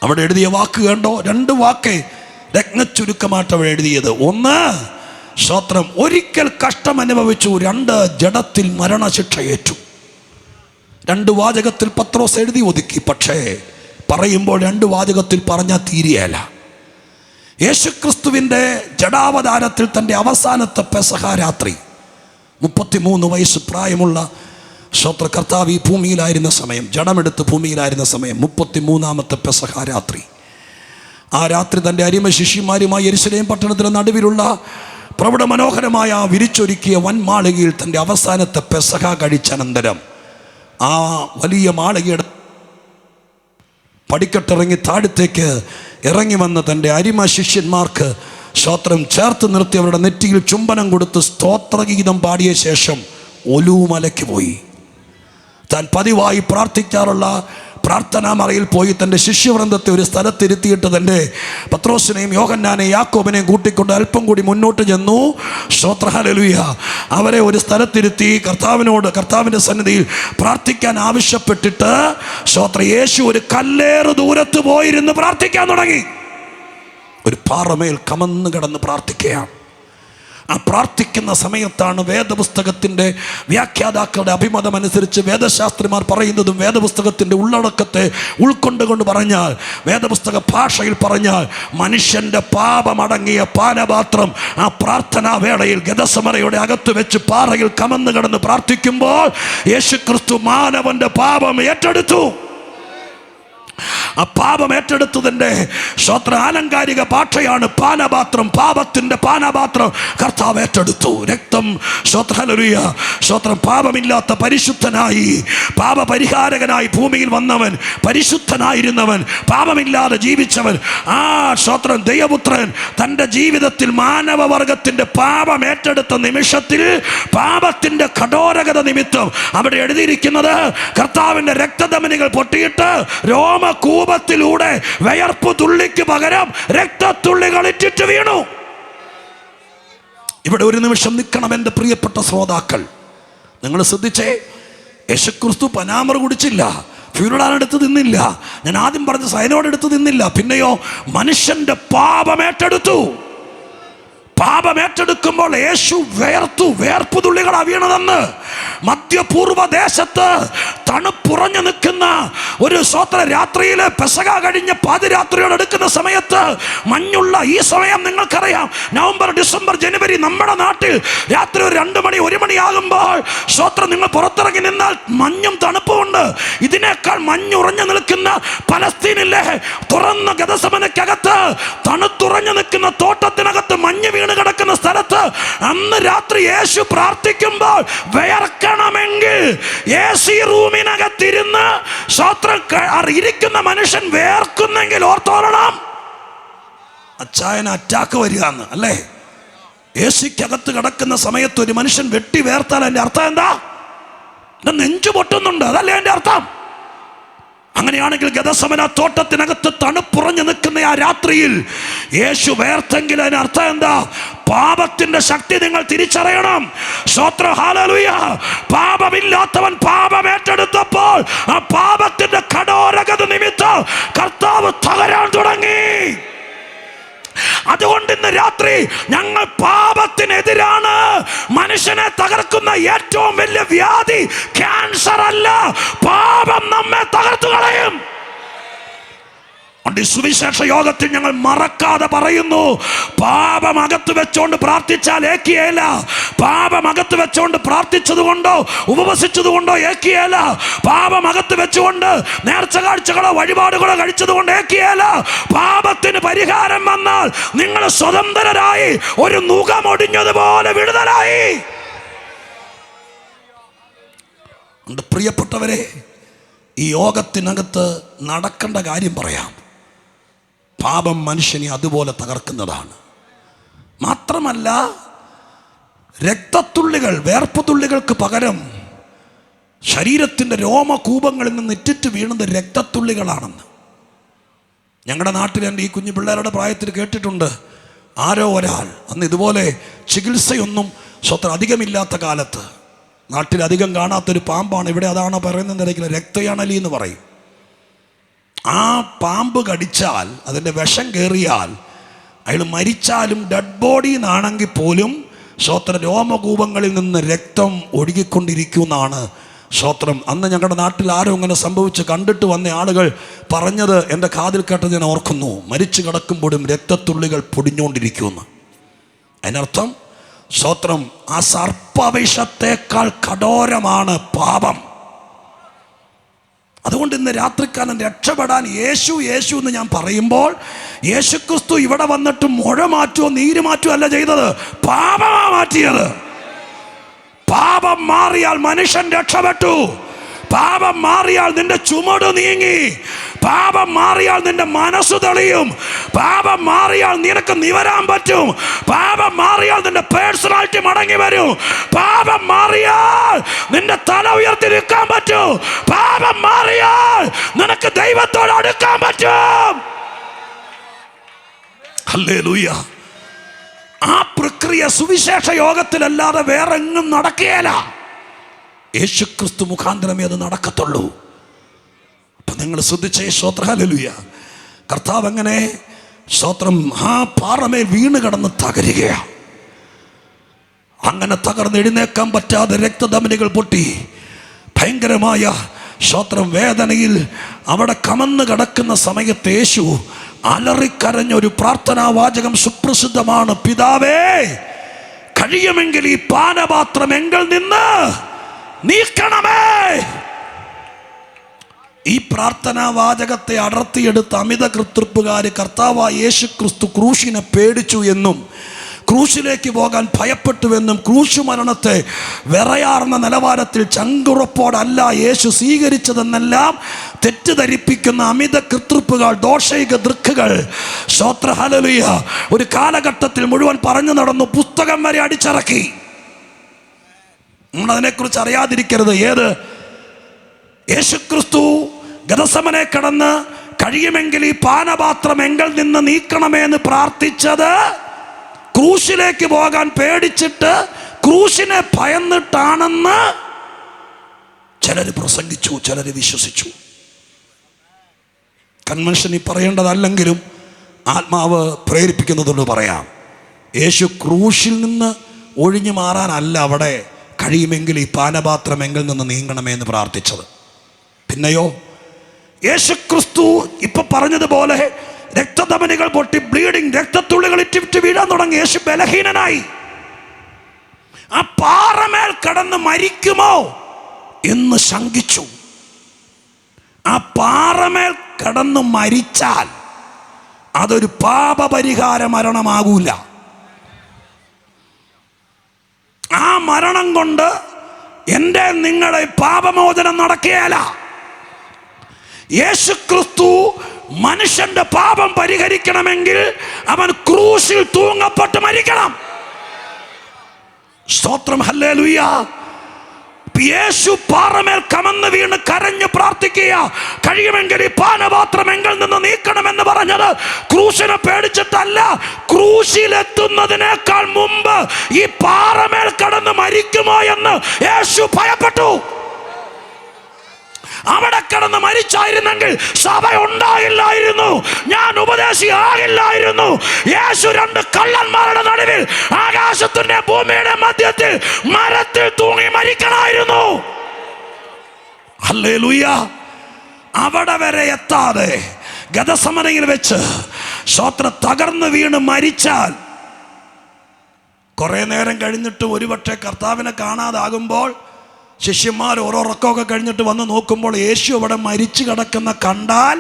അവിടെ എഴുതിയ വാക്ക് കണ്ടോ? 2 വാക്ക് രത്നച്ചുരുക്കമായിട്ട് അവിടെ എഴുതിയത്. 1 സ്തോത്രം, ഒരിക്കൽ കഷ്ടം അനുഭവിച്ചു. 2 ജഡത്തിൽ മരണശിക്ഷയേറ്റു. 2 വാചകത്തിൽ പത്രോസ് എഴുതി ഒതുക്കി. പക്ഷേ പറയുമ്പോൾ 2 വാചകത്തിൽ പറഞ്ഞാൽ തീരെയല്ല. യേശുക്രിസ്തുവിൻ്റെ ജഡാവതാരത്തിൽ തൻ്റെ അവസാനത്തെ പെസഹ രാത്രി, 33 വയസ്സ് പ്രായമുള്ള സ്തോത്ര കർത്താവ് ഈ ഭൂമിയിലായിരുന്ന സമയം, ജഡമെടുത്ത് ഭൂമിയിലായിരുന്ന സമയം, 33ാമത്തെ പെസഹ രാത്രി. ആ രാത്രി തൻ്റെ അരിമ ശിഷ്യന്മാരുമായി യെരുശലേം പട്ടണത്തിന് നടുവിലുള്ള പ്രൗഢ മനോഹരമായ വിരിച്ചൊരുക്കിയ വൻമാളികയിൽ തൻ്റെ അവസാനത്തെ പെസഹ കഴിച്ചനന്തരം ആ വലിയ മാളികയുടെ പടിക്കെട്ടിറങ്ങി താഴത്തേക്ക് ഇറങ്ങി വന്ന തൻ്റെ അരിമ ശിഷ്യന്മാർക്ക് സ്തോത്രം ചേർത്ത് നിർത്തി അവരുടെ നെറ്റിയിൽ ചുംബനം കൊടുത്ത് സ്തോത്രഗീതം പാടിയ ശേഷം ഒലൂമലയ്ക്ക് പോയി. താൻ പതിവായി പ്രാർത്ഥിക്കാറുള്ള പ്രാർത്ഥനാ മറയിൽ പോയി തൻ്റെ ശിഷ്യവൃന്ദത്തെ ഒരു സ്ഥലത്തിരുത്തിയിട്ട് തൻ്റെ പത്രോസിനെയും യോഹന്നാനെയും യാക്കോബിനെയും കൂട്ടിക്കൊണ്ട് അല്പം കൂടി മുന്നോട്ട് ചെന്നു. സ്തോത്ര ഹല്ലേലൂയ. അവരെ ഒരു സ്ഥലത്തിരുത്തി കർത്താവിൻ്റെ സന്നിധിയിൽ പ്രാർത്ഥിക്കാൻ ആവശ്യപ്പെട്ടിട്ട് സ്തോത്ര യേശു ഒരു കല്ലേറ് ദൂരത്ത് പോയിരുന്ന് പ്രാർത്ഥിക്കാൻ തുടങ്ങി. ഒരു പാറമേൽ കമന്ന് കിടന്ന് പ്രാർത്ഥിക്കുകയാണ്. ആ പ്രാർത്ഥിക്കുന്ന സമയത്താണ് വേദപുസ്തകത്തിൻ്റെ വ്യാഖ്യാതാക്കളുടെ അഭിമതം അനുസരിച്ച് വേദശാസ്ത്രിമാർ പറയുന്നതും വേദപുസ്തകത്തിൻ്റെ ഉള്ളടക്കത്തെ ഉൾക്കൊണ്ടുകൊണ്ട് പറഞ്ഞാൽ, വേദപുസ്തക ഭാഷയിൽ പറഞ്ഞാൽ, മനുഷ്യൻ്റെ പാപമടങ്ങിയ പാനപാത്രം ആ പ്രാർത്ഥനാ വേളയിൽ ഗെത്സമനയുടെ അകത്ത് വെച്ച് പാറയിൽ കമന്ന് കിടന്ന് പ്രാർത്ഥിക്കുമ്പോൾ യേശുക്രിസ്തു മാനവന്റെ പാപം ഏറ്റെടുത്തു. ആ പാപം ഏറ്റെടുത്തതിൻ്റെ ആലങ്കാരിക ഭാഷയാണ് പാനപാത്രം. പാപത്തിൻ്റെ പാനപാത്രം കർത്താവ് ഏറ്റെടുത്തു. രക്തം സ്വത്രം പാപമില്ലാത്ത പരിശുദ്ധനായി, പാപപരിഹാരകനായി ഭൂമിയിൽ വന്നവൻ, പരിശുദ്ധനായിരുന്നവൻ, പാപമില്ലാതെ ജീവിച്ചവൻ, ആ സ്വത്രം ദൈവപുത്രൻ തൻ്റെ ജീവിതത്തിൽ മാനവവർഗത്തിൻ്റെ പാപം ഏറ്റെടുത്ത നിമിഷത്തിൽ പാപത്തിൻ്റെ കഠോരകത നിമിത്തം അവിടെ എഴുതിയിരിക്കുന്നത്, കർത്താവിൻ്റെ രക്തധമനികൾ പൊട്ടിയിട്ട് രോമകൂപത്തിലൂടെ വിയർപ്പ് തുള്ളിക്ക് പകരം രക്തത്തുള്ളികൾ ഇറ്റിറ്റ് വീണു. ഇവിടെ ഒരു നിമിഷം നിൽക്കണം എൻ്റെ പ്രിയപ്പെട്ട ശ്രോതാക്കൾ. നിങ്ങൾ ശ്രദ്ധിച്ചേ, യേശുക്രിസ്തു പനാമർ കുടിച്ചില്ല, ഫ്യൂരിഡാൻ എടുത്ത് തിന്നില്ല, ഞാൻ ആദ്യം പറഞ്ഞ സൈനോട് എടുത്ത് തിന്നില്ല. പിന്നെയോ മനുഷ്യന്റെ പാപമേറ്റെടുത്തു. പാപമേറ്റെടുക്കുമ്പോൾ യേശു വേർപ്പ് തുള്ളികളാ വീണതെന്ന്. മധ്യപൂർവ്വ ദേശത്ത് തണുപ്പുറഞ്ഞു നിൽക്കുന്ന ഒരു രാത്രിയിലെ പെസക കഴിഞ്ഞ് പാതിരാത്രിയോട് എടുക്കുന്ന സമയത്ത്, മഞ്ഞുള്ള ഈ സമയം നിങ്ങൾക്കറിയാം, നവംബർ, ഡിസംബർ, ജനുവരി, നമ്മുടെ നാട്ടിൽ രാത്രി ഒരു 2 മണി 1 മണിയാകുമ്പോൾ നിങ്ങൾ പുറത്തിറങ്ങി നിന്നാൽ മഞ്ഞും തണുപ്പുമുണ്ട്. ഇതിനേക്കാൾ മഞ്ഞുറഞ്ഞു നിൽക്കുന്ന പലസ്തീനിലെ തുറന്ന ഗെത്സമനക്കകത്ത്, തണുത്തുറഞ്ഞു നിൽക്കുന്ന തോട്ടത്തിനകത്ത് മഞ്ഞ് വീണ് കിടക്കുന്ന സ്ഥലത്ത് അന്ന് രാത്രി യേശു പ്രാർത്ഥിക്കുമ്പോൾ വിയർക്കണമെങ്കിൽ AC റൂമിനകത്തിരുന്ന് ഇരിക്കുന്ന മനുഷ്യൻ വേർക്കുന്നെങ്കിൽ ഓർത്തോളണം, അച്ചായന അറ്റാക്ക് വരിക എന്ന് അല്ലേ. AC-ക്കകത്ത് കിടക്കുന്ന സമയത്ത് ഒരു മനുഷ്യൻ വെട്ടി വേർത്താൽ അതിന്റെ അർത്ഥം എന്താ? നെഞ്ചു പൊട്ടുന്നുണ്ട്, അതല്ലേ അതിന്റെ അർത്ഥം. അങ്ങനെയാണെങ്കിൽ ഗെത്സമന തോട്ടത്തിനകത്ത് തണുപ്പുറഞ്ഞു നിൽക്കുന്ന ആ രാത്രിയിൽ യേശു വേർത്തെങ്കിൽ അതിന് അർത്ഥം എന്താ? പാപത്തിന്റെ ശക്തി നിങ്ങൾ തിരിച്ചറിയണം. ഹല്ലേലൂയ. പാപമില്ലാത്തവൻ പാപം ഏറ്റെടുത്തപ്പോൾ ആ പാപത്തിന്റെ കഠോരഗത നിമിത്തം കർത്താവ് തകരാൻ തുടങ്ങി. അതുകൊണ്ട് ഇന്ന് രാത്രി ഞങ്ങൾ പാപത്തിനെതിരാണ്. മനുഷ്യനെ തകർക്കുന്ന ഏറ്റവും വലിയ വ്യാധി ക്യാൻസർ അല്ല, പാപം നമ്മെ തകർത്തു കളയും. സുവിശേഷ യോഗത്തിൽ ഞങ്ങൾ മറക്കാതെ പറയുന്നു, പാപം അകത്ത് വെച്ചോണ്ട് പ്രാർത്ഥിച്ചാൽ ഏക്കിയല്ല, പാപം അകത്ത് വെച്ചോണ്ട് പ്രാർത്ഥിച്ചത് കൊണ്ടോ ഉപവസിച്ചത് കൊണ്ടോ ഏക്കിയല്ല, പാപം അകത്ത് വെച്ചുകൊണ്ട് നേർച്ച കാഴ്ചകളോ വഴിപാടുകളോ കഴിച്ചത് കൊണ്ട് ഏക്കിയല്ല. പാപത്തിന് പരിഹാരം വന്നാൽ നിങ്ങൾ സ്വതന്ത്രരായി, ഒരു നുകമൊടിഞ്ഞതുപോലെ വിടുതലായി. പ്രിയപ്പെട്ടവരെ, ഈ യോഗത്തിനകത്ത് നടക്കേണ്ട കാര്യം പറയാം. പാപം മനുഷ്യനെ അതുപോലെ തകർക്കുന്നതാണ്. മാത്രമല്ല, രക്തത്തുള്ളികൾ, വേർപ്പുതുള്ളികൾക്ക് പകരം ശരീരത്തിൻ്റെ രോമകൂപങ്ങളിൽ നിന്ന് ഇറ്റിറ്റ് വീണത് രക്തത്തുള്ളികളാണെന്ന് ഞങ്ങളുടെ നാട്ടിൽ എൻ്റെ ഈ കുഞ്ഞു പിള്ളേരുടെ പ്രായത്തിൽ കേട്ടിട്ടുണ്ട്. ആരോ ഒരാൾ അന്ന് ഇതുപോലെ ചികിത്സയൊന്നും അധികമില്ലാത്ത കാലത്ത്, നാട്ടിൽ അധികം കാണാത്തൊരു പാമ്പാണ്, ഇവിടെ അതാണ് പറയുന്നതിനിടയ്ക്ക് രക്തയണലി എന്ന് പറയും. ആ പാമ്പ് കടിച്ചാൽ, അതിൻ്റെ വിഷം കയറിയാൽ, അയാൾ മരിച്ചാലും ഡെഡ് ബോഡി എന്നാണെങ്കിൽ പോലും രോമകൂപങ്ങളിൽ നിന്ന് രക്തം ഒഴുകിക്കൊണ്ടിരിക്കുമെന്നാണ് അന്ന് ഞങ്ങളുടെ നാട്ടിൽ ആരും അങ്ങനെ സംഭവിച്ച് കണ്ടിട്ട് വന്ന ആളുകൾ പറഞ്ഞത് എൻ്റെ കാതിൽ കേട്ടത് ഞാൻ ഓർക്കുന്നു. മരിച്ചു കിടക്കുമ്പോഴും രക്തത്തുള്ളികൾ പൊടിഞ്ഞുകൊണ്ടിരിക്കുമെന്ന്. അതിനർത്ഥം ആ സർപ്പവിഷത്തേക്കാൾ കഠോരമാണ് പാപം. അതുകൊണ്ട് ഇന്ന് രാത്രിക്കാലം രക്ഷപ്പെടാൻ യേശു യേശു എന്ന് ഞാൻ പറയുമ്പോൾ, യേശുക്രിസ്തു ഇവിടെ വന്നിട്ട് മുഴ മാറ്റുമോ നീര് മാറ്റുമോ അല്ല ചെയ്തത്, പാപമാ മാറ്റിയത്. പാപം മാറിയാൽ മനുഷ്യൻ രക്ഷപ്പെട്ടു. പാപം മാറിയാൽ നിന്റെ ചുമട് നീങ്ങി. പാപം മാറിയാൽ നിന്റെ മനസ്സ് തെളിയും. പാപം മാറിയാൽ നിനക്ക് നിവരാൻ പറ്റും. പാപം മാറിയാൽ നിന്റെ പേഴ്സണാലിറ്റി മടങ്ങി വരും. പാപം മാറിയാൽ നിന്റെ തല ഉയർത്തി നിൽക്കാൻ പറ്റും. പാപം മാറിയാൽ നിനക്ക് ദൈവത്തോട് അടുക്കാൻ പറ്റും. ഹല്ലേലൂയ. ആ പ്രക്രിയ സുവിശേഷ യോഗത്തിലല്ലാതെ വേറെ എങ്ങും നടക്കുകയില്ല. യേശുക്രിസ്തു മുഖാന്തരമേ അത് നടക്കത്തുള്ളൂ. അപ്പൊ നിങ്ങൾ ശ്രദ്ധിച്ചേ. ഹല്ലേലൂയ. കർത്താവ് അങ്ങനെ ആ പാറമേൽ വീണ് കിടന്ന് തകരുകയാണ്. അങ്ങനെ തകർന്നെഴുന്നേക്കാൻ പറ്റാതെ രക്തധമനികൾ പൊട്ടി ഭയങ്കരമായ വേദനയിൽ അവിടെ കമന്ന് കിടക്കുന്ന സമയത്ത് യേശു അലറിക്കരഞ്ഞ ഒരു പ്രാർത്ഥനാ വാചകം സുപ്രസിദ്ധമാണ്. പിതാവേ, കഴിയുമെങ്കിൽ ഈ പാനപാത്രം എങ്കിൽ നിന്ന് നീക്കണമേ. ഈ പ്രാർത്ഥനാ വാചകത്തെ അടർത്തിയെടുത്ത് അമിത കൃതൃപ്പുകാര് കർത്താവായ യേശു ക്രിസ്തു ക്രൂശിനെ പേടിച്ചു എന്നും ക്രൂശിലേക്ക് പോകാൻ ഭയപ്പെട്ടുവെന്നും ക്രൂശു മരണത്തെ വിറയാർന്ന നിലവാരത്തിൽ ചങ്കുറപ്പോടല്ല യേശു സ്വീകരിച്ചതെന്നെല്ലാം തെറ്റിദ്ധരിപ്പിക്കുന്ന അമിത കൃതൃപ്പുകൾ, ദോഷൈക ദൃക്കുകൾ, സ്തോത്ര ഹല്ലേലൂയ, ഒരു കാലഘട്ടത്തിൽ മുഴുവൻ പറഞ്ഞു നടന്നു. പുസ്തകം വരെ അടിച്ചിറക്കി. നമ്മളതിനെക്കുറിച്ച് അറിയാതിരിക്കരുത്. ഏത്? യേശുക്രിസ്തു ഗതസമനെ കടന്ന് കഴിയുമെങ്കിൽ ഈ പാനപാത്രം എങ്കിൽ നിന്ന് നീക്കണമേ എന്ന് പ്രാർത്ഥിച്ചത് ക്രൂശിലേക്ക് പോകാൻ പേടിച്ചിട്ട് ക്രൂശിനെ ഭയന്നിട്ടാണെന്ന് ചിലർ പ്രസംഗിച്ചു, ചിലർ വിശ്വസിച്ചു. കൺവെൻഷനിൽ പറയേണ്ടതല്ലെങ്കിലും ആത്മാവ് പ്രേരിപ്പിക്കുന്നതുകൊണ്ട് പറയാം. യേശു ക്രൂശിൽ നിന്ന് ഒഴിഞ്ഞു മാറാനല്ല അവിടെ കഴിയുമെങ്കിൽ ഈ പാനപാത്രം എങ്കിൽ നിന്ന് നീങ്ങണമേ എന്ന് പ്രാർത്ഥിച്ചത്. പിന്നെയോ യേശുക്രിസ്തു ഇപ്പൊ പറഞ്ഞതുപോലെ രക്തധമനികൾ പൊട്ടി ബ്ലീഡിങ്, രക്തത്തുള്ളികൾ ഇറ്റിറ്റ് വീഴാൻ തുടങ്ങി. യേശു ബലഹീനനായി. ആ പാറമേൽ കടന്ന് മരിക്കുമോ എന്ന് ശങ്കിച്ചു. ആ പാറമേൽ കടന്ന് മരിച്ചാൽ അതൊരു പാപപരിഹാര മരണമാകൂല. ആ മരണം കൊണ്ട് എൻ്റെ നിങ്ങളുടെ പാപമോചനം നടക്കുകയല്ല. യേശുക്രിസ്തു മനുഷ്യന്റെ പാപം പരിഹരിക്കണമെങ്കിൽ അവൻ ക്രൂശിൽ തൂങ്ങപ്പെട്ട് മരിക്കണം. സ്തോത്രം, ഹല്ലേലൂയ. യേശു പാറമേൽ കമന്ന് വീണ് കരഞ്ഞ് പ്രാർത്ഥിക്കുക, കഴിയുമെങ്കിൽ ഈ പാനപാത്രം എങ്കിൽ നിന്ന് നീക്കണമെന്ന് പറഞ്ഞത് ക്രൂശിനെ പേടിച്ചിട്ടല്ല. ക്രൂശിലെത്തുന്നതിനേക്കാൾ മുമ്പ് ഈ പാറമേൽ കടന്ന് മരിക്കുമോ എന്ന് യേശു ഭയപ്പെട്ടു. അവിടെ കിടന്ന് മരിച്ചായിരുന്നെങ്കിൽ സഭ ഉണ്ടായില്ലായിരുന്നു, ഞാൻ ഉപദേശിയാകില്ലായിരുന്നു. യേശു രണ്ട് കള്ളന്മാരുടെ നടുവിൽ ആകാശത്തിന്റെ ഭൂമിയുടെ മധ്യത്തിൽ മരത്തിൽ തൂങ്ങി മരിക്കണമായിരുന്നു. ഹല്ലേലൂയ. അവിടെ വരെ എത്താതെ ഗതസമനയിൽ വെച്ച് തകർന്നു വീണ് മരിച്ചാൽ കുറെ നേരം കഴിഞ്ഞിട്ട് ഒരുപക്ഷെ കർത്താവിനെ കാണാതാകുമ്പോൾ ശിഷ്യന്മാർ ഓരോ ഉറക്കമൊക്കെ കഴിഞ്ഞിട്ട് വന്ന് നോക്കുമ്പോൾ യേശു അവിടെ മരിച്ചു കിടക്കുന്ന കണ്ടാൽ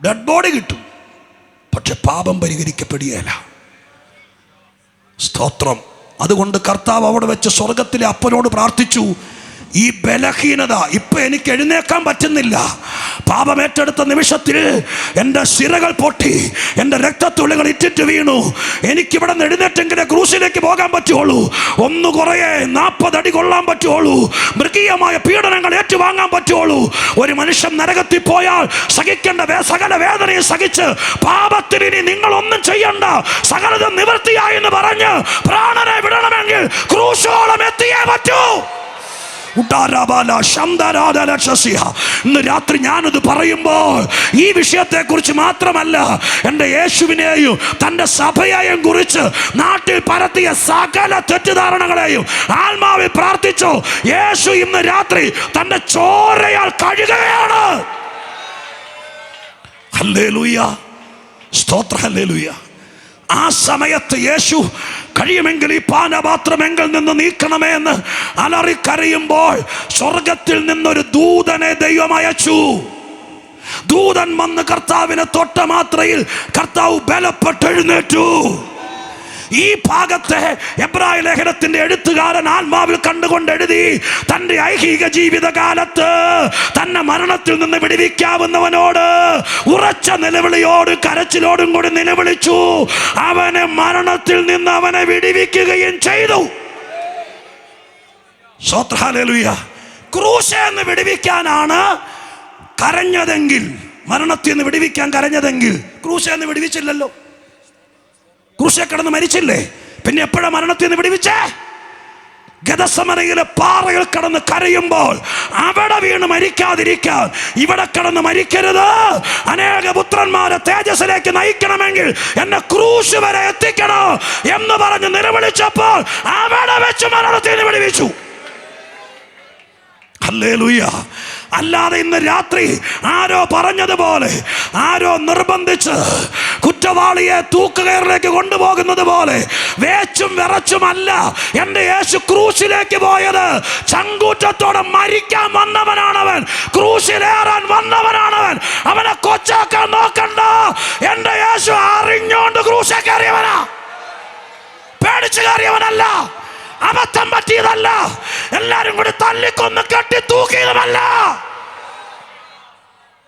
ഡെഡ് ബോഡി കിട്ടും, പക്ഷെ പാപം പരിഹരിക്കപ്പെടുകയില്ല. സ്തോത്രം. അതുകൊണ്ട് കർത്താവ് അവിടെ വെച്ച് സ്വർഗത്തിലെ അപ്പനോട് പ്രാർത്ഥിച്ചു, ഈ ബലഹീനത ഇപ്പൊ എനിക്ക് എഴുന്നേക്കാൻ പറ്റുന്നില്ല. പാപമേറ്റെടുത്ത നിമിഷത്തിൽ എൻ്റെ സിരകൾ പൊട്ടി, എൻ്റെ രക്തത്തുള്ളികൾ ഇറ്റിറ്റ് വീണു. എനിക്കിവിടെ നിന്ന് എഴുന്നേറ്റെങ്കിലേ ക്രൂശിലേക്ക് പോകാൻ പറ്റുള്ളൂ. ഒന്ന് കുറയെ 40 അടി കൊള്ളാൻ പറ്റുള്ളൂ. മൃഗീയമായ പീഡനങ്ങൾ ഏറ്റുവാങ്ങാൻ പറ്റുള്ളൂ. ഒരു മനുഷ്യൻ നരകത്തിൽ പോയാൽ സഹിക്കേണ്ട സകല വേദനയും സഹിച്ച് പാപത്തിന് ഇനി നിങ്ങളൊന്നും ചെയ്യണ്ട, സകലതും നിവൃത്തിയായി എന്ന് പറഞ്ഞ് പ്രാണനെ വിടണമെങ്കിൽ ക്രൂശോളം എത്തിയേ പറ്റൂ. ഇന്ന് രാത്രി ഞാനത് പറയുമ്പോൾ ഈ വിഷയത്തെ കുറിച്ച് മാത്രമല്ല, എൻ്റെ യേശുവിനെയും തൻ്റെ സഭയെയും കുറിച്ച് നാട്ടിൽ പരത്തിയ സകല തെറ്റിദ്ധാരണകളെയും ആത്മാവിൽ പ്രാർത്ഥിച്ചു. യേശു ഇന്ന് രാത്രി തൻ്റെ ചോരയാൽ കഴുകുകയാണ്. ഹല്ലേലൂയ, സ്തോത്ര, ഹല്ലേലൂയ. ആ സമയത്ത് യേശു കഴിയുമെങ്കിൽ ഈ പാനപാത്രമെങ്കിൽ നിന്ന് നീക്കണമേ എന്ന് അലറിക്കരയുമ്പോൾ സ്വർഗത്തിൽ നിന്നൊരു ദൂതനെ ദൈവം അയച്ചു. ദൂതൻ വന്ന് കർത്താവിനെ തൊട്ട മാത്രയിൽ കർത്താവ് ബലപ്പെട്ടെഴുന്നേറ്റു. ഈ ഭാഗത്തെ എബ്രായ ലേഖനത്തിന്റെ എഴുത്തുകാരൻ ആത്മാവിൽ കണ്ടുകൊണ്ട് എഴുതി, തന്റെ ഐഹിക ജീവിതകാലത്ത് തന്നെ മരണത്തിൽ നിന്ന് വിടുവിക്കാവുന്നവനോട് ഉറച്ച നിലവിളിയോട് കരച്ചിലോടും കൂടി നിലവിളിച്ചു. അവനെ മരണത്തിൽ നിന്ന് അവനെ വിടുവിക്കുകയും ചെയ്തു. സ്തോത്രം, ഹല്ലേലൂയ. ക്രൂശിൽ വിടുവിക്കാനാണ് കരഞ്ഞതെങ്കിൽ, മരണത്തിൽ നിന്ന് വിടുവിക്കാൻ കരഞ്ഞതെങ്കിൽ ക്രൂശിൽ വിടുവിച്ചില്ലല്ലോ. ക്രൂശിൽ കിടന്ന് മരിച്ചില്ലേ, പിന്നെ എപ്പോഴാണ് മരണത്തിൽ നിന്ന് വിടുവിച്ചേ? ഗദസമനയിലെ പാറയിൽ കിടന്ന് കരയുമ്പോൾ അവിടെ വീണ് മരിക്കാതിരിക്കാൻ ഇവിടെ കിടന്ന് മരിക്കരുത്, അനേക പുത്രന്മാരെ തേജസ്സിലേക്ക് നയിക്കണമെങ്കിൽ എന്നെ ക്രൂശ് വരെ എത്തിക്കണം എന്ന് പറഞ്ഞ് നിലവിളിച്ചപ്പോൾ അവിടെ വെച്ച് മരണത്തെ വിളിച്ചു. ഹല്ലേലൂയ. അല്ലാതെ ഇന്ന് രാത്രി ആരോ പറഞ്ഞതുപോലെ, ആരോ നിർബന്ധിച്ച് കുറ്റവാളിയെ തൂക്കുകയറിലേക്ക് കൊണ്ടുപോകുന്നത് പോലെ വേച്ചും വിറച്ചുമല്ല എൻ്റെ യേശു ക്രൂശിലേക്ക് പോയത്. ചങ്കൂറ്റത്തോടെ മരിക്കാൻ വന്നവനാണവൻ, ക്രൂശിലേറാൻ വന്നവനാണവൻ. അവനെ കൊച്ചാക്കാൻ നോക്കണ്ട. എൻ്റെ യേശു അറിഞ്ഞോണ്ട് ക്രൂശിൽ കയറിയവനാ, പേടിച്ചു കയറിയവനല്ല, അബദ്ധം പറ്റിയതല്ല, എല്ലാരും കൂടി തല്ലിക്കൊന്ന് കെട്ടി തൂക്കിയതുമല്ല.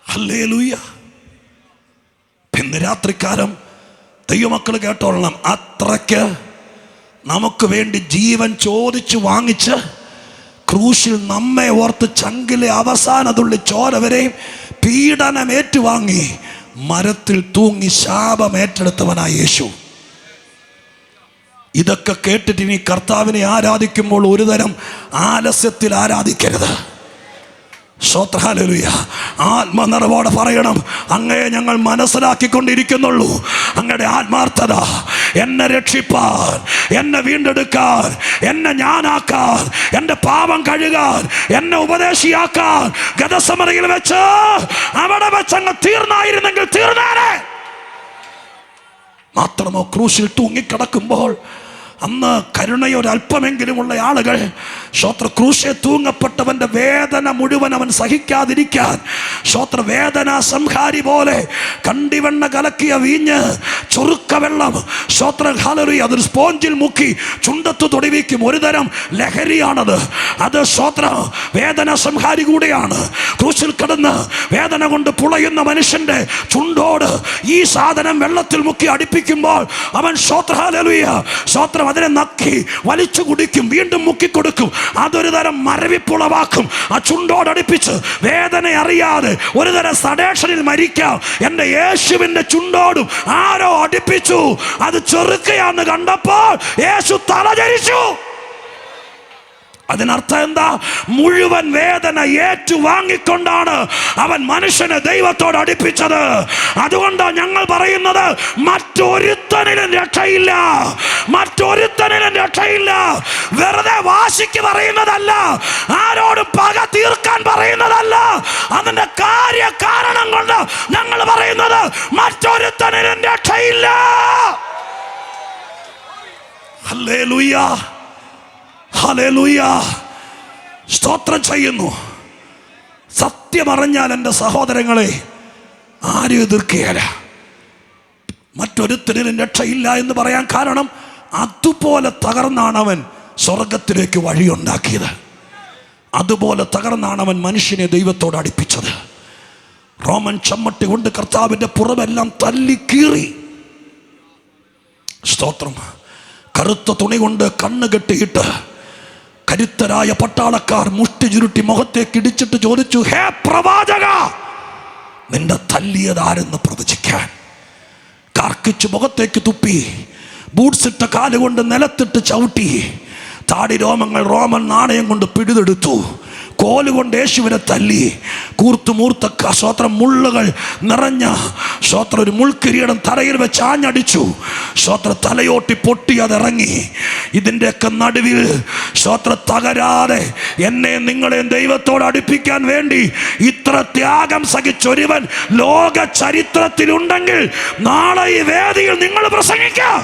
ഹല്ലേലൂയ. ഇന്ന് രാത്രിക്കാലം ദൈവമക്കൾ കേട്ടോളണം, അത്രയ്ക്ക് നമുക്ക് വേണ്ടി ജീവൻ ചോദിച്ചു വാങ്ങിച്ച് ക്രൂശിൽ നമ്മെ ഓർത്ത് ചങ്കിലെ അവസാനതുള്ളി ചോര വരെയും പീഡനം ഏറ്റുവാങ്ങി മരത്തിൽ തൂങ്ങി ശാപം ഏറ്റെടുത്തവനായ യേശു. ഇതൊക്കെ കേട്ടിട്ട് ഇനി കർത്താവിനെ ആരാധിക്കുമ്പോൾ ഒരു തരം ആലസ്യത്തിൽ ആരാധിക്കരുത്. സ്തോത്രം, ഹല്ലേലൂയ. ആത്മനിറവോടെ പറയണം, അങ്ങയെ ഞങ്ങൾ മനസ്സിലാക്കിക്കൊണ്ടിരിക്കുന്നുള്ളൂ. അങ്ങയുടെ ആത്മാർത്ഥത എന്നെ രക്ഷിപ്പാൻ, എന്നെ വീണ്ടെടുക്കാൻ, എന്നെ ഞാനാക്കാൻ, എൻ്റെ പാപം കഴുകാൻ, എന്നെ ഉപദേശിയാക്കാൻ ഗദസമനയിൽ വെച്ച് അവിടെ വെച്ച് അങ്ങ് തീർന്നായിരുന്നെങ്കിൽ തീർന്നേനെ. മാത്രമോ ക്രൂശിൽ തൂങ്ങിക്കിടക്കുമ്പോൾ അന്ന് കരുണയൊരല്പമെങ്കിലുമുള്ള ആളുകൾ ക്രൂശിൽ തൂങ്ങപ്പെട്ടവന്റെ വേദന മുഴുവൻ അവൻ സഹിക്കാതിരിക്കാൻ വേദന സംഹാരി പോലെ കണ്ടിവെണ്ണ കലക്കിയ വീഞ്ഞ്, ചുറുക്കവെള്ളം, ഹല്ലേലൂയ, അതൊരു സ്പോഞ്ചിൽ മുക്കി ചുണ്ടത്ത് തൊടിവിക്കും. ഒരു തരം ലഹരിയാണത്. അത് വേദന സംഹാരി കൂടെയാണ്. ക്രൂശിൽ കിടന്ന് വേദന കൊണ്ട് പുളയുന്ന മനുഷ്യന്റെ ചുണ്ടോട് ഈ സാധനം വെള്ളത്തിൽ മുക്കി അടുപ്പിക്കുമ്പോൾ അവൻ ഹല്ലേലൂയ അതിനെ നക്കി വലിച്ചു കുടിക്കും, വീണ്ടും മുക്കിക്കൊടുക്കും. അതൊരു തരം മരവിപ്പുളവാക്കും. ആ ചുണ്ടോടടുപ്പിച്ച് വേദന അറിയാതെ ഒരു തരം സഡേഷനിൽ മരിക്കാം. എൻ്റെ യേശുവിൻ്റെ ചുണ്ടോടും ആരോ അടുപ്പിച്ചു. അത് ചെറുക്കയാന്ന് കണ്ടപ്പോൾ യേശു തലചരിച്ചു. അതിനർത്ഥം എന്താ? മുഴുവൻ വേദന ഏറ്റുവാങ്ങിക്കൊണ്ടാണ് അവൻ മനുഷ്യനെ ദൈവത്തോട് അടുപ്പിച്ചത്. അതുകൊണ്ടാണ് ഞങ്ങൾ പറയുന്നത്, മറ്റൊരുത്തനിലും രക്ഷയില്ല, മറ്റൊരുത്തനിലും രക്ഷയില്ല. വെറുതെ വാശിക്ക് പറയുന്നതല്ല, ആരോടും പക തീർക്കാൻ പറയുന്നതല്ല. അതിന്റെ കാരണം കൊണ്ട് ഞങ്ങൾ പറയുന്നത്, മറ്റൊരുത്തനിലും രക്ഷയില്ല. Hallelujah, hallelujah. സ്തോത്രം ചെയ്യുന്നു. സത്യമറിഞ്ഞാൽ എൻ്റെ സഹോദരങ്ങളെ ആരും എതിർക്കുകയല്ല. മറ്റൊരുത്തരിലും രക്ഷയില്ല എന്ന് പറയാൻ കാരണം, അതുപോലെ തകർന്നാണ് അവൻ സ്വർഗത്തിലേക്ക് വഴിയുണ്ടാക്കിയത്. അതുപോലെ തകർന്നാണ് അവൻ മനുഷ്യനെ ദൈവത്തോട് അടുപ്പിച്ചത്. റോമൻ ചമ്മട്ടി കൊണ്ട് കർത്താവിൻ്റെ പുറമെല്ലാം തല്ലിക്കീറി. സ്തോത്രം. കറുത്ത തുണി കൊണ്ട് കണ്ണ് കെട്ടിയിട്ട് കരുത്തരായ പട്ടാളക്കാർ മുഷ്ടി ചുരുട്ടി മുഖത്തേക്ക് ഇടിച്ചിട്ട് ചോദിച്ചു, ഹേ പ്രവാചക, നിന്റെ തല്ലിയതാരെന്ന് പ്രവചിക്കാൻ. കാർക്കിച്ച് മുഖത്തേക്ക് തുപ്പി, ബൂട്ട്സ് ഇട്ട കാലുകൊണ്ട് നിലത്തിട്ട് ചവിട്ടി, താടി രോമങ്ങൾ റോമൻ നാണയം കൊണ്ട് പിടിതെടുത്തു, കോലുകൊണ്ട് യേശുവിനെ തല്ലി, കൂർത്തുമൂർത്ത മുള്ളുകൾ നിറഞ്ഞ ഒരു മുൾക്കിരീടം തലയിൽ വെച്ച് ആഞ്ഞടിച്ചു. തലയോട്ടി പൊട്ടി അതിറങ്ങി. ഇതിൻ്റെയൊക്കെ നടുവിൽ തകരാതെ എന്നെ നിങ്ങളെയും ദൈവത്തോട് അടുപ്പിക്കാൻ വേണ്ടി ഇത്ര ത്യാഗം സഹിച്ചൊരുവൻ ലോക ചരിത്രത്തിലുണ്ടെങ്കിൽ നാളെ ഈ വേദിയിൽ നിങ്ങൾ പ്രസംഗിക്കാം.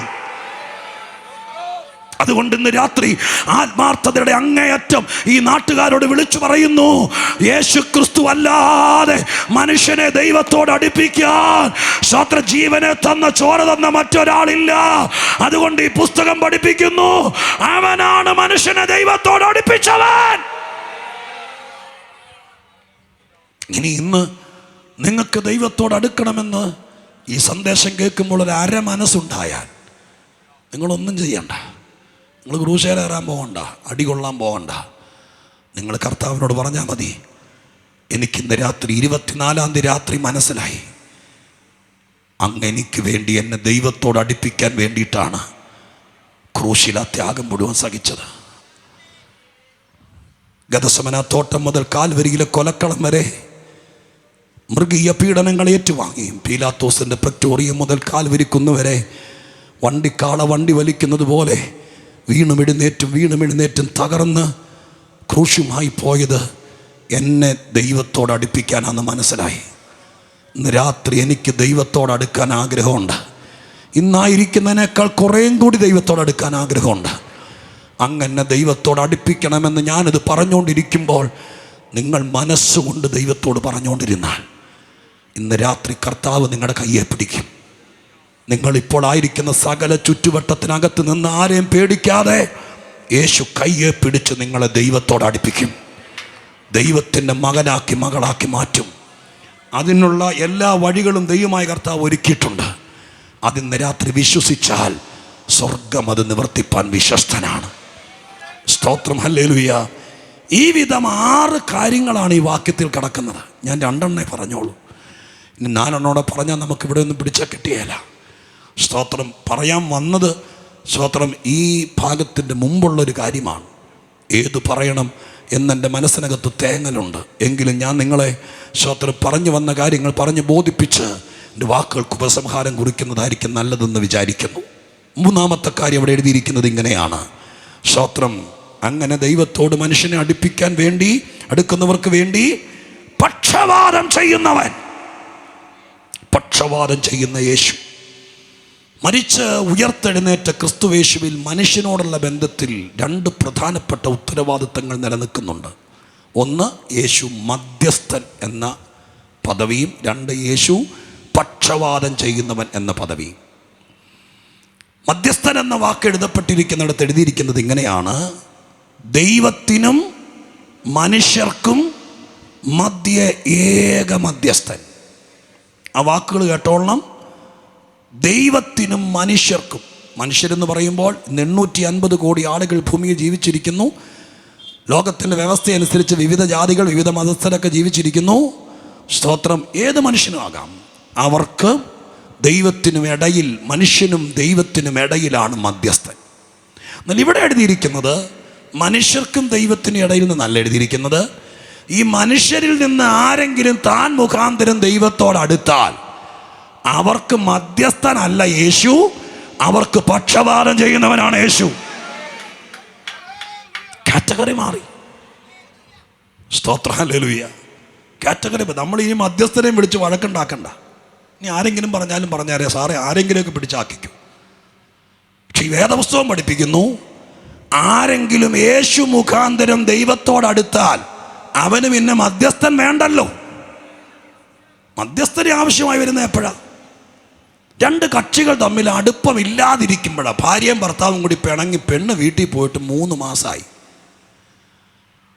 അതുകൊണ്ട് ഇന്ന് രാത്രി ആത്മാർത്ഥതയുടെ അങ്ങേയറ്റം ഈ നാട്ടുകാരോട് വിളിച്ചു പറയുന്നു, യേശു ക്രിസ്തു അല്ലാതെ മനുഷ്യനെ ദൈവത്തോട് അടുപ്പിക്കാൻ ജീവനെ തന്ന ചോര തന്ന മറ്റൊരാളില്ല. അതുകൊണ്ട് ഈ പുസ്തകം പഠിപ്പിക്കുന്നു, അവനാണ് മനുഷ്യനെ ദൈവത്തോട് അടുപ്പിച്ചവൻ. ഇനി ഇന്ന് നിങ്ങൾക്ക് ദൈവത്തോട് അടുക്കണമെന്ന് ഈ സന്ദേശം കേൾക്കുമ്പോൾ ഒരു അര മനസ്സുണ്ടായാൽ നിങ്ങളൊന്നും ചെയ്യണ്ട. നിങ്ങൾ ക്രൂശേലേറാൻ പോകണ്ട, അടികൊള്ളാൻ പോകണ്ട. നിങ്ങൾ കർത്താവിനോട് പറഞ്ഞാൽ മതി, എനിക്കിന്ന് രാത്രി 24-ാം തീയതി രാത്രി മനസ്സിലായി, അങ്ങ് എനിക്ക് വേണ്ടി എന്നെ ദൈവത്തോട് അടുപ്പിക്കാൻ വേണ്ടിയിട്ടാണ് ക്രൂശിൽ ആ ത്യാഗം മുഴുവൻ സഹിച്ചത്. ഗതസമന തോട്ടം മുതൽ കാൽവരിയിലെ കൊലക്കളം വരെ മൃഗീയ പീഡനങ്ങൾ ഏറ്റുവാങ്ങിയും പീലാത്തോസിൻ്റെ പ്രക്ടോറിയം മുതൽ കാൽവരിക്കുന്നുവരെ വണ്ടിക്കാള വണ്ടി വലിക്കുന്നത് പോലെ വീണുമെഴുന്നേറ്റും തകർന്ന് ക്രൂശുമായി പോയത് എന്നെ ദൈവത്തോട് അടുപ്പിക്കാനാണെന്ന് മനസ്സിലായി. ഇന്ന് രാത്രി എനിക്ക് ദൈവത്തോട് അടുക്കാൻ ആഗ്രഹമുണ്ട്. ഇന്നായിരിക്കുന്നതിനേക്കാൾ കുറേയും കൂടി ദൈവത്തോട് അടുക്കാൻ ആഗ്രഹമുണ്ട്. അങ്ങനെ ദൈവത്തോട് അടുപ്പിക്കണമെന്ന് ഞാനിത് പറഞ്ഞുകൊണ്ടിരിക്കുമ്പോൾ നിങ്ങൾ മനസ്സുകൊണ്ട് ദൈവത്തോട് പറഞ്ഞുകൊണ്ടിരുന്നാൽ ഇന്ന് രാത്രി കർത്താവ് നിങ്ങളുടെ കയ്യെ പിടിക്കും. നിങ്ങളിപ്പോൾ ആയിരിക്കുന്ന സകല ചുറ്റുവട്ടത്തിനകത്ത് നിന്ന് ആരെയും പേടിക്കാതെ യേശു കയ്യെ പിടിച്ച് നിങ്ങളെ ദൈവത്തോട് അടുപ്പിക്കും. ദൈവത്തിൻ്റെ മകനാക്കി മകളാക്കി മാറ്റും. അതിനുള്ള എല്ലാ വഴികളും ദൈവമായ കർത്താവ് ഒരുക്കിയിട്ടുണ്ട്. അതിന്ന് രാത്രി വിശ്വസിച്ചാൽ സ്വർഗം അത് നിവർത്തിപ്പാൻ വിശ്വസ്തനാണ്. സ്തോത്രം, ഹല്ലേലൂയ. ഈ വിധം 6 കാര്യങ്ങളാണ് ഈ വാക്യത്തിൽ കിടക്കുന്നത്. ഞാൻ 2 പറഞ്ഞോളൂ. ഇനി 4 പറഞ്ഞാൽ നമുക്ക് ഇവിടെ ഒന്നും പിടിച്ചാൽ കിട്ടിയല്ല. സ്തോത്രം, പറയാൻ വന്നത് സ്തോത്രം ഈ ഭാഗത്തിൻ്റെ മുമ്പുള്ളൊരു കാര്യമാണ്. ഏത് പറയണം എന്നെൻ്റെ മനസ്സിനകത്ത് തേങ്ങലുണ്ട്. എങ്കിലും ഞാൻ നിങ്ങളെ സ്തോത്രം പറഞ്ഞു വന്ന കാര്യങ്ങൾ പറഞ്ഞ് ബോധിപ്പിച്ച് എൻ്റെ വാക്കുകൾക്ക് ഉപസംഹാരം കുറിക്കുന്നതായിരിക്കും നല്ലതെന്ന് വിചാരിക്കുന്നു. 3-ാമത്തെ കാര്യം അവിടെ എഴുതിയിരിക്കുന്നത് ഇങ്ങനെയാണ്. സ്തോത്രം, അങ്ങനെ ദൈവത്തോട് മനുഷ്യനെ അടുപ്പിക്കാൻ വേണ്ടി അടുക്കുന്നവർക്ക് വേണ്ടി പക്ഷവാദം ചെയ്യുന്ന യേശു, മരിച്ച് ഉയർത്തെഴുന്നേറ്റ ക്രിസ്തുവേശുവിൽ മനുഷ്യനോടുള്ള ബന്ധത്തിൽ 2 പ്രധാനപ്പെട്ട ഉത്തരവാദിത്തങ്ങൾ നിലനിൽക്കുന്നുണ്ട്. 1, യേശു മധ്യസ്ഥൻ എന്ന പദവിയും 2, യേശു പക്ഷവാദം ചെയ്യുന്നവൻ എന്ന പദവിയും. മധ്യസ്ഥൻ എന്ന വാക്ക് എഴുതപ്പെട്ടിരിക്കുന്നിടത്ത് എഴുതിയിരിക്കുന്നത് ഇങ്ങനെയാണ്: ദൈവത്തിനും മനുഷ്യർക്കും മധ്യേ ഏക മധ്യസ്ഥൻ. ആ വാക്കുകൾ കേട്ടോളണം. ദൈവത്തിനും മനുഷ്യർക്കും. മനുഷ്യരെന്ന് പറയുമ്പോൾ 850 കോടി ആളുകൾ ഭൂമിയിൽ ജീവിച്ചിരിക്കുന്നു. ലോകത്തിൻ്റെ വ്യവസ്ഥയനുസരിച്ച് വിവിധ ജാതികൾ, വിവിധ മതസ്ഥരൊക്കെ ജീവിച്ചിരിക്കുന്നു. സ്തോത്രം, ഏത് മനുഷ്യനും ആകാം. അവർക്ക് ദൈവത്തിനും ഇടയിൽ, മനുഷ്യനും ദൈവത്തിനും ഇടയിലാണ് മധ്യസ്ഥൻ. എന്നാൽ ഇവിടെ എഴുതിയിരിക്കുന്നത് മനുഷ്യർക്കും ദൈവത്തിനും ഇടയിൽ നിന്നല്ല എഴുതിയിരിക്കുന്നത്. ഈ മനുഷ്യരിൽ നിന്ന് ആരെങ്കിലും താൻ മുഖാന്തരം ദൈവത്തോട് അടുത്താൽ അവർക്ക് മധ്യസ്ഥനല്ല യേശു, അവർക്ക് പക്ഷപാതം ചെയ്യുന്നവനാണ് യേശു. കാറ്റഗറി മാറി. സ്തോത്രം, ഹല്ലേലൂയ. കാറ്റഗറി. നമ്മൾ ഈ മധ്യസ്ഥനെയും വിളിച്ച് വഴക്കുണ്ടാക്കണ്ട. ഇനി ആരെങ്കിലും പറഞ്ഞാലേ സാറേ ആരെങ്കിലുമൊക്കെ പിടിച്ചാക്കിക്കും. പക്ഷെ ഈ വേദപുസ്തകം പഠിപ്പിക്കുന്നു, ആരെങ്കിലും യേശു മുഖാന്തരം ദൈവത്തോടടുത്താൽ അവന് പിന്നെ മധ്യസ്ഥൻ വേണ്ടല്ലോ. മധ്യസ്ഥന് ആവശ്യമായി വരുന്ന എപ്പോഴാണ്? 2 കക്ഷികൾ തമ്മിൽ അടുപ്പമില്ലാതിരിക്കുമ്പോഴാണ്. ഭാര്യയും ഭർത്താവും കൂടി പിണങ്ങി പെണ്ണ് വീട്ടിൽ പോയിട്ട് 3 മാസമായി.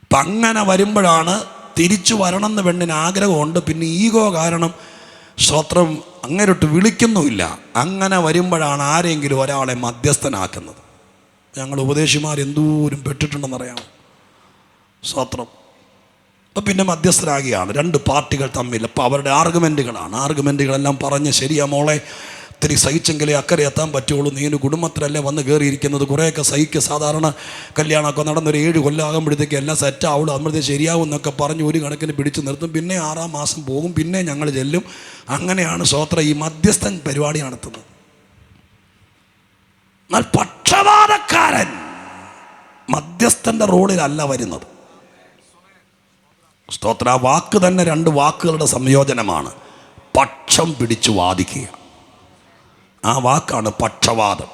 അപ്പം അങ്ങനെ വരുമ്പോഴാണ് തിരിച്ചു വരണമെന്ന് പെണ്ണിന് ആഗ്രഹമുണ്ട്. പിന്നെ ഈഗോ കാരണം സ്തോത്രം അങ്ങനെയൊട്ട് വിളിക്കുന്നുമില്ല. അങ്ങനെ വരുമ്പോഴാണ് ആരെങ്കിലും ഒരാളെ മധ്യസ്ഥനാക്കുന്നത്. ഞങ്ങൾ ഉപദേശിമാർ എന്തോരം പെട്ടിട്ടുണ്ടെന്നറിയാമോ? സ്തോത്രം. അപ്പം പിന്നെ മധ്യസ്ഥരാകിയാണ് 2 പാർട്ടികൾ തമ്മിൽ. അപ്പോൾ അവരുടെ ആർഗ്യുമെൻറ്റുകളെല്ലാം പറഞ്ഞ്, ശരിയാ മോളെ, ഇത്തിരി സഹിച്ചെങ്കിലേ അക്കരെ എത്താൻ പറ്റുള്ളൂ. നീ ഒരു കുടുംബത്തിലല്ലേ വന്ന് കയറിയിരിക്കുന്നത്, കുറേയൊക്കെ സഹിക്കുക. സാധാരണ കല്യാണമൊക്കെ നടന്നൊരു 7 കൊല്ലമാകുമ്പോഴത്തേക്ക് എല്ലാം സെറ്റാവുള്ളൂ, അമ്മഴത്തേക്ക് ശരിയാവും എന്നൊക്കെ പറഞ്ഞ് ഒരു കണക്കിന് പിടിച്ചു നിർത്തും. പിന്നെ 6-ാം മാസം പോകും, പിന്നെ ഞങ്ങൾ ചെല്ലും. അങ്ങനെയാണ് സ്തോത്രം ഈ മധ്യസ്ഥൻ പരിപാടി നടത്തുന്നത്. എന്നാൽ പക്ഷപാതക്കാരൻ മധ്യസ്ഥൻ്റെ റോളിലല്ല വരുന്നത്. സ്തോത്ര, ആ വാക്ക് തന്നെ 2 വാക്കുകളുടെ സംയോജനമാണ്. പക്ഷം പിടിച്ചു വാദിക്കുക, ആ വാക്കാണ് പക്ഷവാദം.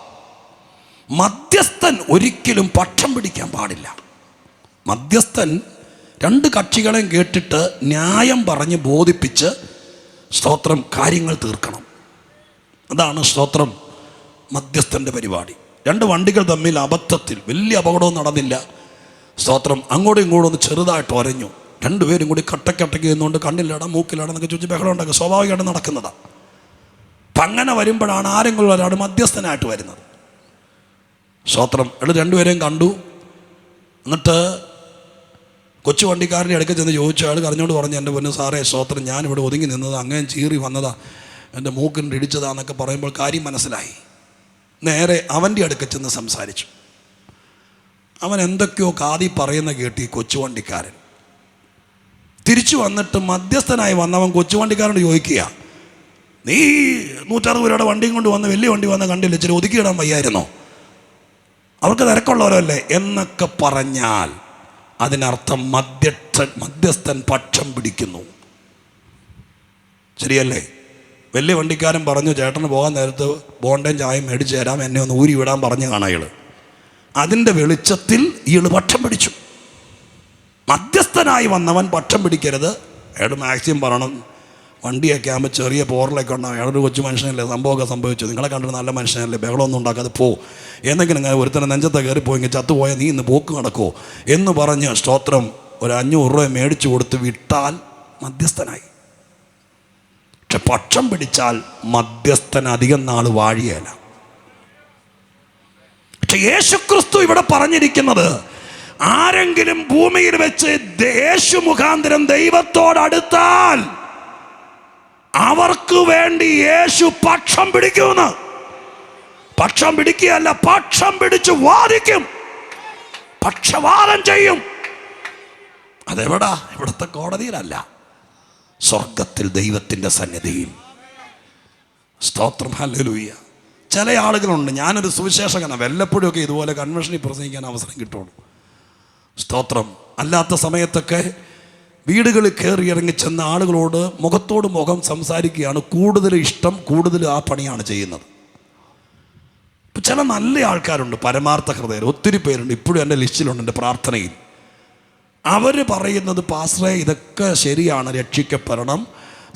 മധ്യസ്ഥൻ ഒരിക്കലും പക്ഷം പിടിക്കാൻ പാടില്ല. മധ്യസ്ഥൻ 2 കക്ഷികളെയും കേട്ടിട്ട് ന്യായം പറഞ്ഞ് ബോധിപ്പിച്ച് സ്തോത്രം കാര്യങ്ങൾ തീർക്കണം. അതാണ് സ്തോത്രം മധ്യസ്ഥൻ്റെ പരിപാടി. 2 വണ്ടികൾ തമ്മിൽ അബദ്ധത്തിൽ വലിയ അപകടവും നടന്നില്ല. സ്തോത്രം അങ്ങോട്ടും ഇങ്ങോട്ടും ഒന്ന് ചെറുതായിട്ട് ഒരഞ്ഞു. 2 പേരും കൂടി കട്ടക്കട്ടയ്ക്ക് നിന്നുകൊണ്ട് കണ്ണിലട മൂക്കിലടന്നൊക്കെ ചോദിച്ച് ബഹളം ഉണ്ടാക്കുക സ്വാഭാവികമായിട്ട് നടക്കുന്നതാണ്. അപ്പം അങ്ങനെ വരുമ്പോഴാണ് ആരെങ്കിലും ഒരാൾ മധ്യസ്ഥനായിട്ട് വരുന്നത്. സ്തോത്രം. 2 പേരെയും കണ്ടു. എന്നിട്ട് കൊച്ചു വണ്ടിക്കാരൻ്റെ അടുക്കൽ ചെന്ന് ചോദിച്ചു. അയാൾ കരഞ്ഞോണ്ട് പറഞ്ഞു, എൻ്റെ പൊന്നു സാറേ സ്തോത്രം, ഞാനിവിടെ ഒതുങ്ങി നിന്നത്, അങ്ങനെ ചീറി വന്നതാ, എൻ്റെ മൂക്കിൻ്റെ ഇടിച്ചതാന്നൊക്കെ പറയുമ്പോൾ കാര്യം മനസ്സിലായി. നേരെ അവൻ്റെ അടുക്കൽ ചെന്ന് സംസാരിച്ചു. അവൻ എന്തൊക്കെയോ കാതി പറയുന്ന കേട്ട് ഈ കൊച്ചുവണ്ടിക്കാരൻ തിരിച്ചു വന്നിട്ട് മധ്യസ്ഥനായി വന്നവൻ കൊച്ചുവണ്ടിക്കാരനോട് ചോദിക്കുക, നീ 160 രൂപയുടെ വണ്ടിയും കൊണ്ട് വന്ന് വലിയ വണ്ടി വന്ന് കണ്ടില്ല, ഇച്ചിരി ഒതുക്കിയിടാൻ വയ്യായിരുന്നോ? അവർക്ക് തിരക്കുള്ളവരല്ലേ എന്നൊക്കെ പറഞ്ഞാൽ അതിനർത്ഥം മധ്യസ്ഥൻ പക്ഷം പിടിക്കുന്നു. ശരിയല്ലേ? വലിയ വണ്ടിക്കാരൻ പറഞ്ഞു, ചേട്ടന് പോകാൻ നേരത്ത് ബോണ്ടയും ചായയും മേടിച്ചു തരാം, എന്നെ ഒന്ന് ഊരി വിടാൻ പറഞ്ഞു കാണാം അയാൾ. അതിൻ്റെ വെളിച്ചത്തിൽ ഇയാൾ പക്ഷം പിടിച്ചു. മധ്യസ്ഥനായി വന്നവൻ പക്ഷം പിടിക്കരുത്. അയാൾ മാക്സിമം പറയണം, വണ്ടിയൊക്കെ ആകുമ്പോൾ ചെറിയ പോറലൊക്കെ ഉണ്ടാകും, അയാളൊരു കൊച്ചു മനുഷ്യനല്ലേ, സംഭവമൊക്കെ സംഭവിച്ചു, നിങ്ങളെ കണ്ടിട്ട് നല്ല മനുഷ്യനല്ലേ, ബഹളമൊന്നും ഉണ്ടാക്കാതെ പോ, എന്തെങ്കിലും അങ്ങനെ ഒരുത്തരം നെഞ്ചത്തെ കയറിപ്പോയെങ്കിൽ ചത്തുപോയാൽ നീ ഇന്ന് പോക്ക് നടക്കുമോ എന്ന് പറഞ്ഞ് സ്തോത്രം ഒരു 500 രൂപ മേടിച്ചു കൊടുത്ത് വിട്ടാൽ മധ്യസ്ഥനായി. പക്ഷെ പക്ഷം പിടിച്ചാൽ മധ്യസ്ഥൻ അധികം നാൾ വാഴിയല്ല. പക്ഷെ യേശുക്രിസ്തു ഇവിടെ പറഞ്ഞിരിക്കുന്നത്, ആരെങ്കിലും ഭൂമിയിൽ വെച്ച് യേശു മുഖാന്തരം ദൈവത്തോടടുത്താൽ അവർക്ക് വേണ്ടി യേശു പക്ഷം പിടിക്കുമെന്ന്. പക്ഷം പിടിക്കുകയല്ല, പക്ഷം പിടിച്ച് വാദിക്കും, പക്ഷവാദം ചെയ്യും. അതെവിടാ? ഇവിടുത്തെ കോടതിയിലല്ല, സ്വർഗത്തിൽ ദൈവത്തിൻ്റെ സന്നിധിയിൽ. സ്തോത്രം, ഹല്ലേലൂയ. ചില ആളുകളുണ്ട്, ഞാനൊരു സുവിശേഷകനാണ്, വല്ലപ്പോഴുമൊക്കെ ഇതുപോലെ കൺവെൻഷനിൽ പ്രസംഗിക്കാൻ അവസരം കിട്ടുള്ളൂ. സ്തോത്രം. അല്ലാത്ത സമയത്തൊക്കെ വീടുകളിൽ കയറി ഇറങ്ങി ചെന്ന ആളുകളോട് മുഖത്തോട് മുഖം സംസാരിക്കുകയാണ് കൂടുതൽ ഇഷ്ടം, കൂടുതൽ ആ പണിയാണ് ചെയ്യുന്നത്. ഇപ്പം ചില നല്ല ആൾക്കാരുണ്ട്, പരമാർത്ഥ ഹൃദയർ, ഒത്തിരി പേരുണ്ട്, ഇപ്പോഴും എൻ്റെ ലിസ്റ്റിലുണ്ട്, എൻ്റെ പ്രാർത്ഥനയിൽ. അവർ പറയുന്നത്, പാസ്റ്ററേ ഇതൊക്കെ ശരിയാണ്, രക്ഷിക്കപ്പെടണം,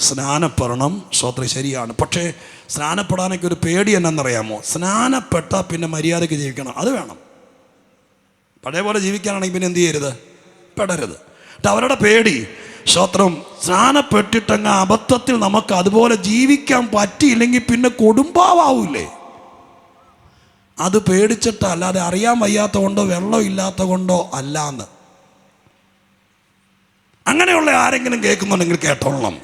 സ്നാനപ്പെടണം, സ്തോത്രം ശരിയാണ്, പക്ഷേ സ്നാനപ്പെടാനൊക്കെ ഒരു പേടി എന്നറിയാമോ? സ്നാനപ്പെട്ടാൽ പിന്നെ മര്യാദയ്ക്ക് ജീവിക്കണം, അത് വേണം. പഴയ പോലെ ജീവിക്കാനാണെങ്കിൽ പിന്നെ എന്ത് ചെയ്യരുത്? പെടരുത്. എന്നിട്ട് അവരുടെ പേടി, സ്തോത്രം, സ്നാനപ്പെട്ടിട്ടങ്ങ് അബദ്ധത്തിൽ നമുക്ക് അതുപോലെ ജീവിക്കാൻ പറ്റിയില്ലെങ്കിൽ പിന്നെ കൊടുമ്പാവൂലേ? അത് പേടിച്ചിട്ട്, അല്ലാതെ അറിയാൻ വയ്യാത്ത കൊണ്ടോ വെള്ളം ഇല്ലാത്ത കൊണ്ടോ അല്ലാന്ന്. അങ്ങനെയുള്ള ആരെങ്കിലും കേൾക്കുന്നുണ്ടെങ്കിൽ കേട്ടോളണം.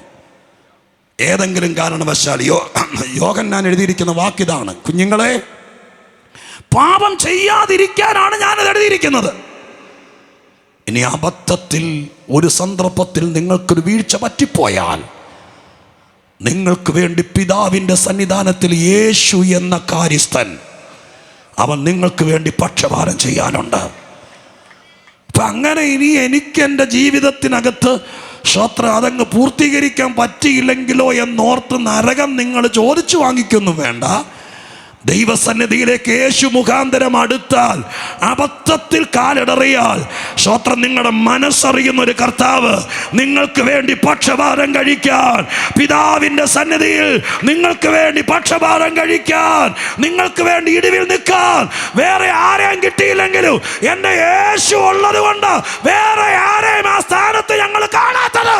ഏതെങ്കിലും കാരണവശാൽ യോഹന്നാൻ എഴുതിയിരിക്കുന്ന വാക്കിതാണ്, കുഞ്ഞുങ്ങളെ, പാപം ചെയ്യാതിരിക്കാനാണ് ഞാനത് എഴുതിയിരിക്കുന്നത്. ഇനി അബദ്ധത്തിൽ ഒരു സന്ദർഭത്തിൽ നിങ്ങൾക്കൊരു വീഴ്ച പറ്റിപ്പോയാൽ നിങ്ങൾക്ക് വേണ്ടി പിതാവിൻ്റെ സന്നിധാനത്തിൽ യേശു എന്ന കാര്യസ്ഥൻ, അവൻ നിങ്ങൾക്ക് വേണ്ടി പക്ഷപാതം ചെയ്യാനുണ്ട്. അപ്പം അങ്ങനെ ഇനി എനിക്ക് എൻ്റെ ജീവിതത്തിനകത്ത് അതങ്ങ് പൂർത്തീകരിക്കാൻ പറ്റിയില്ലെങ്കിലോ എന്നോർത്ത് നരകം നിങ്ങൾ ചോദിച്ചു വാങ്ങിക്കൊന്നും വേണ്ട. ദൈവസന്നിധിയിലേക്ക് യേശു മുഖാന്തരം അടുത്താൽ, അബദ്ധത്തിൽ കാലിടറിയാൽ, നിങ്ങളുടെ മനസ്സറിയുന്ന ഒരു കർത്താവ് നിങ്ങൾക്ക് വേണ്ടി പക്ഷപാതം കഴിക്കാൻ, പിതാവിൻ്റെ സന്നിധിയിൽ നിങ്ങൾക്ക് വേണ്ടി പക്ഷപാതം കഴിക്കാൻ, നിങ്ങൾക്ക് വേണ്ടി ഇടിവിൽ നിൽക്കാൻ വേറെ ആരെയും കിട്ടിയില്ലെങ്കിലും എൻ്റെ യേശു ഉള്ളത് കൊണ്ട് വേറെ ആരെയും ആ സ്ഥാനത്ത് ഞങ്ങൾ കാണാത്തത്.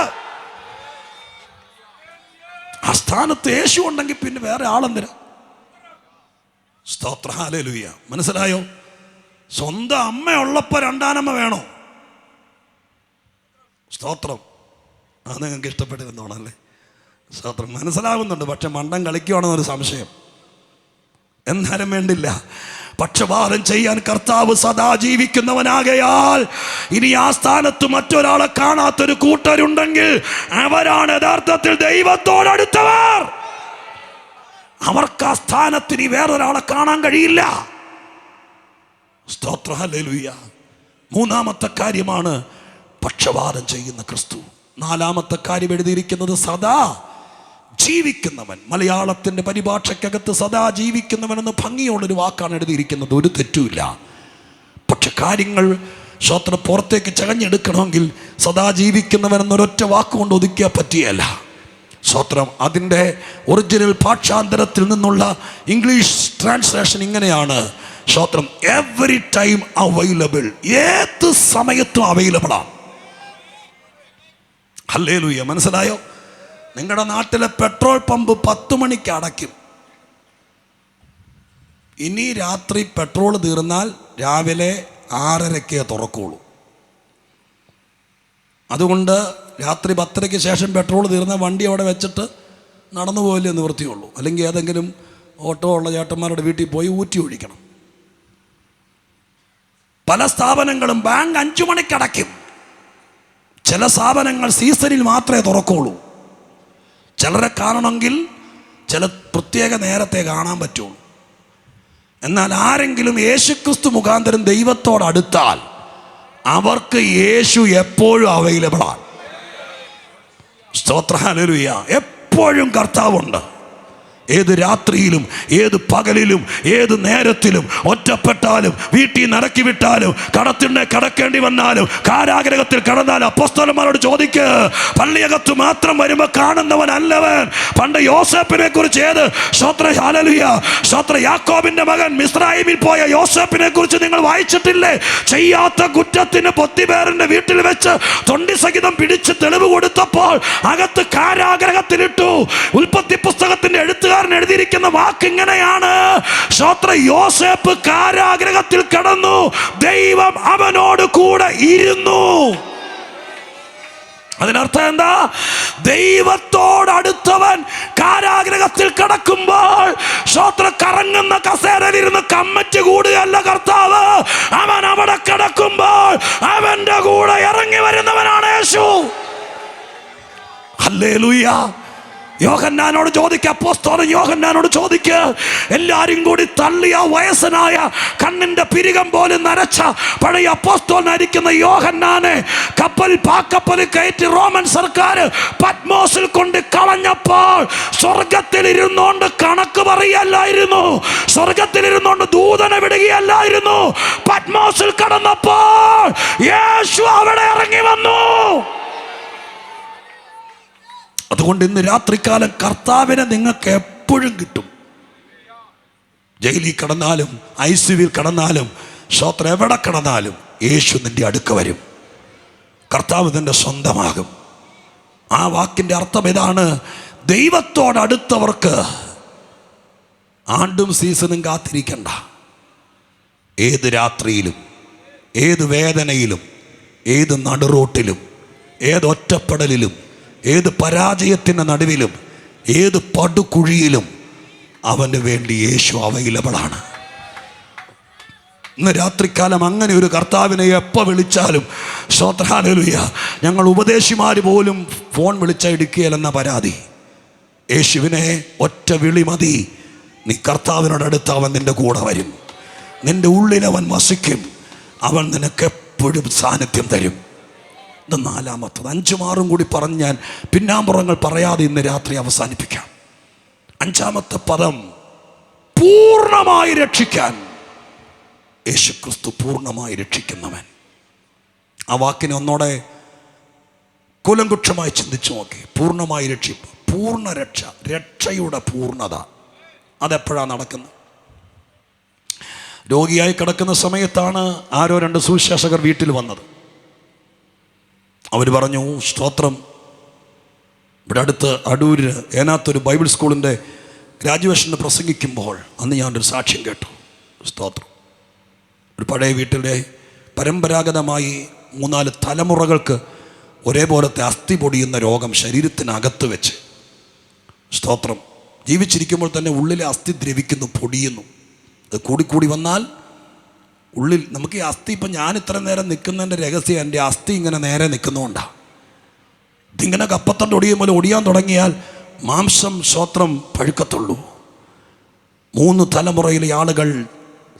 ആ സ്ഥാനത്ത് യേശു ഉണ്ടെങ്കിൽ പിന്നെ വേറെ ആളെന്തിനാ? സ്തോത്ര, ഹല്ലേലൂയ. മനസ്സിലായോ? സ്വന്തം അമ്മയുള്ളപ്പോൾ രണ്ടാനമ്മ വേണോ? സ്തോത്രം. അത് നിങ്ങൾക്ക് ഇഷ്ടപ്പെട്ടിരുന്നോണല്ലേ? സ്തോത്രം. മനസ്സിലാകുന്നുണ്ട്, പക്ഷെ മണ്ടം കളിക്കുവാണെന്നൊരു സംശയം. എന്നാലും വേണ്ടില്ല, പക്ഷപാതം ചെയ്യാൻ കർത്താവ് സദാ ജീവിക്കുന്നവനാകയാൽ ഇനി ആ സ്ഥാനത്ത് മറ്റൊരാളെ കാണാത്തൊരു കൂട്ടരുണ്ടെങ്കിൽ അവരാണ് യഥാർത്ഥത്തിൽ ദൈവത്തോടടുത്തവർ. അവർക്ക് ആ സ്ഥാനത്തിന് വേറൊരാളെ കാണാൻ കഴിയില്ല. സ്തോത്ര, ഹല്ലേലൂയ. മൂന്നാമത്തെ കാര്യമാണ് പക്ഷപാതം ചെയ്യുന്ന ക്രിസ്തു. നാലാമത്തെ കാര്യം എഴുതിയിരിക്കുന്നത് സദാ ജീവിക്കുന്നവൻ. മലയാളത്തിൻ്റെ പരിഭാഷയ്ക്കകത്ത് സദാ ജീവിക്കുന്നവൻ എന്ന് ഭംഗിയുള്ളൊരു വാക്കാണ് എഴുതിയിരിക്കുന്നത്, ഒരു തെറ്റുമില്ല. പക്ഷെ കാര്യങ്ങൾ പുറത്തേക്ക് ചകഞ്ഞെടുക്കണമെങ്കിൽ സദാ ജീവിക്കുന്നവൻ എന്നൊരൊറ്റ വാക്കുകൊണ്ട് ഒതുക്കിയാൽ പറ്റിയല്ല. സ്തോത്രം. അതിൻ്റെ ഒറിജിനൽ ഭാഷാന്തരത്തിൽ നിന്നുള്ള ഇംഗ്ലീഷ് ട്രാൻസ്ലേഷൻ ഇങ്ങനെയാണ്, സ്തോത്രം, എവറി ടൈം അവൈലബിൾ, ഏത് സമയത്തും അവൈലബിളാണ്. ഹല്ലേലൂയ. മനസ്സിലായോ? നിങ്ങളുടെ നാട്ടിലെ പെട്രോൾ പമ്പ് 10 മണിക്ക് അടയ്ക്കും. ഇനി രാത്രി പെട്രോൾ തീർന്നാൽ രാവിലെ 6:30 തുറക്കുള്ളൂ. അതുകൊണ്ട് രാത്രി 10:00 ശേഷം പെട്രോൾ തീർന്ന വണ്ടി അവിടെ വെച്ചിട്ട് നടന്നു പോയില്ലേ നിവൃത്തിയുള്ളൂ. അല്ലെങ്കിൽ ഏതെങ്കിലും ഓട്ടോ ഉള്ള ചേട്ടന്മാരുടെ വീട്ടിൽ പോയി ഊറ്റി ഒഴിക്കണം. പല സ്ഥാപനങ്ങളും ബാങ്ക് 5 മണിക്ക് അടയ്ക്കും. ചില സ്ഥാപനങ്ങൾ സീസണിൽ മാത്രമേ തുറക്കുള്ളൂ. ചിലരെ കാണണമെങ്കിൽ ചില പ്രത്യേക നേരത്തെ കാണാൻ പറ്റുള്ളൂ. എന്നാൽ ആരെങ്കിലും യേശുക്രിസ്തു മുഖാന്തരം ദൈവത്തോട് അടുത്താൽ അവർക്ക് യേശു എപ്പോഴും അവൈലബിളാണ്. സ്തോത്ര ഹല്ലേലൂയ. എപ്പോഴും കർത്താവുണ്ട്. ഏത് രാത്രിയിലും ഏത് പകലിലും ഏത് നേരത്തിലും, ഒറ്റപ്പെട്ടാലും വീട്ടിൽ നടക്കി വിട്ടാലും കടത്തിൻ്റെ കടക്കേണ്ടി വന്നാലും കാരാഗ്രഹത്തിൽ കടന്നാലും അപ്പോസ്തലന്മാരോട് ചോദിക്ക്, പള്ളിയകത്ത് മാത്രം വരുമ്പോൾ കാണുന്നവനല്ലവൻ. പണ്ട് യോസേപ്പിനെ കുറിച്ച് യാക്കോബിന്റെ മകൻ മിസ്രയീമിൽ പോയ യോസേപ്പിനെ കുറിച്ച് നിങ്ങൾ വായിച്ചിട്ടില്ലേ? ചെയ്യാത്ത കുറ്റത്തിന് പൊത്തിബേറിന്റെ വീട്ടിൽ വെച്ച് തൊണ്ടി സഹിതം പിടിച്ച് തെളിവ് കൊടുത്തപ്പോൾ അകത്ത് കാരാഗ്രഹത്തിലിട്ടു. ഉൽപ്പത്തി പുസ്തകത്തിന്റെ എഴുതിയിരിക്കുന്ന വാക്ക് ഇങ്ങനെയാണ്: യോസേപ്പ് കാരാഗ്രഹത്തിൽ കടന്നു, ദൈവം അവനോട് കൂടെ ഇരുന്നു. അതിനർത്ഥം എന്താ? ദൈവത്തോടടുത്തവൻ കാരാഗ്രഹത്തിൽ കിടക്കുമ്പോൾ കറങ്ങുന്ന കസേരയിലിരുന്ന് കമ്മിറ്റി കൂടുകയല്ല കർത്താവ്. അവൻ അവിടെ കിടക്കുമ്പോൾ അവന്റെ കൂടെ ഇറങ്ങി വരുന്നവനാണ് യേശു. ഹല്ലേലൂയ. യോഹന്നാനോട് ചോദിക്കുക, അപ്പോസ്തലൻ യോഹന്നാനോട് ചോദിക്കുക, എല്ലാരും കൂടി തള്ളിയ വയസ്സനായ കണ്ണിന്റെ പിരികം പോലും നരച്ച പഴയ അപ്പോസ്തലനായിരിക്കുന്ന യോഹന്നാനെ പാക്കപ്പലിൽ കയറ്റി റോമൻ സർക്കാർ പത്മോസിൽ കൊണ്ട് കളഞ്ഞപ്പോൾ സ്വർഗത്തിൽ ഇരുന്നോണ്ട് കണക്ക് പറയല്ലായിരുന്നു, സ്വർഗത്തിൽ ഇരുന്നോണ്ട് ദൂതനെ വിടുകയല്ലായിരുന്നു. പത്മോസിൽ കടന്നപ്പോൾ യേശു അവിടെ ഇറങ്ങി വന്നു. അതുകൊണ്ട് ഇന്ന് രാത്രികാലം കർത്താവിനെ നിങ്ങൾക്ക് എപ്പോഴും കിട്ടും. ജയിലിൽ കിടന്നാലും ICUവിൽ കിടന്നാലും എവിടെ കിടന്നാലും യേശു നിന്റെ അടുക്ക വരും. കർത്താവ് നിന്റെ സ്വന്തമാകും. ആ വാക്കിൻ്റെ അർത്ഥം ഇതാണ്: ദൈവത്തോടടുത്തവർക്ക് ആണ്ടും സീസണും കാത്തിരിക്കണ്ട. ഏത് രാത്രിയിലും ഏത് വേദനയിലും ഏത് നടുറോട്ടിലും ഏത് ഒറ്റപ്പെടലിലും ഏത് പരാജയത്തിൻ്റെ നടുവിലും ഏത് പടുകുഴിയിലും അവന് വേണ്ടി യേശു അവൈലബിളാണ്. ഇന്ന് രാത്രികാലം അങ്ങനെ ഒരു കർത്താവിനെ എപ്പോൾ വിളിച്ചാലും ഹല്ലേലൂയ, ഞങ്ങൾ ഉപദേശിമാർ പോലും ഫോൺ വിളിച്ചാൽ എടുക്കുകയില്ലെന്ന പരാതി. യേശുവിനെ ഒറ്റ വിളി മതി. നീ കർത്താവിനോടടുത്ത് അവൻ നിൻ്റെ കൂടെ വരും. നിൻ്റെ ഉള്ളിൽ അവൻ വസിക്കും. അവൻ നിനക്ക് എപ്പോഴും സാന്നിധ്യം തരും. ഇത് 4-മത്തത്. 5-6 കൂടി പറഞ്ഞ് ഞാൻ പിന്നാമ്പുറങ്ങൾ പറയാതെ ഇന്ന് രാത്രി അവസാനിപ്പിക്കാം. 5-മത്തെ പദം, പൂർണ്ണമായി രക്ഷിക്കാൻ. യേശുക്രിസ്തു പൂർണ്ണമായി രക്ഷിക്കുന്നവൻ. ആ വാക്കിനെ ഒന്നോടെ കൂലങ്കുക്ഷമായി ചിന്തിച്ചു നോക്കി. പൂർണ്ണമായി രക്ഷിപ്പ്, പൂർണ്ണ രക്ഷ, രക്ഷയുടെ പൂർണ്ണത. അതെപ്പോഴാണ് നടക്കുന്നത്? രോഗിയായി കിടക്കുന്ന സമയത്താണ് ആരോ 2 സുവിശേഷകർ വീട്ടിൽ വന്നത്. അവർ പറഞ്ഞു, സ്തോത്രം, ഇവിടെ അടുത്ത് അടൂര് ഏനാത്തൊരു ബൈബിൾ സ്കൂളിൻ്റെ ഗ്രാജുവേഷന് പ്രസംഗിക്കുമ്പോൾ അന്ന് ഞാനൊരു സാക്ഷ്യം കേട്ടു. സ്തോത്രം, ഒരു പഴയ വീട്ടിലെ പരമ്പരാഗതമായി 3-4 തലമുറകൾക്ക് ഒരേപോലത്തെ അസ്ഥി പൊടിയുന്ന രോഗം ശരീരത്തിനകത്ത് വെച്ച്, സ്തോത്രം, ജീവിച്ചിരിക്കുമ്പോൾ തന്നെ ഉള്ളിലെ അസ്ഥി ദ്രവിക്കുന്നു, പൊടിയുന്നു. അത് കൂടിക്കൂടി വന്നാൽ ഉള്ളിൽ നമുക്ക് ഈ അസ്ഥി, ഇപ്പം ഞാൻ ഇത്ര നേരം നിൽക്കുന്നതിൻ്റെ രഹസ്യം എൻ്റെ അസ്ഥി ഇങ്ങനെ നേരെ നിൽക്കുന്നതുകൊണ്ടാണ്. ഇതിങ്ങനെ കപ്പത്തണ്ട് ഒടിയും പോലെ ഒടിയാൻ തുടങ്ങിയാൽ മാംസം സ്വത്രം പഴുക്കത്തുള്ളൂ. 3 തലമുറയിലെ ആളുകൾ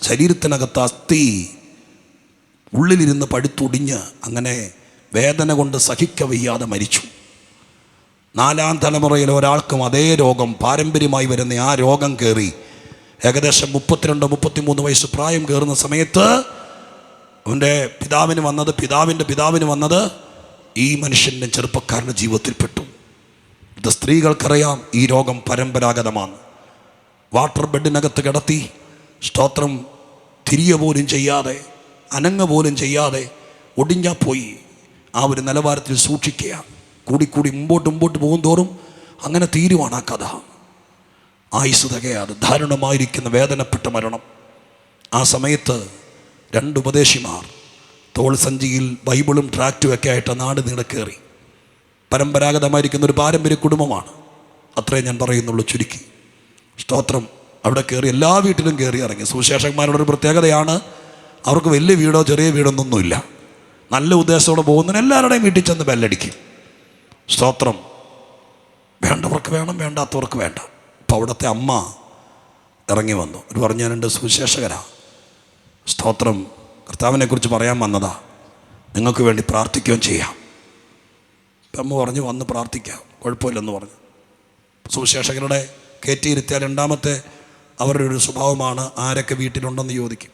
ശരീരത്തിനകത്ത് അസ്ഥി ഉള്ളിലിരുന്ന് പഴുത്തൊടിഞ്ഞ് അങ്ങനെ വേദന കൊണ്ട് സഹിക്കവയ്യാതെ മരിച്ചു. 4-ാം തലമുറയിലെ ഒരാൾക്കും അതേ രോഗം, പാരമ്പര്യമായി വരുന്ന ആ രോഗം കയറി. ഏകദേശം 32-33 വയസ്സ് പ്രായം കയറുന്ന സമയത്ത് അവൻ്റെ പിതാവിന് വന്നത് ഈ മനുഷ്യൻ്റെ ചെറുപ്പക്കാരൻ്റെ ജീവിതത്തിൽപ്പെട്ടു. ഇത് സ്ത്രീകൾക്കറിയാം, ഈ രോഗം പരമ്പരാഗതമാണ്. വാട്ടർ ബെഡിനകത്ത് കിടത്തി, സ്തോത്രം, തിരിയ പോലും ചെയ്യാതെ, അനങ്ങ പോലും ചെയ്യാതെ ഒടിഞ്ഞാൽ പോയി ആ ഒരു നിലവാരത്തിൽ സൂക്ഷിക്കുക. കൂടിക്കൂടി മുമ്പോട്ട് പോകും തോറും അങ്ങനെ തീരുവാണ് ആ കഥ. ആയുസ് തികയാതെ ദാരുണമായിരിക്കുന്ന വേദനപ്പെട്ട മരണം. ആ സമയത്ത് 2 ഉപദേശിമാർ തോൾ സഞ്ചിയിൽ ബൈബിളും ട്രാക്റ്റും ഒക്കെ ആയിട്ട് നാട് നീളെ കയറി. പരമ്പരാഗതമായിരിക്കുന്ന ഒരു പാരമ്പര്യ കുടുംബമാണ്, അത്രേ ഞാൻ പറയുന്നുള്ളൂ ചുരുക്കി. സ്തോത്രം, അവിടെ കയറി എല്ലാ വീട്ടിലും കയറി ഇറങ്ങി. സുവിശേഷകന്മാരുടെ ഒരു പ്രത്യേകതയാണ്, അവർക്ക് വലിയ വീടോ ചെറിയ വീടൊന്നൊന്നുമില്ല. നല്ല ഉദ്ദേശത്തോടെ പോകുന്നതിന് എല്ലാവരുടെയും വീട്ടിൽ ചെന്ന് ബെല്ലടിക്കും. സ്തോത്രം. വേണ്ടവർക്ക് വേണം, വേണ്ടാത്തവർക്ക് വേണ്ട. അപ്പോൾ അവിടുത്തെ അമ്മ ഇറങ്ങി വന്നു. ഒരു പറഞ്ഞു, ഞാനുണ്ട് സുവിശേഷകരാ, സ്തോത്രം, കർത്താവിനെക്കുറിച്ച് പറയാൻ വന്നതാ, നിങ്ങൾക്ക് വേണ്ടി പ്രാർത്ഥിക്കുകയും ചെയ്യാം. അപ്പം അമ്മ പറഞ്ഞു, വന്ന് പ്രാർത്ഥിക്കാം, കുഴപ്പമില്ലെന്ന് പറഞ്ഞു. സുവിശേഷകരുടെ കയറ്റിയിരുത്തിയാൽ രണ്ടാമത്തെ അവരുടെ ഒരു സ്വഭാവമാണ് ആരൊക്കെ വീട്ടിലുണ്ടെന്ന് ചോദിക്കും.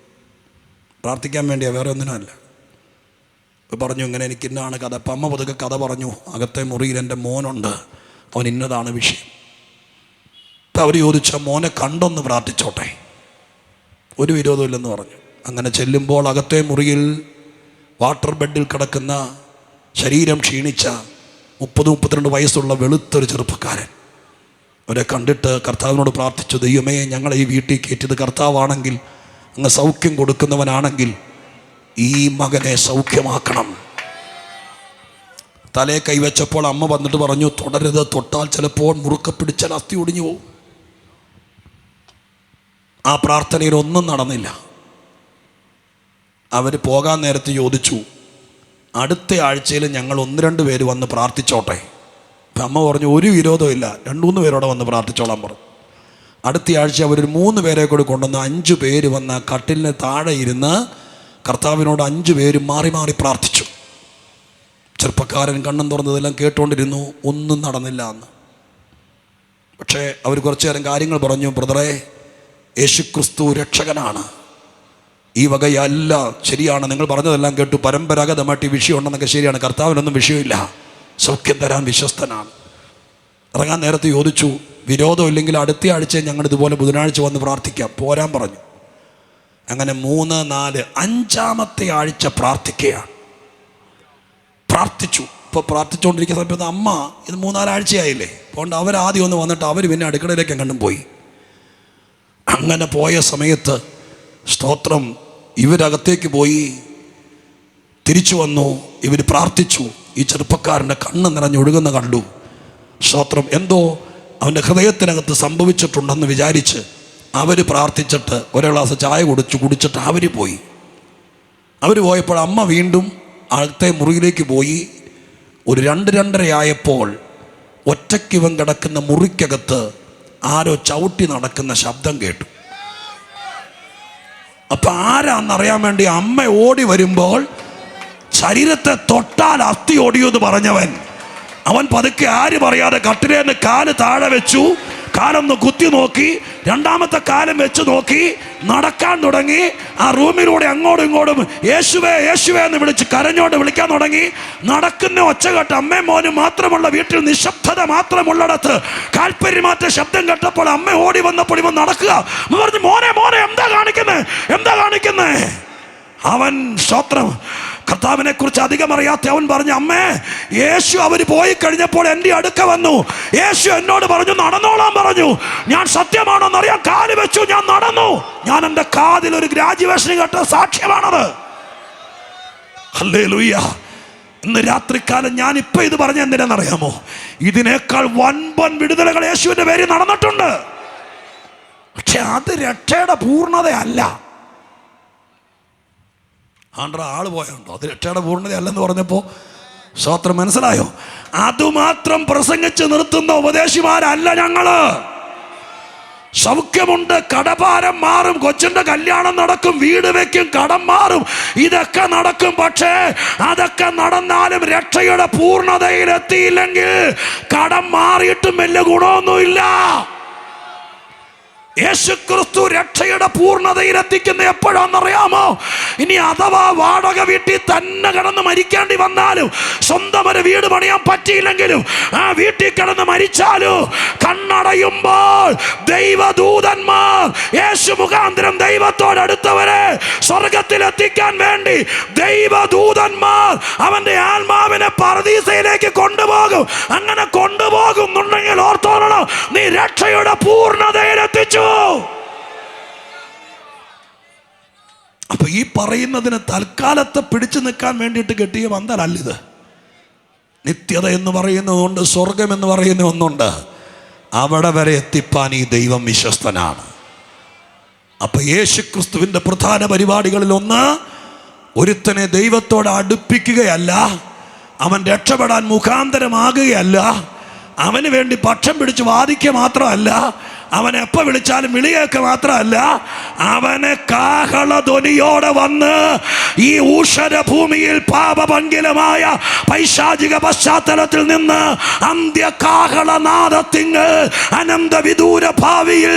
പ്രാർത്ഥിക്കാൻ വേണ്ടിയാ, വേറെ ഒന്നിനല്ല. പറഞ്ഞു, ഇങ്ങനെ എനിക്ക് ഇന്നാണ് കഥ. അപ്പം അമ്മ പതുക്കെ കഥ പറഞ്ഞു. അകത്തെ മുറിയിൽ എൻ്റെ മോനുണ്ട്, അവൻ ഇന്നതാണ് വിഷയം. അപ്പം അവർ ചോദിച്ച, മോനെ കണ്ടൊന്ന് പ്രാർത്ഥിച്ചോട്ടെ. ഒരു വിരോധമില്ലെന്ന് പറഞ്ഞു. അങ്ങനെ ചെല്ലുമ്പോൾ അകത്തെ മുറിയിൽ വാട്ടർ ബെഡിൽ കിടക്കുന്ന ശരീരം ക്ഷീണിച്ച 30-32 വയസ്സുള്ള വെളുത്തൊരു ചെറുപ്പക്കാരൻ. അവരെ കണ്ടിട്ട് കർത്താവിനോട് പ്രാർത്ഥിച്ചു, ദൈവമേ, ഞങ്ങളെ ഈ വീട്ടിൽ കയറ്റിയത് കർത്താവാണെങ്കിൽ, അങ്ങ് സൗഖ്യം കൊടുക്കുന്നവനാണെങ്കിൽ ഈ മകനെ സൗഖ്യമാക്കണം. തലേ കൈവച്ചപ്പോൾ അമ്മ വന്നിട്ട് പറഞ്ഞു, തുടരുത്, തൊട്ടാൽ ചിലപ്പോൾ മുറുക്ക പിടിച്ചാൽ അസ്ഥി ഒടിഞ്ഞു പോകും. ആ പ്രാർത്ഥനയിൽ ഒന്നും നടന്നില്ല. അവർ പോകാൻ നേരത്ത് ചോദിച്ചു, അടുത്ത ആഴ്ചയിൽ ഞങ്ങൾ 1-2 പേര് വന്ന് പ്രാർത്ഥിച്ചോട്ടെ. അപ്പം അമ്മ പറഞ്ഞു, ഒരു വിരോധവും ഇല്ല, 2-3 പേരോടെ വന്ന് പ്രാർത്ഥിച്ചോളാൻ പറഞ്ഞു. അടുത്ത ആഴ്ച അവരൊരു 3 പേരെ കൂടി കൊണ്ടുവന്ന് 5 പേര് വന്ന് കട്ടിലിന് താഴെ ഇരുന്ന് കർത്താവിനോട് 5 പേര് മാറി മാറി പ്രാർത്ഥിച്ചു. ചെറുപ്പക്കാരൻ കണ്ണും തുറന്നതെല്ലാം കേട്ടുകൊണ്ടിരുന്നു. ഒന്നും നടന്നില്ല എന്ന്. പക്ഷേ അവർ കുറച്ചു നേരം കാര്യങ്ങൾ പറഞ്ഞു. ബ്രദറെ, യേശുക്രിസ്തു രക്ഷകനാണ്, ഈ വകയല്ല. ശരിയാണ്, നിങ്ങൾ പറഞ്ഞതെല്ലാം കേട്ടു, പരമ്പരാഗതമായിട്ട് ഈ വിഷയം ഉണ്ടെന്നൊക്കെ ശരിയാണ്. കർത്താവിനൊന്നും വിഷയമില്ല, സൗഖ്യം തരാൻ വിശ്വസ്തനാണ്. ഇറങ്ങാൻ നേരത്ത് ചോദിച്ചു, വിരോധമില്ലെങ്കിൽ അടുത്ത ആഴ്ച ഞങ്ങൾ ഇതുപോലെ ബുധനാഴ്ച വന്ന് പ്രാർത്ഥിക്കാം, പോരാൻ പറഞ്ഞു. അങ്ങനെ 3, 4, 5-ാമത്തെ ആഴ്ച പ്രാർത്ഥിക്കുകയാണ്. പ്രാർത്ഥിച്ചു. ഇപ്പോൾ പ്രാർത്ഥിച്ചുകൊണ്ടിരിക്കുന്ന സമയത്ത് അമ്മ, ഇത് 3-4 ആഴ്ചയായില്ലേ, അതുകൊണ്ട് അവരാദ്യം ഒന്ന് വന്നിട്ട് അവർ പിന്നെ അടുക്കളയിലേക്ക് കണ്ടും പോയി. അങ്ങനെ പോയ സമയത്ത് സ്തോത്രം, ഇവരകത്തേക്ക് പോയി, തിരിച്ചു വന്നു. ഇവർ പ്രാർത്ഥിച്ചു. ഈ ചെറുപ്പക്കാരൻ്റെ കണ്ണ് നിറഞ്ഞൊഴുകുന്ന കണ്ടു. സ്തോത്രം, എന്തോ അവൻ്റെ ഹൃദയത്തിനകത്ത് സംഭവിച്ചിട്ടുണ്ടെന്ന് വിചാരിച്ച് അവർ പ്രാർത്ഥിച്ചിട്ട് ഒരു ഗ്ലാസ് ചായ കുടിച്ചിട്ട് അവർ പോയി. അവർ പോയപ്പോൾ അമ്മ വീണ്ടും അകത്തെ മുറിയിലേക്ക് പോയി. ഒരു 2-2:30 ആയപ്പോൾ ഒറ്റയ്ക്ക് ഇവൻ കിടക്കുന്ന മുറിക്കകത്ത് ആരോ ചവിട്ടി നടക്കുന്ന ശബ്ദം കേട്ടു. അപ്പം ആരാന്നറിയാൻ വേണ്ടി അമ്മ ഓടി വരുമ്പോൾ, ശരീരത്തെ തൊട്ടാൽ അസ്ഥി ഓടിയെന്ന് പറഞ്ഞവൻ, അവൻ പതുക്കെ ആരും അറിയാതെ കട്ടിലേന്ന് കാല് താഴെ വെച്ചു. കാലൊന്ന് കുത്തി നോക്കി, രണ്ടാമത്തെ കാലം വെച്ച് നോക്കി, നടക്കാൻ തുടങ്ങി. ആ റൂമിലൂടെ അങ്ങോട്ടും ഇങ്ങോട്ടും യേശുവേ യേശുവേ എന്ന് വിളിച്ച് കരഞ്ഞോണ്ട് വിളിക്കാൻ തുടങ്ങി. നടക്കുന്ന ഒച്ച കേട്ട് അമ്മയും മോനും മാത്രമുള്ള വീട്ടിൽ നിശബ്ദത മാത്രമുള്ളിടത്ത് കാൽപ്പര്യമാറ്റ ശബ്ദം കേട്ടപ്പോൾ അമ്മ ഓടി വന്നപ്പോൾ ഇവൻ നടക്കുക. പറഞ്ഞു, മോനെ മോനെ, എന്താ കാണിക്കുന്നേ? അവൻ സ്തോത്രം, കർത്താവിനെ കുറിച്ച് അധികം അറിയാത്ത അവൻ പറഞ്ഞു, അമ്മേ, യേശു അവർ പോയി കഴിഞ്ഞപ്പോൾ എൻ്റെ അടുക്ക വന്നു. യേശു എന്നോട് പറഞ്ഞു, നടന്നോളാൻ പറഞ്ഞു. ഞാൻ സത്യമാണോന്നറിയാൻ കാല് വെച്ചു, ഞാൻ നടന്നു. ഞാൻ എൻ്റെ കാതിൽ ഒരു ഗ്രാജുവേഷൻ കേട്ട സാക്ഷ്യമാണത്. ഹല്ലേലൂയ. ഇന്ന് രാത്രികാലം ഞാൻ ഇപ്പൊ ഇത് പറഞ്ഞ എന്തിനാണെന്നറിയാമോ? ഇതിനേക്കാൾ വൻപൻ വിടുതലുകൾ യേശുവിന്റെ പേരിൽ നടന്നിട്ടുണ്ട്. പക്ഷെ അത് രക്ഷയുടെ പൂർണ്ണതയല്ല. ആള് പോയുണ്ടോ? അത് രക്ഷയുടെ പൂർണ്ണതയല്ലെന്ന് പറഞ്ഞപ്പോൾ സ്തോത്രം, മനസ്സിലായോ? അതുമാത്രം പ്രസംഗിച്ച് നിർത്തുന്ന ഉപദേശിമാരല്ല ഞങ്ങള്. സൗഖ്യമുണ്ട്, കടഭാരം മാറും, കൊച്ചിന്റെ കല്യാണം നടക്കും, വീട് വെക്കും, കടം മാറും, ഇതൊക്കെ നടക്കും. പക്ഷേ അതൊക്കെ നടന്നാലും രക്ഷയുടെ പൂർണ്ണതയിൽ എത്തിയില്ലെങ്കിൽ കടം മാറിയിട്ടും വലിയ ഗുണമൊന്നുമില്ല. യേശുക്രിസ്തു രക്ഷയുടെ പൂർണ്ണതയിൽ എത്തിക്കുന്ന എപ്പോഴാണെന്നറിയാമോ? ഇനി അഥവാ വാടക വീട്ടിൽ തന്നെ കിടന്ന് മരിക്കേണ്ടി വന്നാലും, സ്വന്തം ഒരു വീട് പണിയാൻ പറ്റിയില്ലെങ്കിലും ആ വീട്ടിൽ കിടന്ന് മരിച്ചാലും, കണ്ണടയുമ്പോൾ ദൈവദൂതന്മാർ യേശു മുഖാന്തരം ദൈവത്തോടടുത്തവരെ സ്വർഗത്തിലെത്തിക്കാൻ വേണ്ടി ദൈവദൂതന്മാർ അവന്റെ ആത്മാവിനെ പറുദീസയിലേക്ക് കൊണ്ടുപോകും. അങ്ങനെ കൊണ്ടുപോകുന്നുണ്ടെങ്കിൽ ഓർത്തോളണം, നീ രക്ഷയുടെ പൂർണ്ണതയിൽ എത്തിച്ചു. അപ്പൊ ഈ പറയുന്നതിന് തൽക്കാലത്തെ പിടിച്ചു നിൽക്കാൻ വേണ്ടിയിട്ട് കെട്ടിയ പന്തലല്ലിത്. നിത്യത എന്ന് പറയുന്നതുകൊണ്ട്, സ്വർഗം എന്ന് പറയുന്ന ഒന്നുണ്ട്. അവിടെ വരെ എത്തിപ്പാൻ ഈ ദൈവം വിശ്വസ്തനാണ്. അപ്പൊ യേശുക്രിസ്തുവിന്റെ പ്രധാന പരിപാടികളിൽ ഒന്ന്, ഒരുത്തനെ ദൈവത്തോട് അടുപ്പിക്കുകയല്ല, അവൻ രക്ഷപ്പെടാൻ മുഖാന്തരമാകുകയല്ല, അവന് വേണ്ടി പക്ഷം പിടിച്ച് വാദിക്കുക മാത്രമല്ല, അവൻ എപ്പോൾ വിളിച്ചാലും വിളിയൊക്കെ മാത്രമല്ല, അവനെ കാഹളധ്വനിയോടെ വന്ന് ഈ ഊഷരഭൂമിയിൽ പാപഭംഗിലമായ പൈശാചിക പശ്ചാത്തലത്തിൽ നിന്ന് അന്ത്യകാഹളനാദത്തിങ്ങൾ അനന്ത വിദൂര ഭാവിയിൽ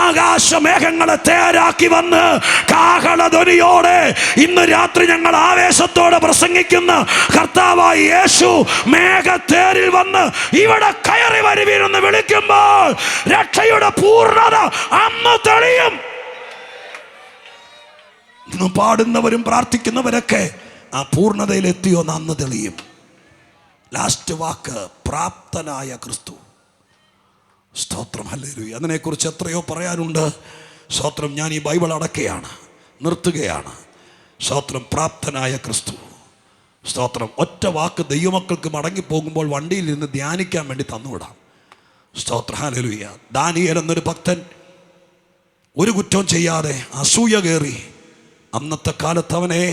ആകാശമേഘങ്ങളെ തേരാക്കി വന്ന് കാഹളധ്വനിയോടെ ഇന്ന് രാത്രി ഞങ്ങൾ ആവേശത്തോടെ പ്രസംഗിക്കുന്ന കർത്താവായ യേശു മേഘത്തേരിൽ വന്ന് ഇവിടെ കയറി വരുവീരെന്ന് വിളിക്കുമ്പോൾ രക്ഷയുടെ പൂർണ്ണത അന്ന് തെളിയും. ഇന്ന് പാടുന്നവരും പ്രാർത്ഥിക്കുന്നവരൊക്കെ ആ പൂർണ്ണതയിൽ എത്തിയോ എന്ന് അന്ന് തെളിയും. ലാസ്റ്റ് വാക്ക് പ്രാപ്തനായ ക്രിസ്തു. സ്തോത്രം, ഹല്ലേലൂയ. അതിനെക്കുറിച്ച് എത്രയോ പറയാനുണ്ട്. സ്തോത്രം. ഞാൻ ഈ ബൈബിൾ അടക്കുകയാണ്, നിർത്തുകയാണ്. സ്തോത്രം. പ്രാപ്തനായ ക്രിസ്തു. സ്തോത്രം. ഒറ്റ വാക്ക് ദൈവമക്കൾക്ക് മടങ്ങിപ്പോകുമ്പോൾ വണ്ടിയിൽ നിന്ന് ധ്യാനിക്കാൻ വേണ്ടി തന്നുവിടാം. സ്തോത്രം, ഹല്ലേലൂയ. ദാനിയേൽ എന്നൊരു ഭക്തൻ ഒരു കുറ്റവും ചെയ്യാതെ അസൂയ കയറി അന്നത്തെ കാലത്ത് അവനെ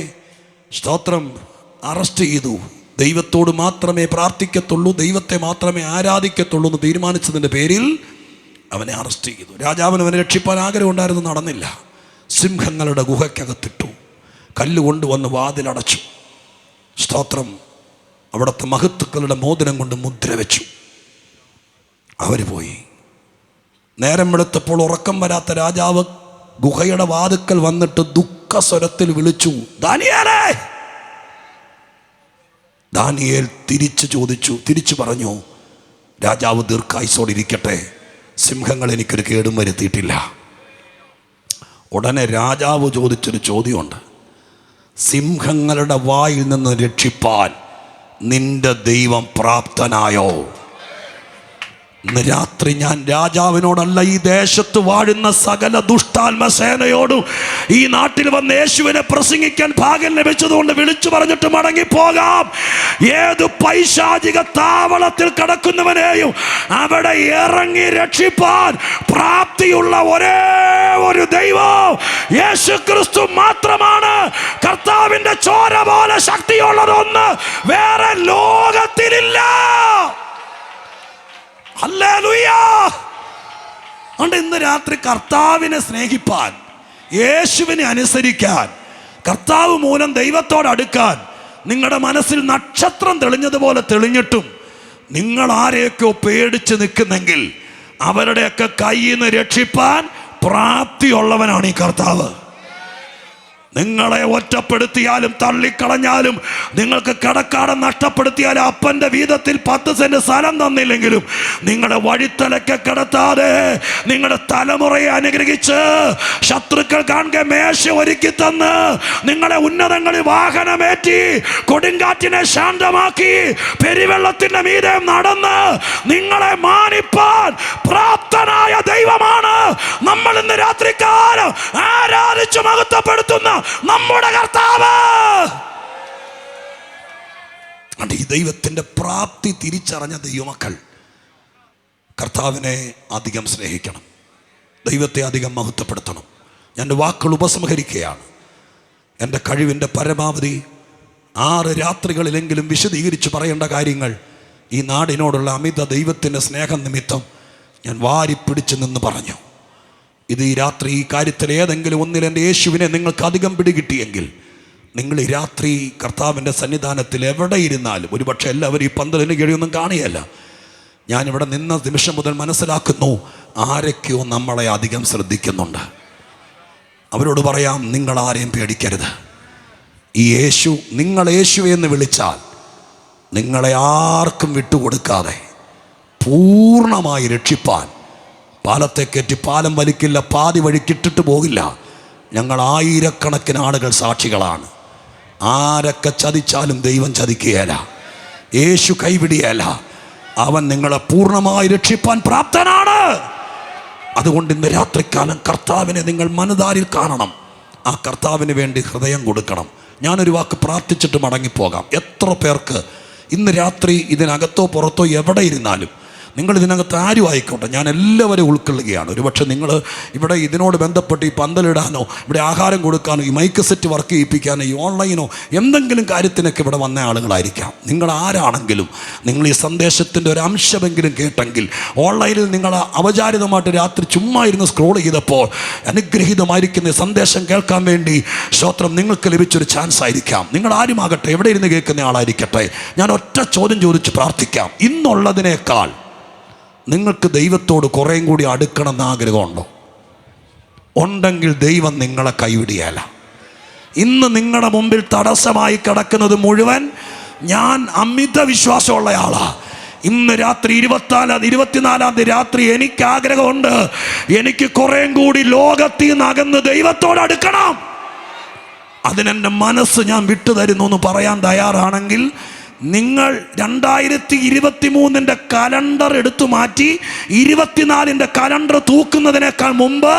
സ്തോത്രം അറസ്റ്റ് ചെയ്തു. ദൈവത്തോട് മാത്രമേ പ്രാർത്ഥിക്കത്തുള്ളൂ, ദൈവത്തെ മാത്രമേ ആരാധിക്കത്തുള്ളൂ എന്ന് തീരുമാനിച്ചതിൻ്റെ പേരിൽ അവനെ അറസ്റ്റ് ചെയ്തു. രാജാവിന് അവനെ രക്ഷിപ്പാൻ ആഗ്രഹം ഉണ്ടായിരുന്നു, നടന്നില്ല. സിംഹങ്ങളുടെ ഗുഹയ്ക്കകത്തിട്ടു, കല്ലുകൊണ്ടുവന്ന് വാതിലടച്ചു. സ്തോത്രം. അവിടുത്തെ മഹത്തുക്കളുടെ മോതിരം കൊണ്ട് മുദ്ര വെച്ചു. അവർ പോയി. നേരം വെളുത്തപ്പോൾ ഉറക്കം വരാത്ത രാജാവ് ഗുഹയുടെ വാതുക്കൽ വന്നിട്ട് ദുഃഖസ്വരത്തിൽ വിളിച്ചു, ദാനിയേലേ. ദാനിയേൽ തിരിച്ചു പറഞ്ഞു, രാജാവ് ദീർഘായുസ്സോടിരിക്കട്ടെ, സിംഹങ്ങൾ എനിക്കൊരു കേടും വരുത്തിയിട്ടില്ല. ഉടനെ രാജാവ് ചോദിച്ചൊരു ചോദ്യമുണ്ട്, സിംഹങ്ങളുടെ വായിൽ നിന്ന് രക്ഷിപ്പാൻ നിന്റെ ദൈവം പ്രാപ്തനായോ? ഇന്ന് രാത്രി ഞാൻ രാജാവിനോടല്ല, ഈ ദേശത്ത് വാഴുന്ന സകല ദുഷ്ടാത്മസേനയോടും ഈ നാട്ടിൽ വന്ന് യേശുവിനെ പ്രസംഗിക്കാൻ ഭാഗ്യം ലഭിച്ചതുകൊണ്ട് വിളിച്ചു പറഞ്ഞിട്ട് മടങ്ങിപ്പോകാം. ഏത് പൈശാചിക താവളത്തിൽ കിടക്കുന്നവനെയും അവിടെ ഇറങ്ങി രക്ഷിപ്പാൻ പ്രാപ്തിയുള്ള ഒരേ ഒരു ദൈവം യേശുക്രിസ്തു മാത്രമാണ്. കർത്താവിന്റെ ചോര പോലെ ശക്തിയുള്ളതൊന്ന് വേറെ ലോകത്തിലില്ല. ഹല്ലേലൂയ. അതുകൊണ്ട് ഇന്ന് രാത്രി കർത്താവിനെ സ്നേഹിപ്പാൻ, യേശുവിനെ അനുസരിക്കാൻ, കർത്താവ് മൂലം ദൈവത്തോട് അടുക്കാൻ നിങ്ങളുടെ മനസ്സിൽ നക്ഷത്രം തെളിഞ്ഞതുപോലെ തെളിഞ്ഞിട്ടും നിങ്ങൾ ആരെയൊക്കെ പേടിച്ച് നിൽക്കുന്നെങ്കിൽ അവരുടെയൊക്കെ കയ്യിൽ നിന്ന് രക്ഷിപ്പാൻ പ്രാപ്തിയുള്ളവനാണ് ഈ കർത്താവ്. നിങ്ങളെ ഒറ്റപ്പെടുത്തിയാലും തള്ളിക്കളഞ്ഞാലും, നിങ്ങൾക്ക് കടക്കാടം നഷ്ടപ്പെടുത്തിയാലും, അപ്പൻ്റെ വീതത്തിൽ 10 സെന്റ് സ്ഥലം തന്നില്ലെങ്കിലും, നിങ്ങളുടെ വഴിത്തലയ്ക്ക് കിടത്താതെ നിങ്ങളുടെ തലമുറയെ അനുഗ്രഹിച്ച് ശത്രുക്കൾ കാണുക മേശ ഒരുക്കി തന്ന് നിങ്ങളെ ഉന്നതങ്ങളിൽ വാഹനമേറ്റി കൊടുങ്കാറ്റിനെ ശാന്തമാക്കി പെരുവെള്ളത്തിന്റെ മീതെ നടന്ന് നിങ്ങളെ മാനിപ്പാൻ പ്രാപ്തനായ ദൈവമാണ് നമ്മൾ ഇന്ന് രാത്രികാലം ആരാധിച്ചു മഹത്വപ്പെടുത്തുന്ന നമ്മുടെ കർത്താവ്. ഈ ദൈവത്തിന്റെ പ്രാപ്തി തിരിച്ചറിഞ്ഞ ദൈവമക്കൾ കർത്താവിനെ അധികം സ്നേഹിക്കണം, ദൈവത്തെ അധികം മഹത്വപ്പെടുത്തണം. ഞാൻ വാക്കുകൾ ഉപസംഹരിക്കുകയാണ്. എൻ്റെ കഴിവിൻ്റെ പരമാവധി 6 രാത്രികളിലെങ്കിലും വിശദീകരിച്ച് പറയേണ്ട കാര്യങ്ങൾ ഈ നാടിനോടുള്ള അമിത ദൈവത്തിൻ്റെ സ്നേഹം നിമിത്തം ഞാൻ വാരിപ്പിടിച്ച് നിന്ന് പറഞ്ഞു. ഇത് ഈ രാത്രി ഈ കാര്യത്തിൽ ഏതെങ്കിലും ഒന്നിൽ എൻ്റെ യേശുവിനെ നിങ്ങൾക്ക് അധികം പിടികിട്ടിയെങ്കിൽ നിങ്ങൾ ഈ രാത്രി കർത്താവിൻ്റെ സന്നിധാനത്തിൽ എവിടെ ഇരുന്നാലും, ഒരുപക്ഷെ എല്ലാവരും ഈ പന്തലിന് കീഴിയൊന്നും കാണുകയല്ല, ഞാനിവിടെ നിന്ന നിമിഷം മുതൽ മനസ്സിലാക്കുന്നു ആരൊക്കെയോ നമ്മളെ അധികം ശ്രദ്ധിക്കുന്നുണ്ട്. അവരോട് പറയാം, നിങ്ങൾ ആരെയും പേടിക്കരുത്. ഈ യേശു, നിങ്ങൾ യേശുവെ എന്ന് വിളിച്ചാൽ നിങ്ങളെ ആർക്കും വിട്ടുകൊടുക്കാതെ പൂർണ്ണമായി രക്ഷിപ്പാൻ പാലത്തെ കയറ്റി പാലം വലിക്കില്ല, പാതി വഴിക്കിട്ടിട്ട് പോകില്ല. ഞങ്ങൾ 1000കണക്കിന് ആളുകൾ സാക്ഷികളാണ്. ആരൊക്കെ ചതിച്ചാലും ദൈവം ചതിക്കുകയല്ല, യേശു കൈവിടിയല്ല. അവൻ നിങ്ങളെ പൂർണ്ണമായി രക്ഷിപ്പാൻ പ്രാപ്തനാണ്. അതുകൊണ്ട് ഇന്ന് രാത്രിക്കാലം കർത്താവിനെ നിങ്ങൾ മനതാരിൽ കാണണം. ആ കർത്താവിന് വേണ്ടി ഹൃദയം കൊടുക്കണം. ഞാനൊരു വാക്ക് പ്രാർത്ഥിച്ചിട്ട് മടങ്ങിപ്പോകാം. എത്ര പേർക്ക് ഇന്ന് രാത്രി ഇതിനകത്തോ പുറത്തോ എവിടെ ഇരുന്നാലും നിങ്ങൾ ഇതിനകത്ത് ആരും ആയിക്കോട്ടെ, ഞാൻ എല്ലാവരും ഉൾക്കൊള്ളുകയാണ്. ഒരുപക്ഷെ നിങ്ങൾ ഇവിടെ ഇതിനോട് ബന്ധപ്പെട്ട് ഈ പന്തലിടാനോ ഇവിടെ ആഹാരം കൊടുക്കാനോ ഈ മൈക്ക് സെറ്റ് വർക്ക് ചെയ്യിപ്പിക്കാനോ ഈ ഓൺലൈനോ എന്തെങ്കിലും കാര്യത്തിനൊക്കെ ഇവിടെ വന്ന ആളുകളായിരിക്കാം. നിങ്ങൾ ആരാണെങ്കിലും നിങ്ങൾ ഈ സന്ദേശത്തിൻ്റെ ഒരു അംശമെങ്കിലും കേട്ടെങ്കിൽ, ഓൺലൈനിൽ നിങ്ങൾ അവചാരിതമായിട്ട് രാത്രി ചുമ്മാ ഇരുന്ന് സ്ക്രോൾ ചെയ്തപ്പോൾ അനുഗ്രഹീതമായിരിക്കുന്ന ഈ സന്ദേശം കേൾക്കാൻ വേണ്ടി സ്തോത്രം നിങ്ങൾക്ക് ലഭിച്ചൊരു ചാൻസ് ആയിരിക്കാം. നിങ്ങൾ ആരുമാകട്ടെ, എവിടെ ഇരുന്ന് കേൾക്കുന്ന ആളായിരിക്കട്ടെ, ഞാൻ ഒറ്റ ചോദ്യം ചോദിച്ച് പ്രാർത്ഥിക്കാം. ഇന്നുള്ളതിനേക്കാൾ നിങ്ങൾക്ക് ദൈവത്തോട് കുറേയും കൂടി അടുക്കണമെന്ന് ആഗ്രഹമുണ്ടോ? ഉണ്ടെങ്കിൽ ദൈവം നിങ്ങളെ കൈവിടിയല്ല. ഇന്ന് നിങ്ങളുടെ മുമ്പിൽ തടസ്സമായി കിടക്കുന്നത് മുഴുവൻ ഞാൻ അമിത വിശ്വാസമുള്ളയാളാ. ഇന്ന് രാത്രി 24-ാം തീയതി രാത്രി എനിക്ക് ആഗ്രഹമുണ്ട്, എനിക്ക് കുറേയും കൂടി ലോകത്തിൽ നിന്ന് അകന്ന് ദൈവത്തോട് അടുക്കണം. അതിനെൻ്റെ മനസ്സ് ഞാൻ വിട്ടുതരുന്നു എന്ന് പറയാൻ തയ്യാറാണെങ്കിൽ നിങ്ങൾ 2023 കലണ്ടർ എടുത്തു മാറ്റി 24 കലണ്ടർ തൂക്കുന്നതിനേക്കാൾ മുമ്പ്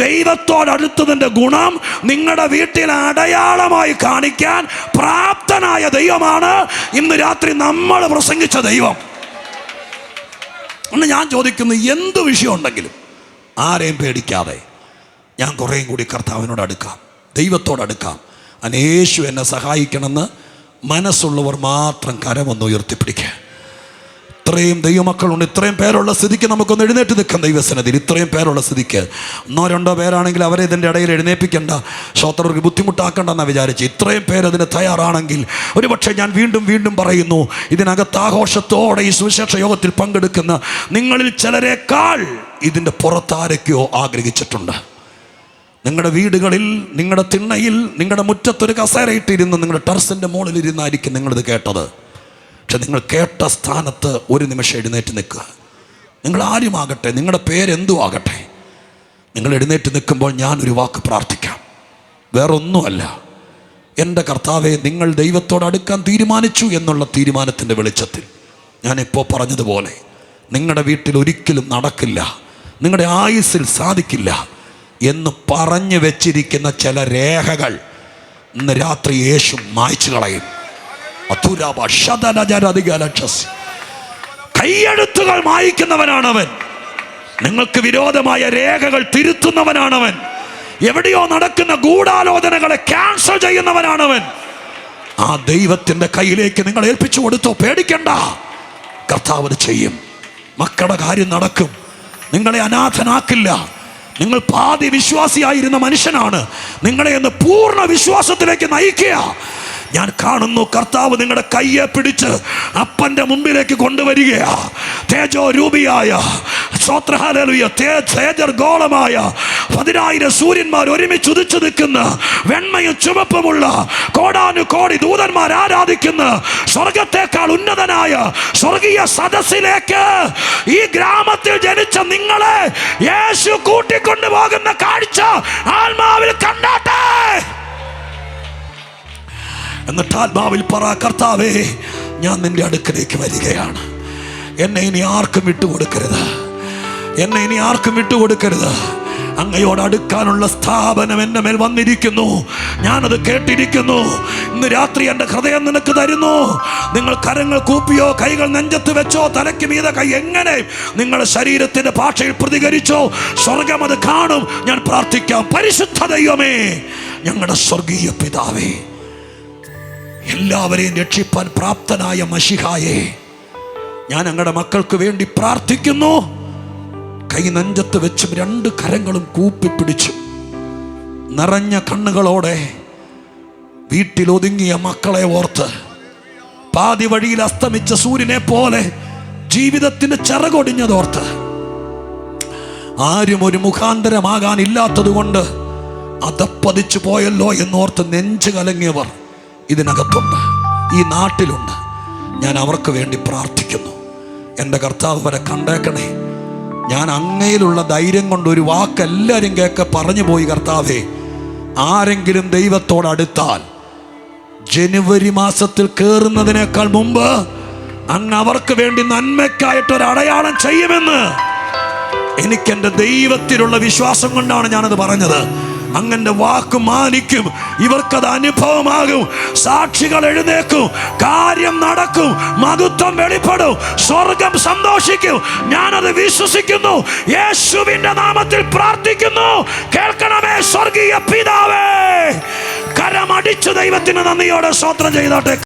ദൈവത്തോടടുത്തതിൻ്റെ ഗുണം നിങ്ങളുടെ വീട്ടിൽ അടയാളമായി കാണിക്കാൻ പ്രാപ്തനായ ദൈവമാണ് ഇന്ന് രാത്രി നമ്മൾ പ്രസംഗിച്ച ദൈവം. ഒന്ന് ഞാൻ ചോദിക്കുന്നു, എന്ത് വിഷയം ഉണ്ടെങ്കിലും ആരെയും പേടിക്കാതെ ഞാൻ കുറേയും കൂടി കർത്താവിനോട് അടുക്കാം, ദൈവത്തോടടുക്കാം. യേശു എന്നെ സഹായിക്കണമെന്ന് മനസ്സുള്ളവർ മാത്രം കരമൊന്ന് ഉയർത്തിപ്പിടിക്കുക. ഇത്രയും ദൈവമക്കളുണ്ട്, ഇത്രയും പേരുള്ള സ്ഥിതിക്ക് നമുക്കൊന്ന് എഴുന്നേറ്റ് നിൽക്കാം ദൈവസന്നിധിയിൽ. ഇത്രയും പേരുള്ള സ്ഥിതിക്ക് 1-2 പേരാണെങ്കിൽ അവരെ ഇതിൻ്റെ ഇടയിൽ എഴുന്നേൽപ്പിക്കേണ്ട, ശ്രോത്രർക്ക് ബുദ്ധിമുട്ടാക്കണ്ടെന്നാണ് വിചാരിച്ച് ഇത്രയും പേരതിന് തയ്യാറാണെങ്കിൽ, ഒരുപക്ഷെ ഞാൻ വീണ്ടും പറയുന്നു, ഇതിനകത്ത് ആഘോഷത്തോടെ ഈ സുവിശേഷ യോഗത്തിൽ പങ്കെടുക്കുന്ന നിങ്ങളിൽ ചിലരേക്കാൾ ഇതിൻ്റെ പുറത്താരൊക്കെയോ ആഗ്രഹിച്ചിട്ടുണ്ട്. നിങ്ങളുടെ വീടുകളിൽ, നിങ്ങളുടെ തിണ്ണയിൽ, നിങ്ങളുടെ മുറ്റത്തൊരു കസേരയിട്ടിരുന്ന് നിങ്ങളുടെ ടെറസിൻ്റെ മുകളിലിരുന്നായിരിക്കും നിങ്ങളിത് കേട്ടത്. പക്ഷെ നിങ്ങൾ കേട്ട സ്ഥാനത്ത് ഒരു നിമിഷം എഴുന്നേറ്റ് നിൽക്കുക. നിങ്ങൾ ആരുമാകട്ടെ, നിങ്ങളുടെ പേരെന്തു ആകട്ടെ, നിങ്ങൾ എഴുന്നേറ്റ് നിൽക്കുമ്പോൾ ഞാനൊരു വാക്ക് പ്രാർത്ഥിക്കാം. വേറൊന്നുമല്ല, എൻ്റെ കർത്താവെ, നിങ്ങൾ ദൈവത്തോട് അടുക്കാൻ തീരുമാനിച്ചു എന്നുള്ള തീരുമാനത്തിൻ്റെ വെളിച്ചത്തിൽ ഞാനിപ്പോൾ പറഞ്ഞതുപോലെ നിങ്ങളുടെ വീട്ടിൽ ഒരിക്കലും നടക്കില്ല, നിങ്ങളുടെ ആയുസ്സിൽ സാധിക്കില്ല എന്ന് പറഞ്ഞു വെച്ചിരിക്കുന്ന ചില രേഖകൾ ഇന്ന് രാത്രി യേശു മായ്ച്ചു കളയും. കയ്യെഴുത്തുകൾ മായ്ക്കുന്നവനാണവൻ. നിങ്ങൾക്ക് വിരോധമായ രേഖകൾ തിരുത്തുന്നവനാണവൻ. എവിടെയോ നടക്കുന്ന ഗൂഢാലോചനകളെ ക്യാൻസൽ ചെയ്യുന്നവനാണവൻ. ആ ദൈവത്തിൻ്റെ കയ്യിലേക്ക് നിങ്ങൾ ഏൽപ്പിച്ചു കൊടുത്തോ, പേടിക്കണ്ട, കർത്താവ് ചെയ്യും. മക്കളുടെ കാര്യം നടക്കും, നിങ്ങളെ അനാഥനാക്കില്ല. നിങ്ങൾ പാതി വിശ്വാസിയായിരുന്ന മനുഷ്യനാണ്, നിങ്ങളെ ഒന്ന് പൂർണ്ണ വിശ്വാസത്തിലേക്ക് നയിക്കുക. ഞാൻ കാണുന്നു കർത്താവ് നിങ്ങളുടെ കയ്യെ പിടിച്ച് അപ്പൻ്റെ മുമ്പിലേക്ക് കൊണ്ടുവരികയാ. തേജോ രൂപിയായ തേജർഗോളമായ 10,000 സൂര്യന്മാർ ഒരുമിച്ച് ഉദിച്ചു നിൽക്കുന്ന, വെണ്മയും ചുവപ്പുമുള്ള കോടാനുകോടി ദൂതന്മാർ ആരാധിക്കുന്ന സ്വർഗത്തെക്കാൾ ഉന്നതനായ സ്വർഗീയ സദസ്സിലേക്ക് ഈ ഗ്രാമത്തിൽ ജനിച്ച നിങ്ങളെ യേശു കൂട്ടിക്കൊണ്ടുപോകുന്ന കാഴ്ച ആത്മാവിൽ കണ്ടാട്ടെ. എന്നിട്ട് ആത്മാവിൽ പറ, കർത്താവേ, ഞാൻ നിന്റെ അടുക്കലേക്ക് വരികയാണ്. എന്നെ ഇനി ആർക്കും വിട്ടുകൊടുക്കരുത്, എന്നെ ഇനി ആർക്കും വിട്ടുകൊടുക്കരുത്. അങ്ങയോട് അടുക്കാനുള്ള സ്ഥാപനം എൻ്റെ മേൽ വന്നിരിക്കുന്നു, ഞാനത് കേട്ടിരിക്കുന്നു. ഇന്ന് രാത്രി എൻ്റെ ഹൃദയം നിനക്ക് തരുന്നു. നിങ്ങൾ കരങ്ങൾ കൂപ്പിയോ, കൈകൾ നെഞ്ചത്ത് വെച്ചോ, തലയ്ക്ക് മീതെ കൈ, എങ്ങനെ നിങ്ങളുടെ ശരീരത്തിൻ്റെ ഭാഷയിൽ പ്രതികരിച്ചോ, സ്വർഗം അത് കാണും. ഞാൻ പ്രാർത്ഥിക്കാം. പരിശുദ്ധ ദൈവമേ, ഞങ്ങളുടെ സ്വർഗീയ പിതാവേ, എല്ലാവരെയും രക്ഷിപ്പാൻ പ്രാപ്തനായ മശിഹായേ, ഞാൻ ഞങ്ങളുടെ മക്കൾക്ക് വേണ്ടി പ്രാർത്ഥിക്കുന്നു. കൈ നെഞ്ചത്ത് വെച്ചും 2 കരങ്ങളും കൂപ്പിപ്പിടിച്ചും നിറഞ്ഞ കണ്ണുകളോടെ വീട്ടിൽ ഒതുങ്ങിയ മക്കളെ ഓർത്ത്, പാതി വഴിയിൽ അസ്തമിച്ച സൂര്യനെ പോലെ ജീവിതത്തിന് ചിറകൊടിഞ്ഞതോർത്ത്, ആരും ഒരു മുഖാന്തരമാകാനില്ലാത്തത് കൊണ്ട് അതപ്പതിച്ചു പോയല്ലോ എന്നോർത്ത് നെഞ്ചു കലങ്ങിയവർ ഇതിനകത്തുണ്ട്, ഈ നാട്ടിലുണ്ട്. ഞാൻ അവർക്ക് വേണ്ടി പ്രാർത്ഥിക്കുന്നു. എൻ്റെ കർത്താവ് വരെ കണ്ടേക്കണേ. ഞാൻ അങ്ങയിലുള്ള ധൈര്യം കൊണ്ട് ഒരു വാക്ക് എല്ലാവരും കേൾക്കെ പറഞ്ഞു പോയി. കർത്താവേ, ആരെങ്കിലും ദൈവത്തോടടുത്താൽ ജനുവരി മാസത്തിൽ കയറുന്നതിനേക്കാൾ മുമ്പ് അങ്ങ് അവർക്ക് വേണ്ടി നന്മയ്ക്കായിട്ടൊരു അടയാളം ചെയ്യുമെന്ന് എനിക്കെൻ്റെ ദൈവത്തിലുള്ള വിശ്വാസം കൊണ്ടാണ് ഞാനത് പറഞ്ഞത്. അങ്ങന്റെ വാക്ക് മാനിക്കും. ഇവർക്കത് അനുഭവമാകും. സാക്ഷികൾ എഴുന്നേക്കും, കാര്യം നടക്കും, മഹത്വം വെളിപ്പെടും, സ്വർഗം സന്തോഷിക്കും. ഞാനത് വിശ്വസിക്കുന്നു. യേശുവിന്റെ നാമത്തിൽ പ്രാർത്ഥിക്കുന്നു. കേൾക്കണമേ സ്വർഗീയ പിതാവേ. കരമടിച്ചു ദൈവത്തിന് നന്ദിയോടെ സ്തോത്രം ചെയ്തോട്ടെ.